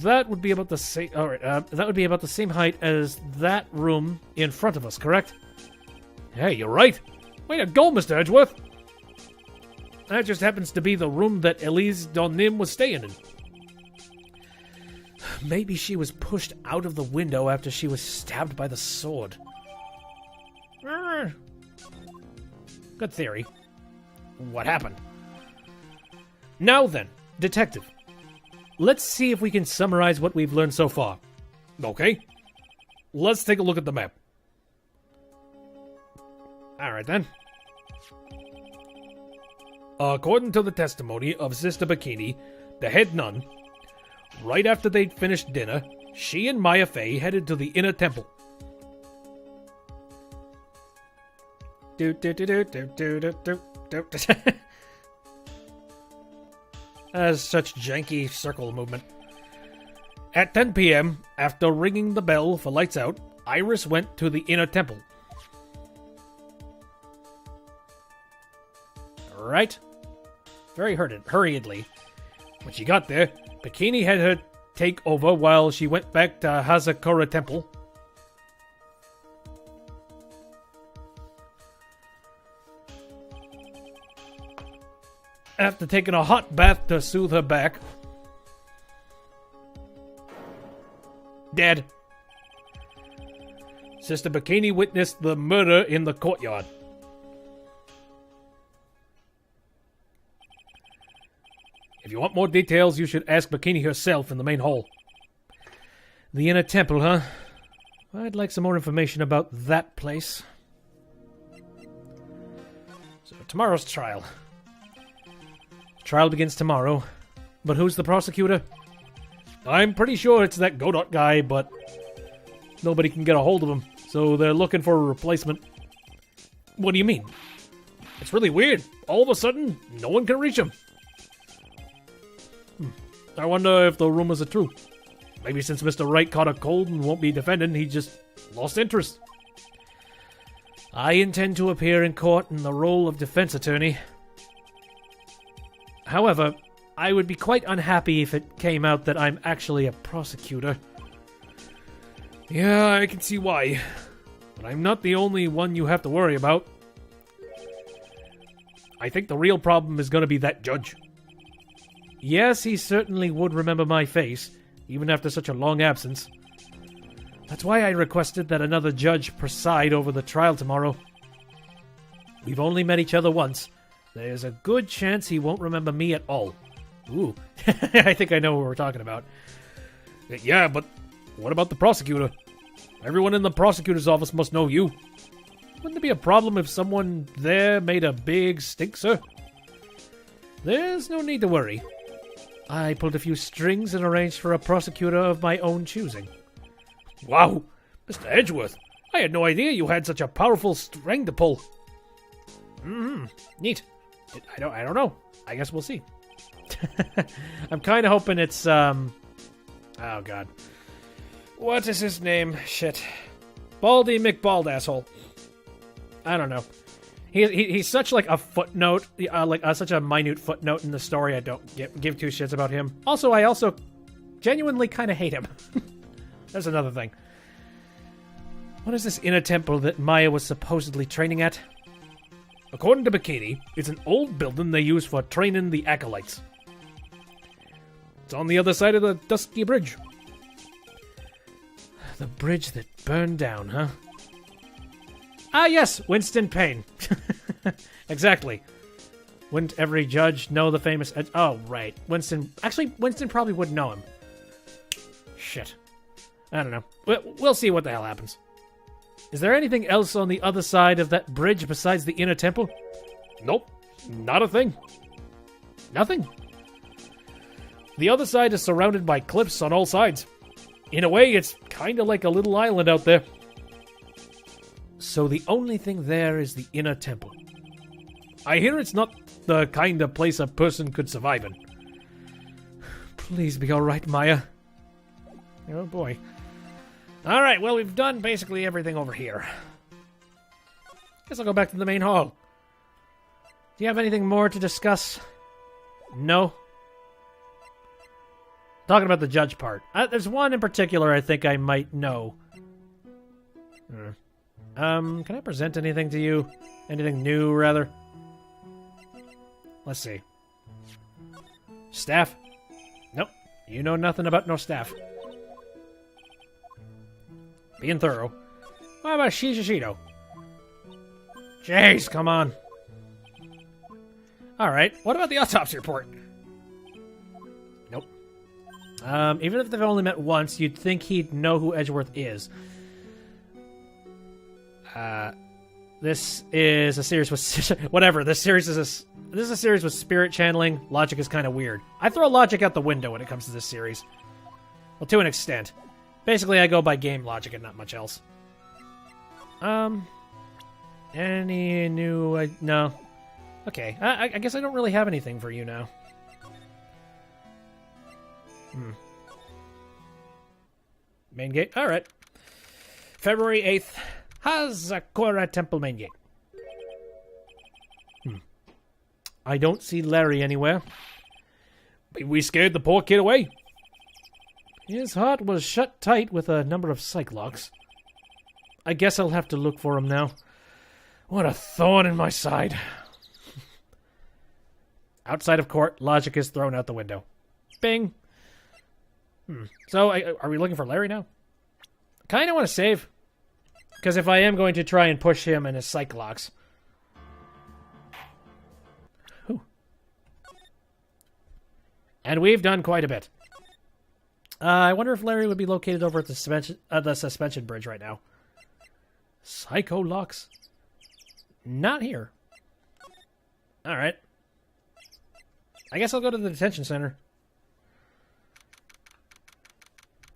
That would be about the same. Alright, That would be about the same height as that room in front of us, correct? hey, you're right. Way to go, Mr. Edgeworth. That just happens to be the room that Elise Donim was staying in. Maybe she was pushed out of the window after she was stabbed by the sword. Good theory. What happened? Now then, detective. Let's see if we can summarize what we've learned so far. Okay. Let's take a look at the map. Alright then. According to the testimony of Sister Bikini, the head nun, right after they'd finished dinner, she and Maya Fey headed to the inner temple. Do do do do do do do do. That's such janky circle movement. At 10 p.m., after ringing the bell for lights out, Iris went to the inner temple. Right? Very hurriedly. When she got there, Bikini had her take over while she went back to Korra Temple. After taking a hot bath to soothe her back. Dead. Sister Bikini witnessed the murder in the courtyard. If you want more details, you should ask Bikini herself in the main hall. The inner temple, huh? I'd like some more information about that place. So, tomorrow's trial. Trial begins tomorrow. But who's the prosecutor? I'm pretty sure it's that Godot guy, but nobody can get a hold of him, so they're looking for a replacement. What do you mean? It's really weird. All of a sudden, no one can reach him. I wonder if the rumors are true. Maybe since Mr. Wright caught a cold and won't be defending, he just lost interest. I intend to appear in court in the role of defense attorney. However, I would be quite unhappy if it came out that I'm actually a prosecutor. Yeah, I can see why. But I'm not the only one you have to worry about. I think the real problem is going to be that judge. Yes, he certainly would remember my face, even after such a long absence. That's why I requested that another judge preside over the trial tomorrow. We've only met each other once. There's a good chance he won't remember me at all. Ooh, I think I know what we're talking about. Yeah, but what about the prosecutor? Everyone in the prosecutor's office must know you. Wouldn't it be a problem if someone there made a big stink, sir? There's no need to worry. I pulled a few strings and arranged for a prosecutor of my own choosing. Wow, Mr. Edgeworth, I had no idea you had such a powerful string to pull. Neat. I don't know. I guess we'll see. I'm kind of hoping it's, oh, God. What is his name? Shit. Baldy McBald asshole. I don't know. He's such like a footnote, such a minute footnote in the story. I don't give two shits about him. Also, I also genuinely kind of hate him. That's another thing. What is this inner temple that Maya was supposedly training at? According to Bikini, it's an old building they use for training the acolytes. It's on the other side of the Dusky Bridge. The bridge that burned down, huh? Ah, yes, Winston Payne. Exactly. Wouldn't every judge know the famous... Oh, right. Winston probably would know him. Shit. I don't know. We'll see what the hell happens. Is there anything else on the other side of that bridge besides the inner temple? Nope. Not a thing. Nothing? The other side is surrounded by cliffs on all sides. In a way, it's kind of like a little island out there. So the only thing there is the inner temple. I hear it's not the kind of place a person could survive in. Please be alright, Maya. Oh boy. Alright, well, we've done basically everything over here. Guess I'll go back to the main hall. Do you have anything more to discuss? No? Talking about the judge part. There's one in particular I think I might know. Can I present anything to you? Anything new, rather? Let's see. Staff? Nope. You know nothing about no staff. Being thorough. What about Shisha Shido? Jeez, come on. Alright, what about the autopsy report? Nope. Even if they've only met once, you'd think he'd know who Edgeworth is. This is a series with... Whatever, this is a series with spirit channeling. Logic is kind of weird. I throw logic out the window when it comes to this series. Well, to an extent. Basically, I go by game logic and not much else. Any new... no. Okay, I guess I don't really have anything for you now. Main gate? Alright. February 8th. Korra Temple main gate. I don't see Larry anywhere. We scared the poor kid away. His heart was shut tight with a number of psych locks. I guess I'll have to look for him now. What a thorn in my side. Outside of court, logic is thrown out the window. Bing. So, are we looking for Larry now? Kind of want to save. Because if I am going to try and push him in his psych locks... Whew. And we've done quite a bit. I wonder if Larry would be located over at the suspension bridge right now. Psycho locks? Not here. Alright. I guess I'll go to the detention center.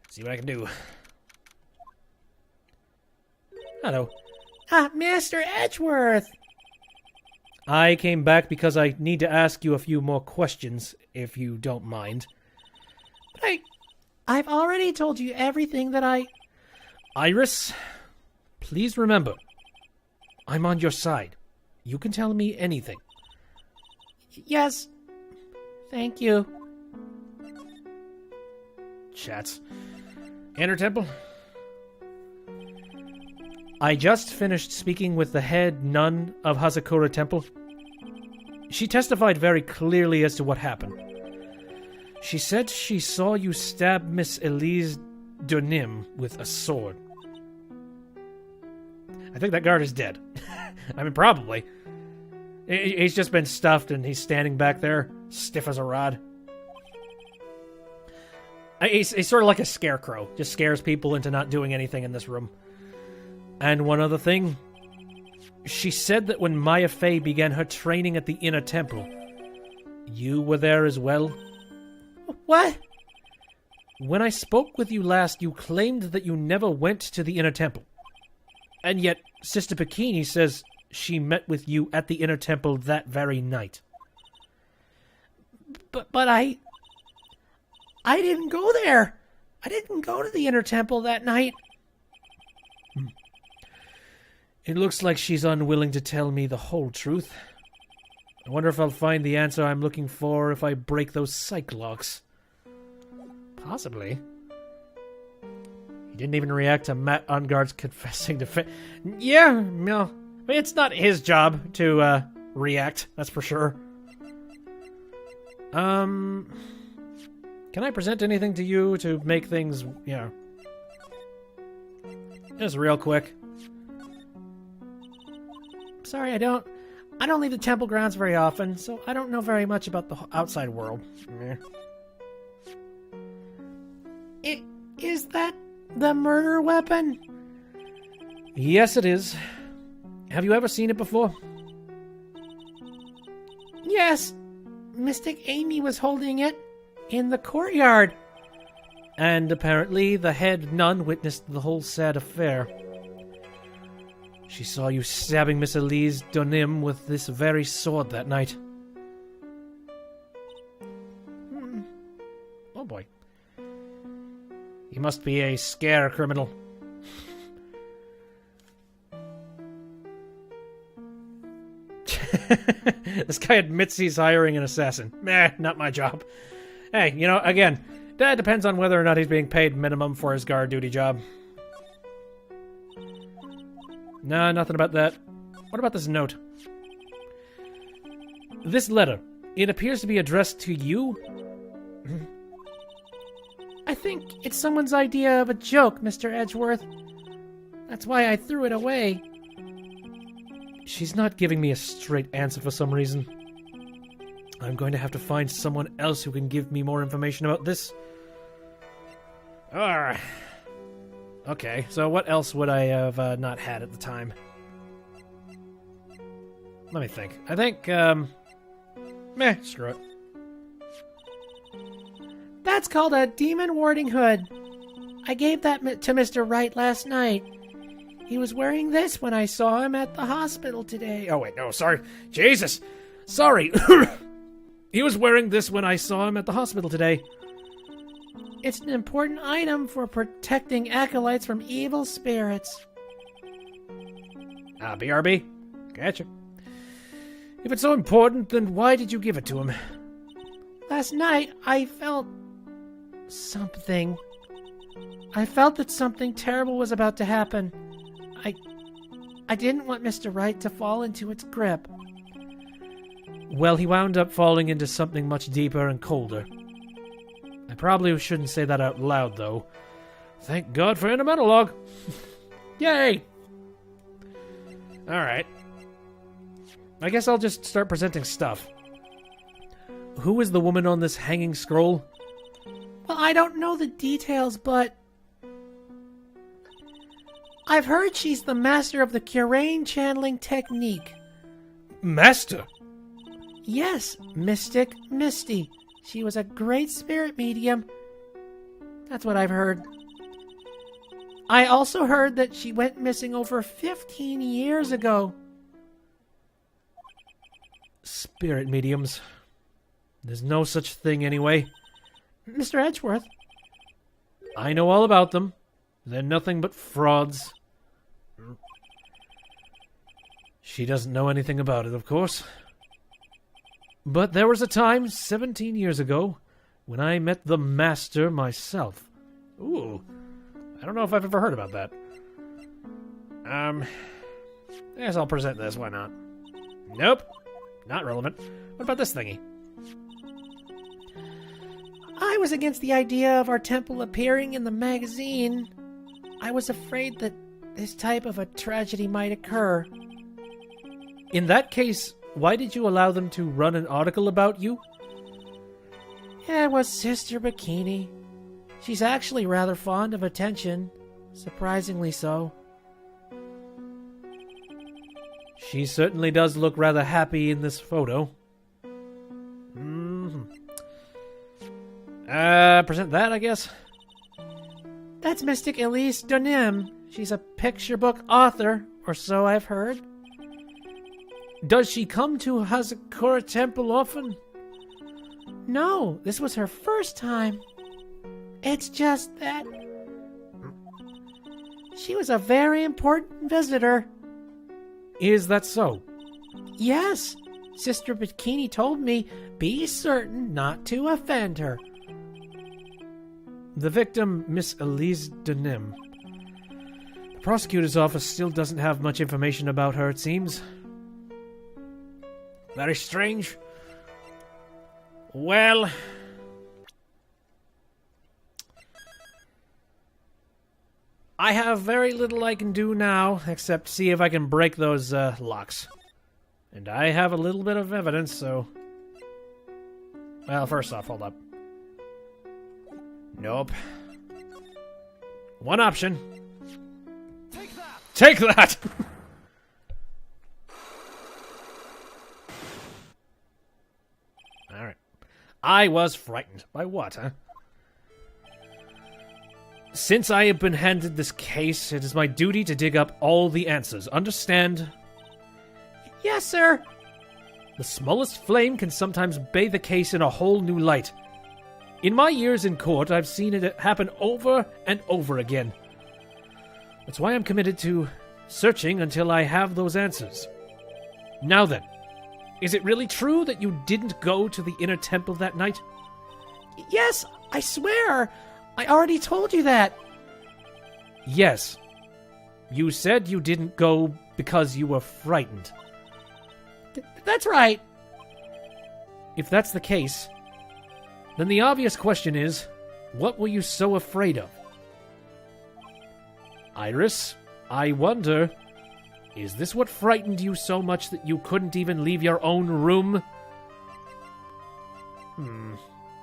See what I can do. Hello. Master Edgeworth! I came back because I need to ask you a few more questions, if you don't mind. But I've already told you everything that I... Iris, please remember, I'm on your side. You can tell me anything. Yes. Thank you. Chats. Inner Temple? I just finished speaking with the head nun of Korra Temple. She testified very clearly as to what happened. She said she saw you stab Miss Elise Donim with a sword. I think that guard is dead. I mean, probably. He's just been stuffed and he's standing back there, stiff as a rod. He's sort of like a scarecrow. Just scares people into not doing anything in this room. And one other thing. She said that when Maya Fey began her training at the Inner Temple, you were there as well. What? When I spoke with you last, you claimed that you never went to the Inner Temple. And yet, Sister Bikini says she met with you at the Inner Temple that very night. But I didn't go there. I didn't go to the Inner Temple that night. It looks like she's unwilling to tell me the whole truth. I wonder if I'll find the answer I'm looking for if I break those psych locks. Possibly. He didn't even react to Matt Ungard's confessing to Yeah, no. I mean, it's not his job to react, that's for sure. Can I present anything to you to make things, just real quick? Sorry, I don't leave the temple grounds very often, so I don't know very much about the outside world. Is that the murder weapon? Yes, it is. Have you ever seen it before? Yes. Mystic Amy was holding it in the courtyard. And apparently the head nun witnessed the whole sad affair. She saw you stabbing Miss Elise Donim with this very sword that night. Oh boy. He must be a scare criminal. This guy admits he's hiring an assassin. Meh, not my job. Hey, again, that depends on whether or not he's being paid minimum for his guard duty job. Nah, nothing about that. What about this note? This letter. It appears to be addressed to you? I think it's someone's idea of a joke, Mr. Edgeworth. That's why I threw it away. She's not giving me a straight answer for some reason. I'm going to have to find someone else who can give me more information about this. Alright. Okay, so what else would I have not had at the time? Let me think. I think, screw it. That's called a demon warding hood. I gave that to Mr. Wright last night. He was wearing this when I saw him at the hospital today. Oh, wait, no, sorry. Jesus! Sorry! He was wearing this when I saw him at the hospital today. It's an important item for protecting acolytes from evil spirits. BRB. Gotcha. If it's so important, then why did you give it to him? Last night, I felt something. I felt that something terrible was about to happen. I didn't want Mr. Wright to fall into its grip. Well, he wound up falling into something much deeper and colder. I probably shouldn't say that out loud, though. Thank God for inner monologue. Yay! Alright. I guess I'll just start presenting stuff. Who is the woman on this hanging scroll? Well, I don't know the details, but I've heard she's the master of the Kurain channeling technique. Master? Yes, Mystic Misty. She was a great spirit medium. That's what I've heard. I also heard that she went missing over 15 years ago. Spirit mediums. There's no such thing anyway. Mr. Edgeworth? I know all about them. They're nothing but frauds. She doesn't know anything about it, of course. But there was a time, 17 years ago, when I met the Master myself. Ooh, I don't know if I've ever heard about that. I guess I'll present this, why not? Nope, not relevant. What about this thingy? I was against the idea of our temple appearing in the magazine. I was afraid that this type of a tragedy might occur. In that case, why did you allow them to run an article about you? It was Sister Bikini. She's actually rather fond of attention. Surprisingly so. She certainly does look rather happy in this photo. Present that, I guess? That's Mystic Elise Donim. She's a picture book author, or so I've heard. Does she come to Korra Temple often? No, this was her first time. It's just that she was a very important visitor. Is that so? Yes. Sister Bikini told me, be certain not to offend her. The victim, Miss Elise Denim. The prosecutor's office still doesn't have much information about her, it seems. Very strange. Well, I have very little I can do now, except see if I can break those locks. And I have a little bit of evidence, so... Well, first off, hold up. Nope. One option. Take that! Take that! Alright. I was frightened. By what, huh? Since I have been handed this case, it is my duty to dig up all the answers. Understand? Yes, sir. The smallest flame can sometimes bathe a case in a whole new light. In my years in court, I've seen it happen over and over again. That's why I'm committed to searching until I have those answers. Now then, Is it really true that you didn't go to the inner temple that night? Yes, I swear. I already told you that. Yes. You said you didn't go because you were frightened. That's right. If that's the case, then the obvious question is, what were you so afraid of? Iris, I wonder, is this what frightened you so much that you couldn't even leave your own room?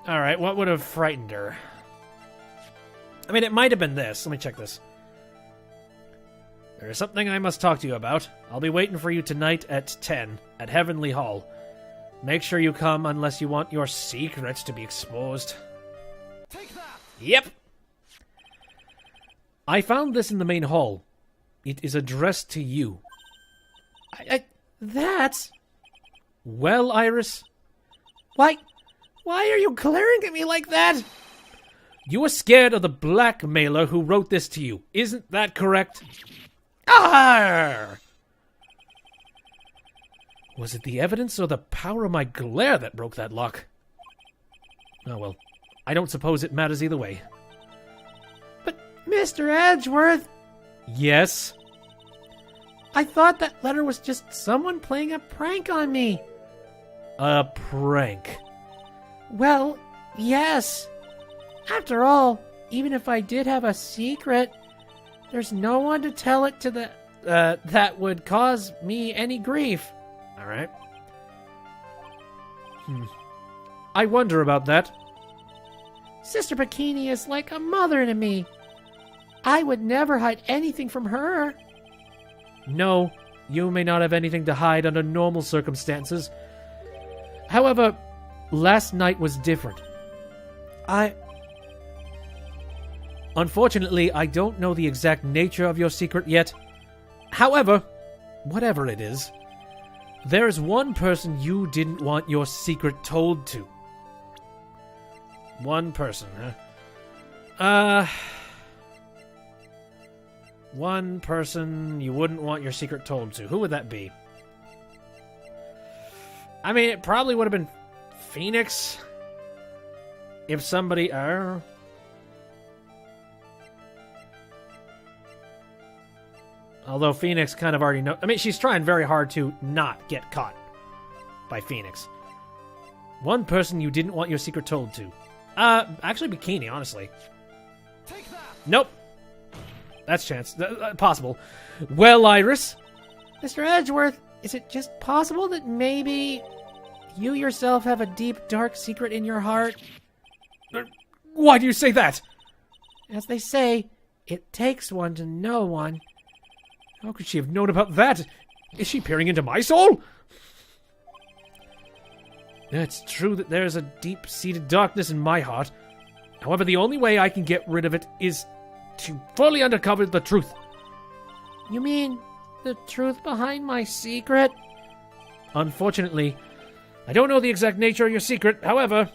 Alright, what would have frightened her? I mean, it might have been this. Let me check this. There is something I must talk to you about. I'll be waiting for you tonight at 10 at Heavenly Hall. Make sure you come unless you want your secrets to be exposed. Take that! Yep. I found this in the main hall. It is addressed to you. That's... Well, Iris, Why are you glaring at me like that? you were scared of the blackmailer who wrote this to you. Isn't that correct? Arr! Was it the evidence or the power of my glare that broke that lock? Oh well, I don't suppose it matters either way. But, Mr. Edgeworth, Yes? I thought that letter was just someone playing a prank on me. A prank. Well, yes. After all, even if I did have a secret, there's no one to tell it to that would cause me any grief. Alright. I wonder about that. Sister Bikini is like a mother to me. I would never hide anything from her. No, you may not have anything to hide under normal circumstances. However, last night was different. Unfortunately, I don't know the exact nature of your secret yet. However, whatever it is, there's one person you didn't want your secret told to. One person, huh? One person you wouldn't want your secret told to. Who would that be? I mean, it probably would have been Phoenix. If somebody... Although Phoenix kind of already know... I mean, she's trying very hard to not get caught by Phoenix. One person you didn't want your secret told to. Actually Bikini, honestly. Take that! Nope. That's possible. Well, Iris, Mr. Edgeworth, is it just possible that maybe you yourself have a deep, dark secret in your heart? why do you say that? As they say, it takes one to know one. How could she have known about that? Is she peering into my soul? It's true that there's a deep-seated darkness in my heart. However, the only way I can get rid of it is to fully uncover the truth. You mean the truth behind my secret? Unfortunately, I don't know the exact nature of your secret. However,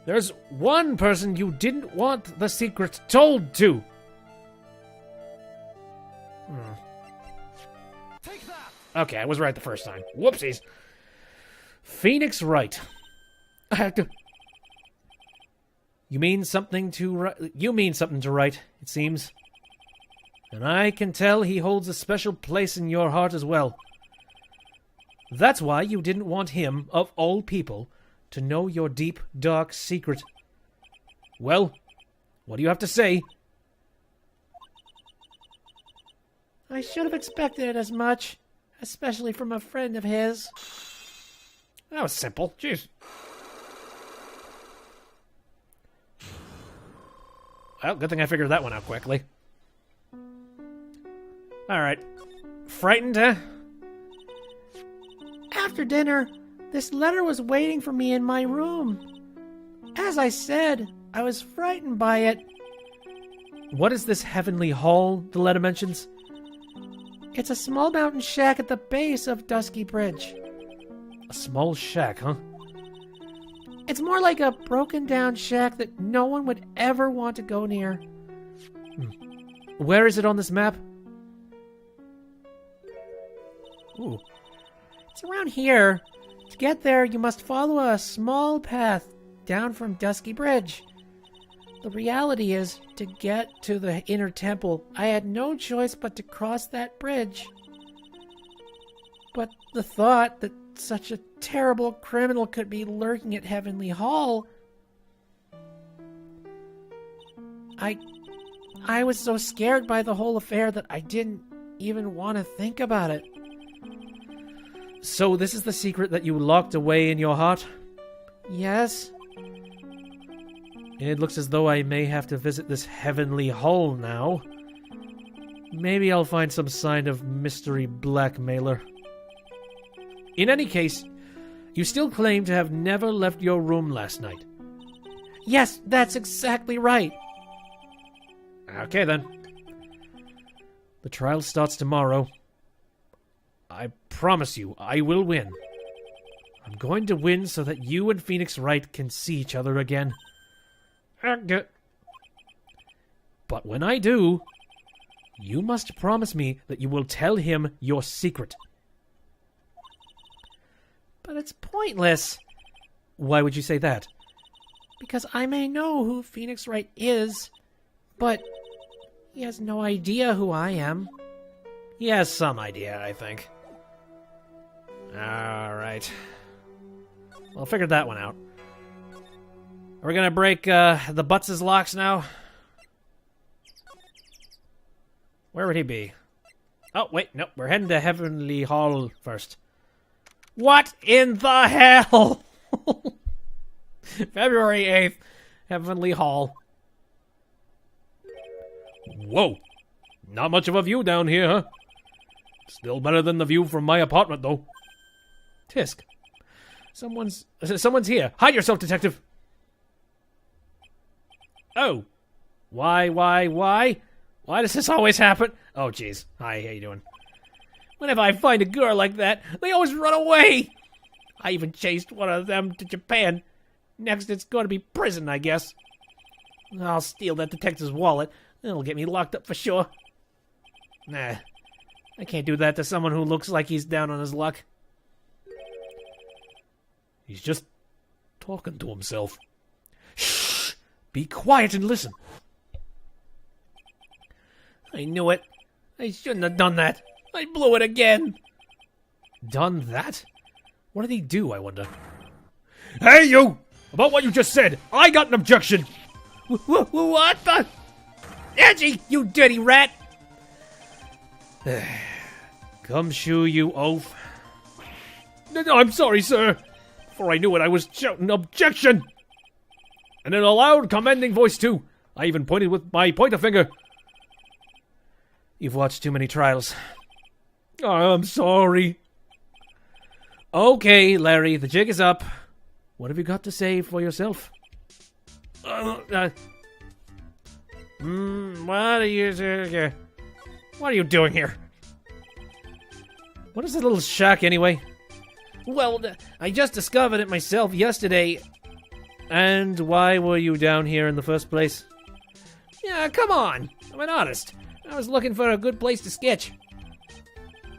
there's one person you didn't want the secret told to. Take that! Okay, I was right the first time. Whoopsies. Phoenix Wright. You mean something to Wright, it seems. And I can tell he holds a special place in your heart as well. That's why you didn't want him, of all people, to know your deep, dark secret. Well, what do you have to say? I should have expected it as much, especially from a friend of his. That was simple. Jeez. Well, good thing I figured that one out quickly. Alright. Frightened, huh? After dinner, this letter was waiting for me in my room. As I said, I was frightened by it. What is this heavenly hall the letter mentions? It's a small mountain shack at the base of Dusky Bridge. A small shack, huh? It's more like a broken down shack that no one would ever want to go near. Where is it on this map? Ooh. It's around here. To get there, you must follow a small path down from Dusky Bridge. The reality is, to get to the inner temple, I had no choice but to cross that bridge. But the thought that such a terrible criminal could be lurking at Heavenly Hall... I was so scared by the whole affair that I didn't even want to think about it. So this is the secret that you locked away in your heart? Yes? It looks as though I may have to visit this Heavenly Hall now. Maybe I'll find some sign of mystery blackmailer. In any case, you still claim to have never left your room last night. Yes, that's exactly right. Okay then. The trial starts tomorrow. I promise you, I will win. I'm going to win so that you and Phoenix Wright can see each other again. Okay. But when I do, you must promise me that you will tell him your secret. But it's pointless. Why would you say that? Because I may know who Phoenix Wright is, but he has no idea who I am. He has some idea, I think. Alright. Well, figured that one out. Are we gonna break the Butts' locks now? Where would he be? Oh, wait, nope. We're heading to Heavenly Hall first. What in the hell? February 8th, Heavenly Hall. Whoa. Not much of a view down here, huh? Still better than the view from my apartment, though. Tisk. Someone's here. Hide yourself, detective. Oh. Why? Why does this always happen? Oh, jeez. Hi, how you doing? Whenever I find a girl like that, they always run away. I even chased one of them to Japan. Next, it's going to be prison, I guess. I'll steal that detective's wallet. It'll get me locked up for sure. Nah. I can't do that to someone who looks like he's down on his luck. He's just talking to himself. Shh! Be quiet and listen. I knew it. I shouldn't have done that. I blew it again. Done that? What did he do, I wonder? Hey, you! About what you just said, I got an objection. What the? Edgy, you dirty rat! Come shoo, you oaf. No, I'm sorry, sir. Before I knew it, I was shouting objection. And in a loud, commanding voice, too. I even pointed with my pointer finger. You've watched too many trials. I'm sorry. Okay, Larry, the jig is up. What have you got to say for yourself? What are you doing here? What is this little shack, anyway? Well, I just discovered it myself yesterday. And why were you down here in the first place? Yeah, come on. I'm an artist. I was looking for a good place to sketch.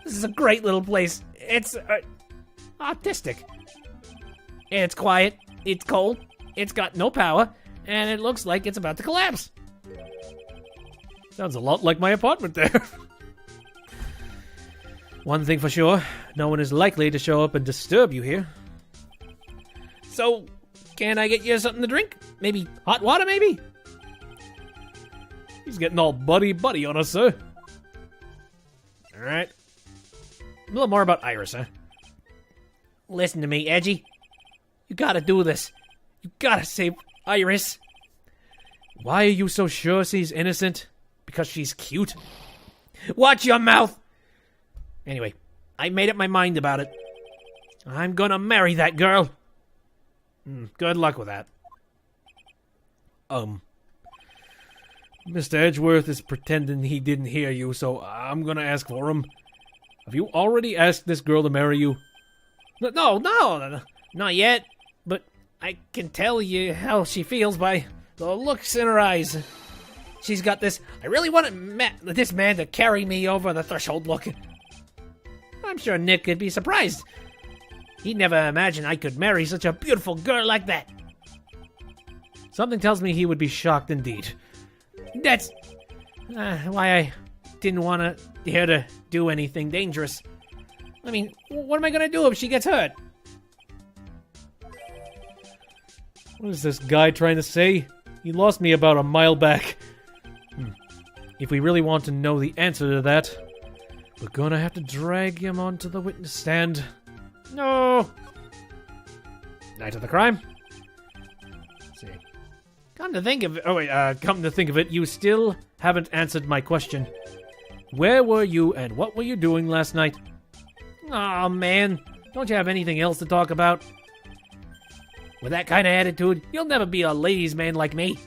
This is a great little place. It's artistic. It's quiet. It's cold. It's got no power. And it looks like it's about to collapse. Sounds a lot like my apartment there. One thing for sure, no one is likely to show up and disturb you here. So, can I get you something to drink? Maybe hot water, maybe? He's getting all buddy-buddy on us, sir. Alright. A little more about Iris, huh? Listen to me, Edgy. You gotta do this. You gotta save Iris. Why are you so sure she's innocent? Because she's cute? Watch your mouth! Anyway, I made up my mind about it. I'm gonna marry that girl. Good luck with that. Mr. Edgeworth is pretending he didn't hear you, so I'm gonna ask for him. Have you already asked this girl to marry you? No, not yet. But I can tell you how she feels by the looks in her eyes. She's got this, I really want this man to carry me over the threshold look. I'm sure Nick could be surprised. He'd never imagine I could marry such a beautiful girl like that. Something tells me he would be shocked indeed. That's why I didn't want her to do anything dangerous. I mean, what am I gonna do if she gets hurt? What is this guy trying to say? He lost me about a mile back. If we really want to know the answer to that, we're gonna have to drag him onto the witness stand. No! Night of the crime? Let's see. Come to think of it, Come to think of it, you still haven't answered my question. Where were you and what were you doing last night? oh man, don't you have anything else to talk about? With that kind of attitude, you'll never be a ladies' man like me.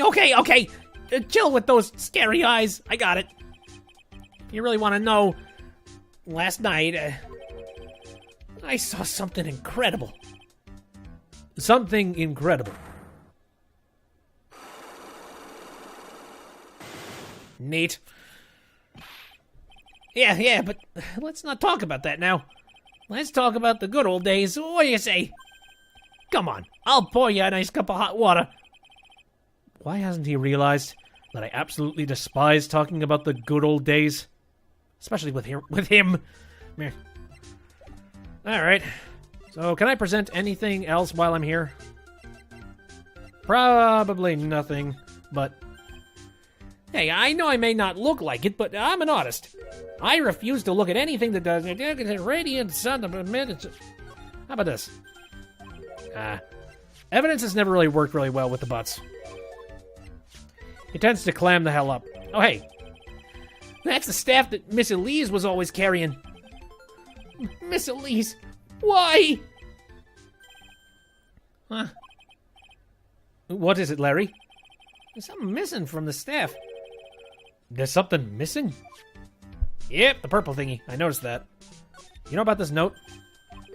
Okay, chill with those scary eyes. I got it. You really want to know? Last night, I saw something incredible. Something incredible. Neat. Yeah, but let's not talk about that now. Let's talk about the good old days. What do you say? Come on, I'll pour you a nice cup of hot water. Why hasn't he realized that I absolutely despise talking about the good old days? Especially with him. Meh. Alright. So, can I present anything else while I'm here? Probably nothing, but... Hey, I know I may not look like it, but I'm an artist. I refuse to look at anything that does radiant sun of a minute. How about this? Evidence has never really worked really well with the butts. It tends to clam the hell up. Oh, hey. That's the staff that Miss Elise was always carrying. Miss Elise? Why? Huh. What is it, Larry? There's something missing from the staff. There's something missing? Yep, the purple thingy. I noticed that. You know about this note?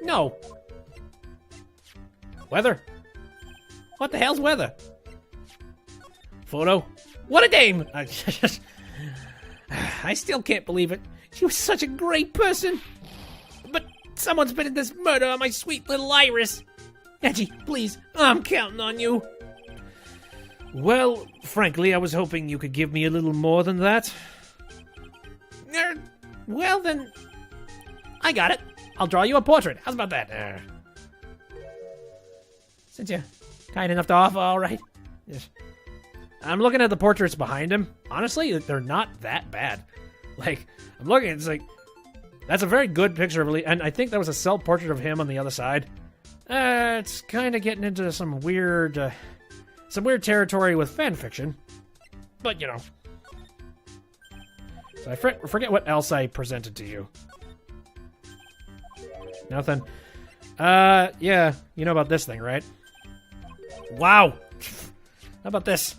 No. Weather? What the hell's weather? Photo? What a dame! I still can't believe it. She was such a great person. But someone's been in this murder on my sweet little Iris. Edgy, please, I'm counting on you. Well, frankly, I was hoping you could give me a little more than that. Well, then, I got it. I'll draw you a portrait. How's about that? Since you're kind enough to offer, all right. Yes. I'm looking at the portraits behind him. Honestly, they're not that bad. Like, I'm looking, it's like, that's a very good picture of Lee, and I think that was a self-portrait of him on the other side. It's kind of getting into some weird territory with fan fiction. But, you know. So I forget what else I presented to you. Nothing. Yeah, you know about this thing, right? Wow! How about this?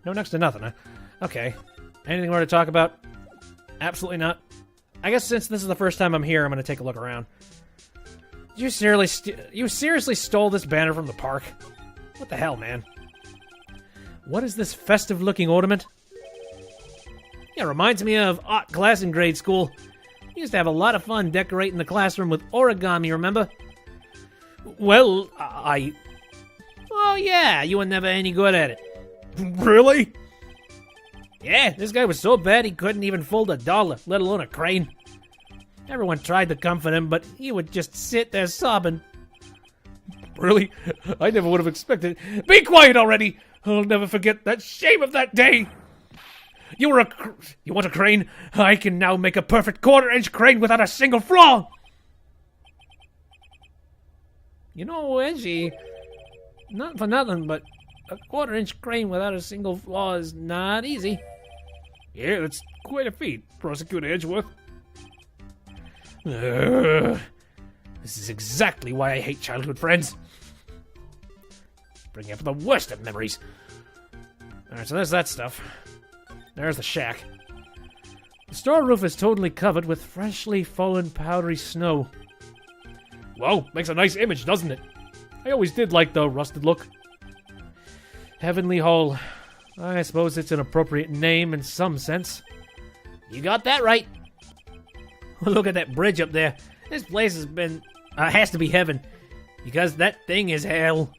No, next to nothing, huh? Okay. Anything more to talk about? Absolutely not. I guess since this is the first time I'm here, I'm going to take a look around. You seriously stole this banner from the park? What the hell, man? What is this festive-looking ornament? Yeah, it reminds me of art class in grade school. We used to have a lot of fun decorating the classroom with origami, remember? Well, Oh, yeah, you were never any good at it. Really? Yeah, this guy was so bad he couldn't even fold a dollar, let alone a crane. Everyone tried to comfort him, but he would just sit there sobbing. Really? I never would have expected it. Be quiet already! I'll never forget that shame of that day! You want a crane? I can now make a perfect quarter-inch crane without a single flaw! You know, Edgy, not for nothing, but a quarter-inch crane without a single flaw is not easy. Yeah, that's quite a feat, Prosecutor Edgeworth. This is exactly why I hate childhood friends. Bringing up the worst of memories. Alright, so there's that stuff. There's the shack. The store roof is totally covered with freshly fallen powdery snow. Wow, makes a nice image, doesn't it? I always did like the rusted look. Heavenly Hall. I suppose it's an appropriate name in some sense. You got that right. Look at that bridge up there. This place has to be heaven, because that thing is hell.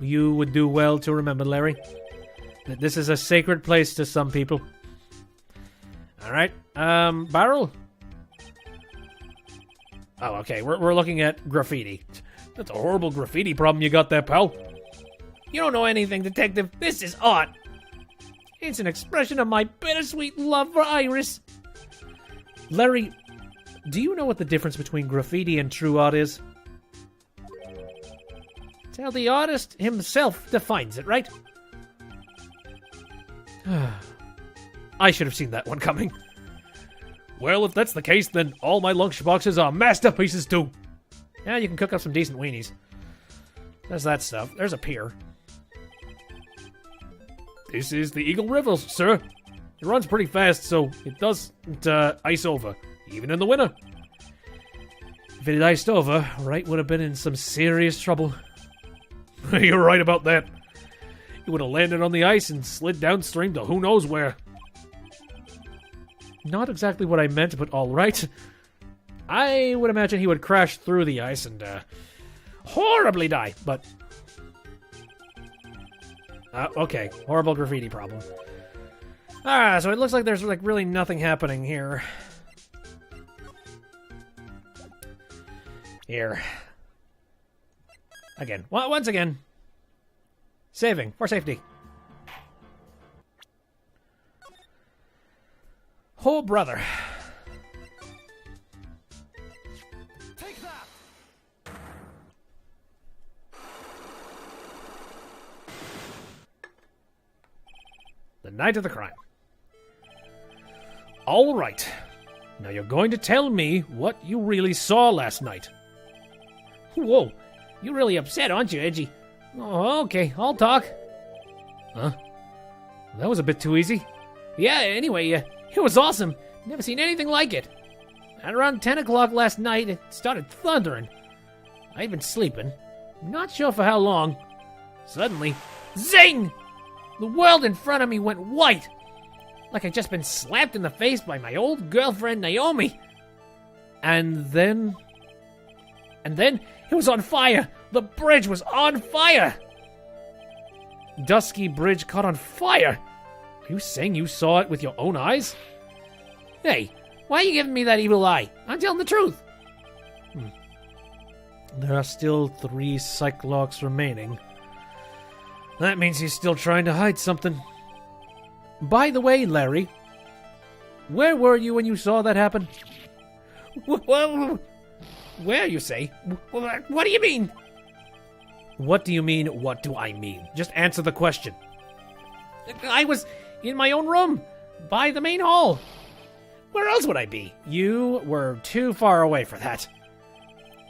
You would do well to remember, Larry, that this is a sacred place to some people. All right, Barrel? Oh, okay, we're looking at graffiti. That's a horrible graffiti problem you got there, pal. You don't know anything, Detective. This is art. It's an expression of my bittersweet love for Iris. Larry, do you know what the difference between graffiti and true art is? It's how the artist himself defines it, right? I should have seen that one coming. Well, if that's the case, then all my lunchboxes are masterpieces too. Yeah, you can cook up some decent weenies. There's that stuff. There's a pier. This is the Eagle River, sir. It runs pretty fast, so it doesn't ice over, even in the winter. If it had iced over, Wright would have been in some serious trouble. You're right about that. He would have landed on the ice and slid downstream to who knows where. Not exactly what I meant, but all right. I would imagine he would crash through the ice and horribly die, but... okay, horrible graffiti problem. So it looks like there's like really nothing happening here. Here. Again. Once again. Saving, for safety. Oh, brother. Take that! The night of the crime. All right. Now you're going to tell me what you really saw last night. Whoa, you're really upset, aren't you, Edgy? Oh, okay, I'll talk. Huh? That was a bit too easy. Yeah, anyway, it was awesome. Never seen anything like it. At around 10 o'clock last night, it started thundering. I'd been sleeping, not sure for how long. Suddenly, zing! The world in front of me went white. Like I'd just been slapped in the face by my old girlfriend, Naomi. And then it was on fire. The bridge was on fire. Dusky Bridge caught on fire. Are you saying you saw it with your own eyes? Hey, why are you giving me that evil eye? I'm telling the truth. There are still 3 Cyclops remaining. That means he's still trying to hide something. By the way, Larry, where were you when you saw that happen? Where, you say? What do you mean? What do you mean, what do I mean? Just answer the question. I was in my own room, by the main hall. Where else would I be? You were too far away for that.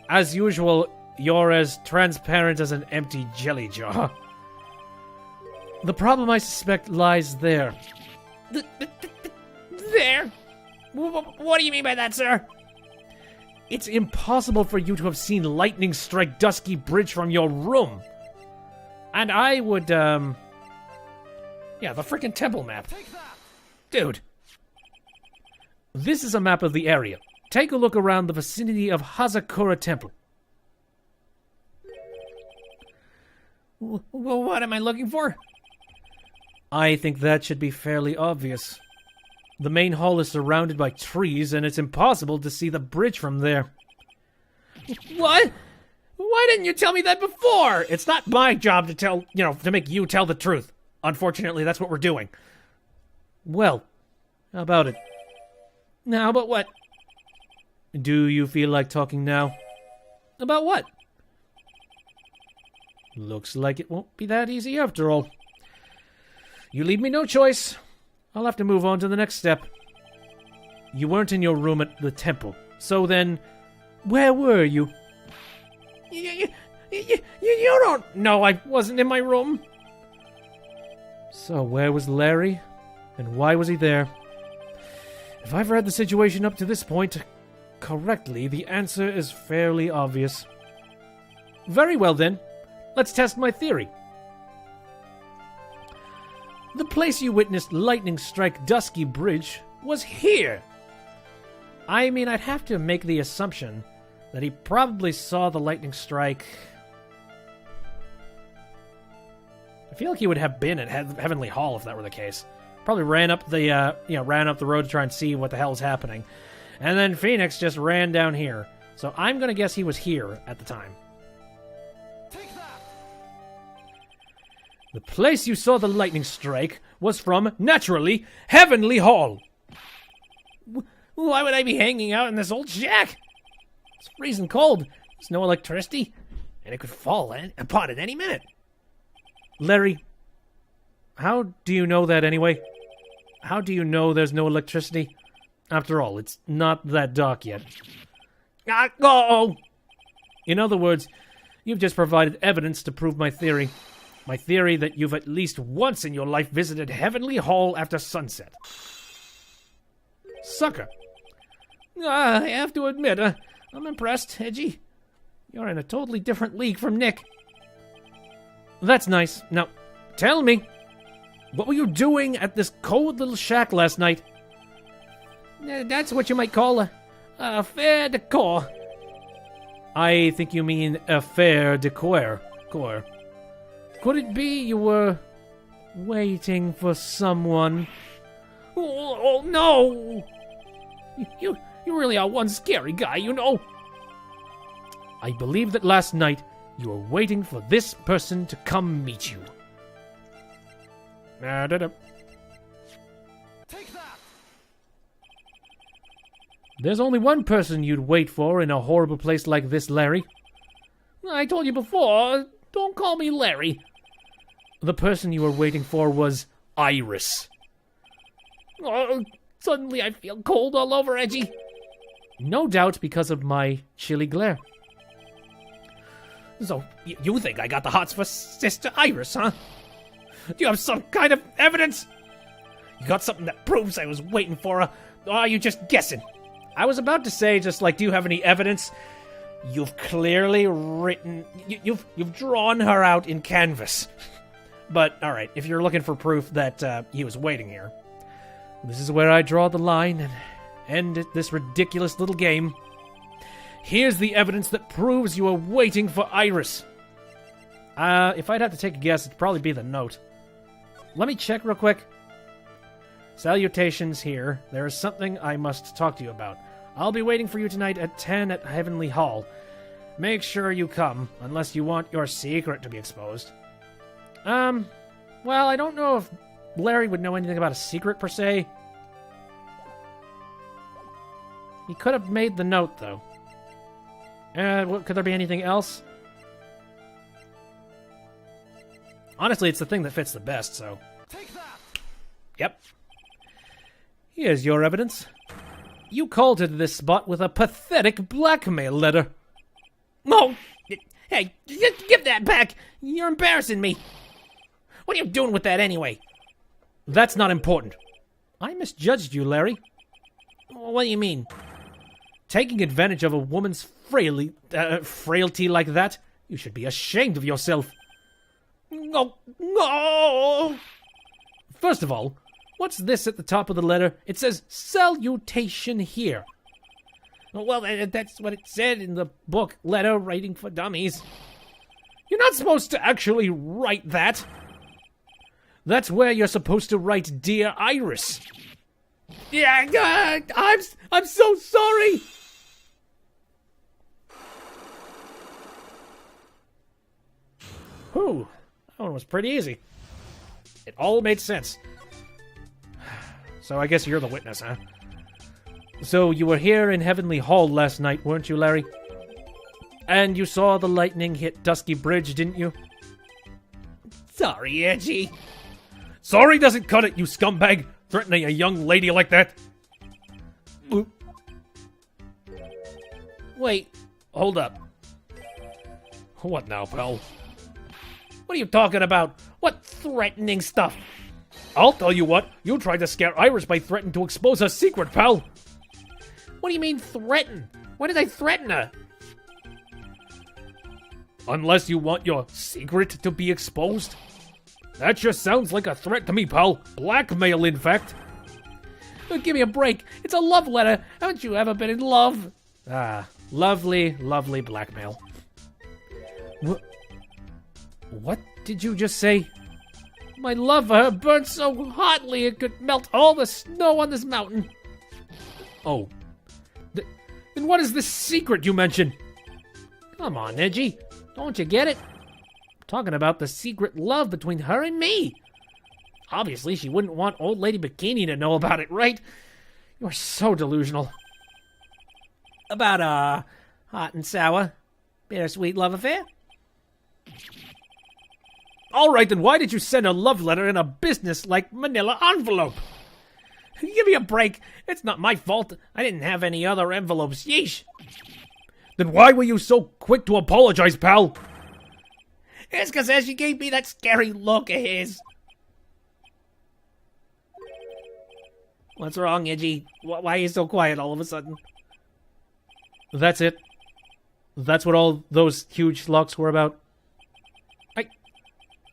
As usual, you're as transparent as an empty jelly jar. The problem, I suspect, lies there. There? What do you mean by that, sir? It's impossible for you to have seen lightning strike Dusky Bridge from your room. And I would, yeah, the frickin' temple map. Take that! Dude. This is a map of the area. Take a look around the vicinity of Korra Temple. What am I looking for? I think that should be fairly obvious. The main hall is surrounded by trees, and it's impossible to see the bridge from there. What? Why didn't you tell me that before? It's not my job to tell, to make you tell the truth. Unfortunately, that's what we're doing. Well, how about it? Now, but what? Do you feel like talking now? About what? Looks like it won't be that easy after all. You leave me no choice. I'll have to move on to the next step. You weren't in your room at the temple. So then, where were you? You don't know I wasn't in my room. So where was Larry? And why was he there? If I've read the situation up to this point correctly, the answer is fairly obvious. Very well then. Let's test my theory. The place you witnessed lightning strike Dusky Bridge was here. I mean, I'd have to make the assumption that he probably saw the lightning strike. I feel like he would have been at Heavenly Hall if that were the case. Probably ran up the ran up the road to try and see what the hell is happening, and then Phoenix just ran down here. So I'm gonna guess he was here at the time. Take that! The place you saw the lightning strike was from, naturally, Heavenly Hall. Why would I be hanging out in this old shack? It's freezing cold. There's no electricity, and it could fall upon at any minute. Larry, how do you know that anyway? How do you know there's no electricity? After all, it's not that dark yet. Oh! In other words, you've just provided evidence to prove my theory. My theory that you've at least once in your life visited Heavenly Hall after sunset. Sucker. I have to admit, I'm impressed, Edgy. You're in a totally different league from Nick. That's nice. Now, tell me, what were you doing at this cold little shack last night? That's what you might call a fair decor. I think you mean a fair decor. Could it be you were waiting for someone? Oh no! You really are one scary guy, you know. I believe that last night you were waiting for this person to come meet you. Take that! There's only one person you'd wait for in a horrible place like this, Larry. I told you before, don't call me Larry. The person you were waiting for was Iris. Oh, suddenly I feel cold all over, Edgy. No doubt because of my chilly glare. So, you think I got the hots for Sister Iris, huh? Do you have some kind of evidence? You got something that proves I was waiting for her, or are you just guessing? I was about to say, just like, do you have any evidence? You've clearly written... You've drawn her out in canvas. But, alright, if you're looking for proof that he was waiting here, this is where I draw the line and end this ridiculous little game. Here's the evidence that proves you were waiting for Iris. If I'd have to take a guess, it'd probably be the note. Let me check real quick. Salutations here. There is something I must talk to you about. I'll be waiting for you tonight at 10 at Heavenly Hall. Make sure you come, unless you want your secret to be exposed. Well, I don't know if Larry would know anything about a secret, per se. He could have made the note, though. Could there be anything else? Honestly, it's the thing that fits the best, so... Take that! Yep. Here's your evidence. You called to this spot with a pathetic blackmail letter. No! Hey, give that back! You're embarrassing me! What are you doing with that anyway? That's not important. I misjudged you, Larry. What do you mean? Taking advantage of a woman's frailty like that? You should be ashamed of yourself. No! No! First of all, what's this at the top of the letter? It says, salutation here. Well, that's what it said in the book, Letter Writing for Dummies. You're not supposed to actually write that. That's where you're supposed to write, Dear Iris. Yeah, I'm so sorry. Whew, that one was pretty easy. It all made sense. So I guess you're the witness, huh? So you were here in Heavenly Hall last night, weren't you, Larry? And you saw the lightning hit Dusky Bridge, didn't you? Sorry, Edgy. Sorry doesn't cut it, you scumbag! Threatening a young lady like that! Wait, hold up. What now, pal? What are you talking about? What threatening stuff? I'll tell you what, you tried to scare Iris by threatening to expose her secret, pal! What do you mean, threaten? When did I threaten her? Unless you want your secret to be exposed. That just sounds like a threat to me, pal. Blackmail, in fact. Oh, give me a break. It's a love letter. Haven't you ever been in love? Ah, lovely, lovely blackmail. What did you just say? My love for her burnt so hotly it could melt all the snow on this mountain. Oh. Then what is this secret you mentioned? Come on, Edgy. Don't you get it? I'm talking about the secret love between her and me. Obviously, she wouldn't want Old Lady Bikini to know about it, right? You're so delusional. About a hot and sour, bittersweet love affair? All right, then why did you send a love letter in a business-like manila envelope? Give me a break. It's not my fault. I didn't have any other envelopes. Yeesh. Then why were you so quick to apologize, pal? It's because she gave me that scary look of his. What's wrong, Edgy? Why are you so quiet all of a sudden? That's it. That's what all those huge locks were about.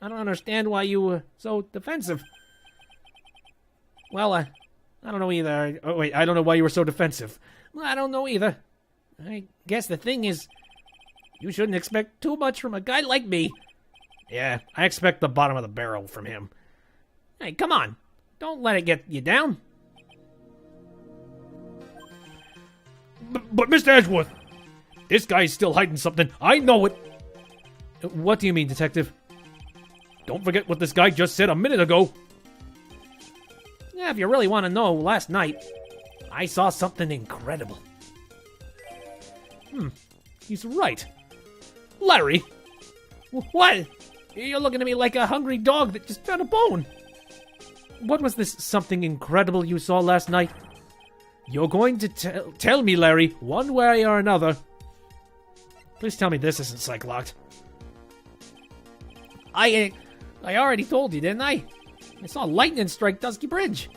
I don't understand why you were so defensive. Well, I don't know either. Oh, wait, I don't know why you were so defensive. Well, I don't know either. I guess the thing is, you shouldn't expect too much from a guy like me. Yeah, I expect the bottom of the barrel from him. Hey, come on. Don't let it get you down. But Mr. Edgeworth, this guy's still hiding something. I know it. What do you mean, Detective? Don't forget what this guy just said a minute ago. Yeah, if you really want to know, last night, I saw something incredible. He's right. Larry. What? You're looking at me like a hungry dog that just found a bone. What was this something incredible you saw last night? You're going to tell me, Larry, one way or another. Please tell me this isn't psych-locked. I already told you, didn't I? I saw lightning strike Dusky Bridge.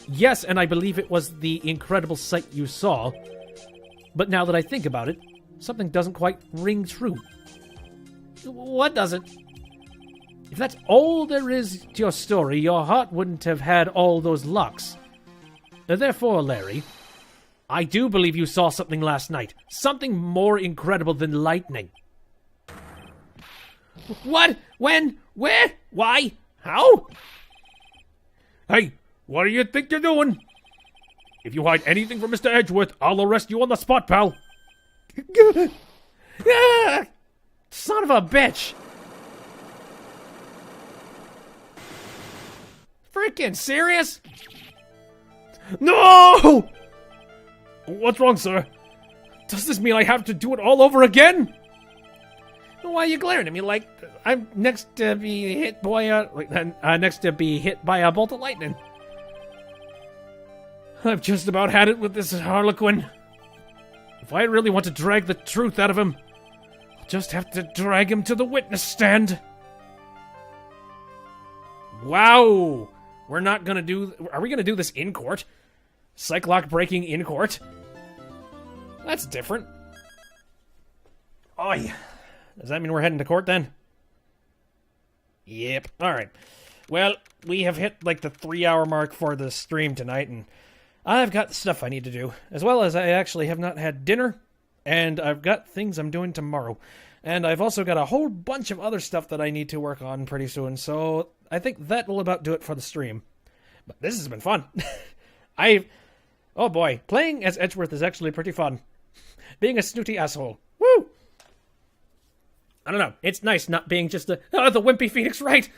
Yes, and I believe it was the incredible sight you saw. But now that I think about it, something doesn't quite ring true. What doesn't? If that's all there is to your story, your heart wouldn't have had all those locks. Therefore, Larry, I do believe you saw something last night. Something more incredible than lightning. What? When? Where? Why? How? Hey, what do you think you're doing? If you hide anything from Mr. Edgeworth, I'll arrest you on the spot, pal. Son of a bitch! Freaking serious? No! What's wrong, sir? Does this mean I have to do it all over again? Why are you glaring at me like I'm next to be hit by a bolt of lightning? I've just about had it with this Harlequin. If I really want to drag the truth out of him, I'll just have to drag him to the witness stand. Wow! We're not gonna do... Are we gonna do this in court? Psych-lock breaking in court? That's different. Oh, yeah. Does that mean we're heading to court then? Yep. Alright. Well, we have hit like the 3-hour mark for the stream tonight, and I've got stuff I need to do. As well as I actually have not had dinner, and I've got things I'm doing tomorrow. And I've also got a whole bunch of other stuff that I need to work on pretty soon, so I think that will about do it for the stream. But this has been fun. Oh boy, playing as Edgeworth is actually pretty fun. Being a snooty asshole. Woo! I don't know. It's nice not being just the wimpy Phoenix Wright.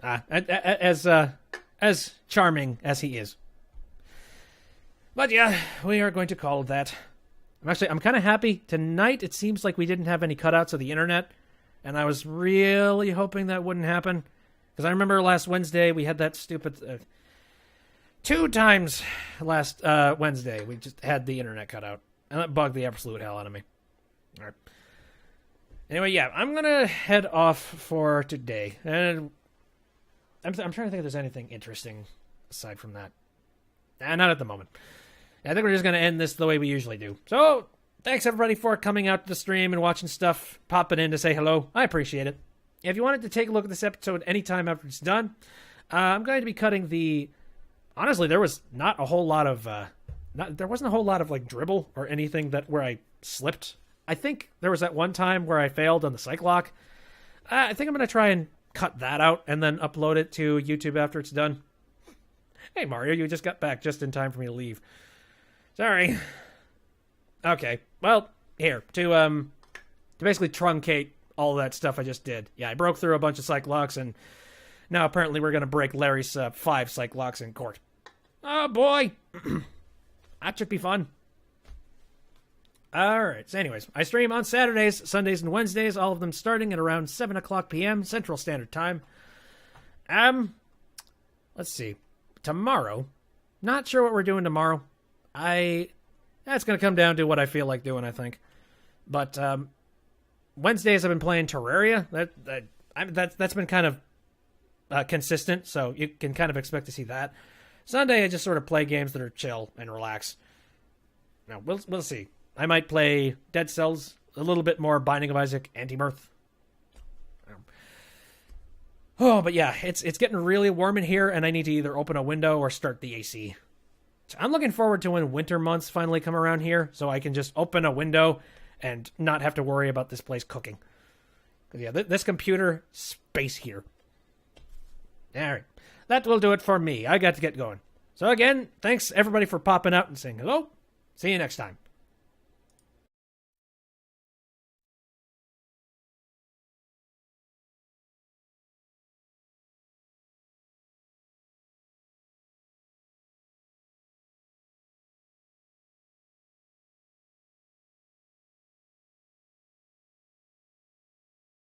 As charming as he is. But yeah, we are going to call that. I'm kind of happy. Tonight, it seems like we didn't have any cutouts of the internet. And I was really hoping that wouldn't happen. Because I remember last Wednesday, we had that stupid... 2 times last Wednesday, we just had the internet cut out. And that bugged the absolute hell out of me. All right. Anyway, yeah, I'm going to head off for today. And I'm trying to think if there's anything interesting aside from that. Not at the moment. I think we're just going to end this the way we usually do. So, thanks everybody for coming out to the stream and watching stuff, popping in to say hello. I appreciate it. if you wanted to take a look at this episode anytime after it's done, I'm going to be cutting the... Honestly, there was not a whole lot of... there wasn't a whole lot of like dribble or anything where I slipped. I think there was that one time where I failed on the psych lock. I think I'm going to try and cut that out and then upload it to YouTube after it's done. Hey, Mario, you just got back just in time for me to leave. Sorry. Okay, well, here, to basically truncate all that stuff I just did. Yeah, I broke through a bunch of psych locks, and now apparently we're going to break Larry's 5 psych locks in court. Oh, boy. That should be fun. Alright, so anyways, I stream on Saturdays, Sundays, and Wednesdays, all of them starting at around 7 o'clock p.m. Central Standard Time. Let's see. Tomorrow, not sure what we're doing tomorrow. That's going to come down to what I feel like doing, I think. But, Wednesdays I've been playing Terraria. That's been kind of consistent, so you can kind of expect to see that. Sunday I just sort of play games that are chill and relax. Now, we'll see. I might play Dead Cells, a little bit more Binding of Isaac, Anti-Mirth. Oh, but yeah, it's getting really warm in here, and I need to either open a window or start the AC. So I'm looking forward to when winter months finally come around here, so I can just open a window and not have to worry about this place cooking. Yeah, this computer, space here. Alright, that will do it for me. I got to get going. So again, thanks everybody for popping out and saying hello. See you next time.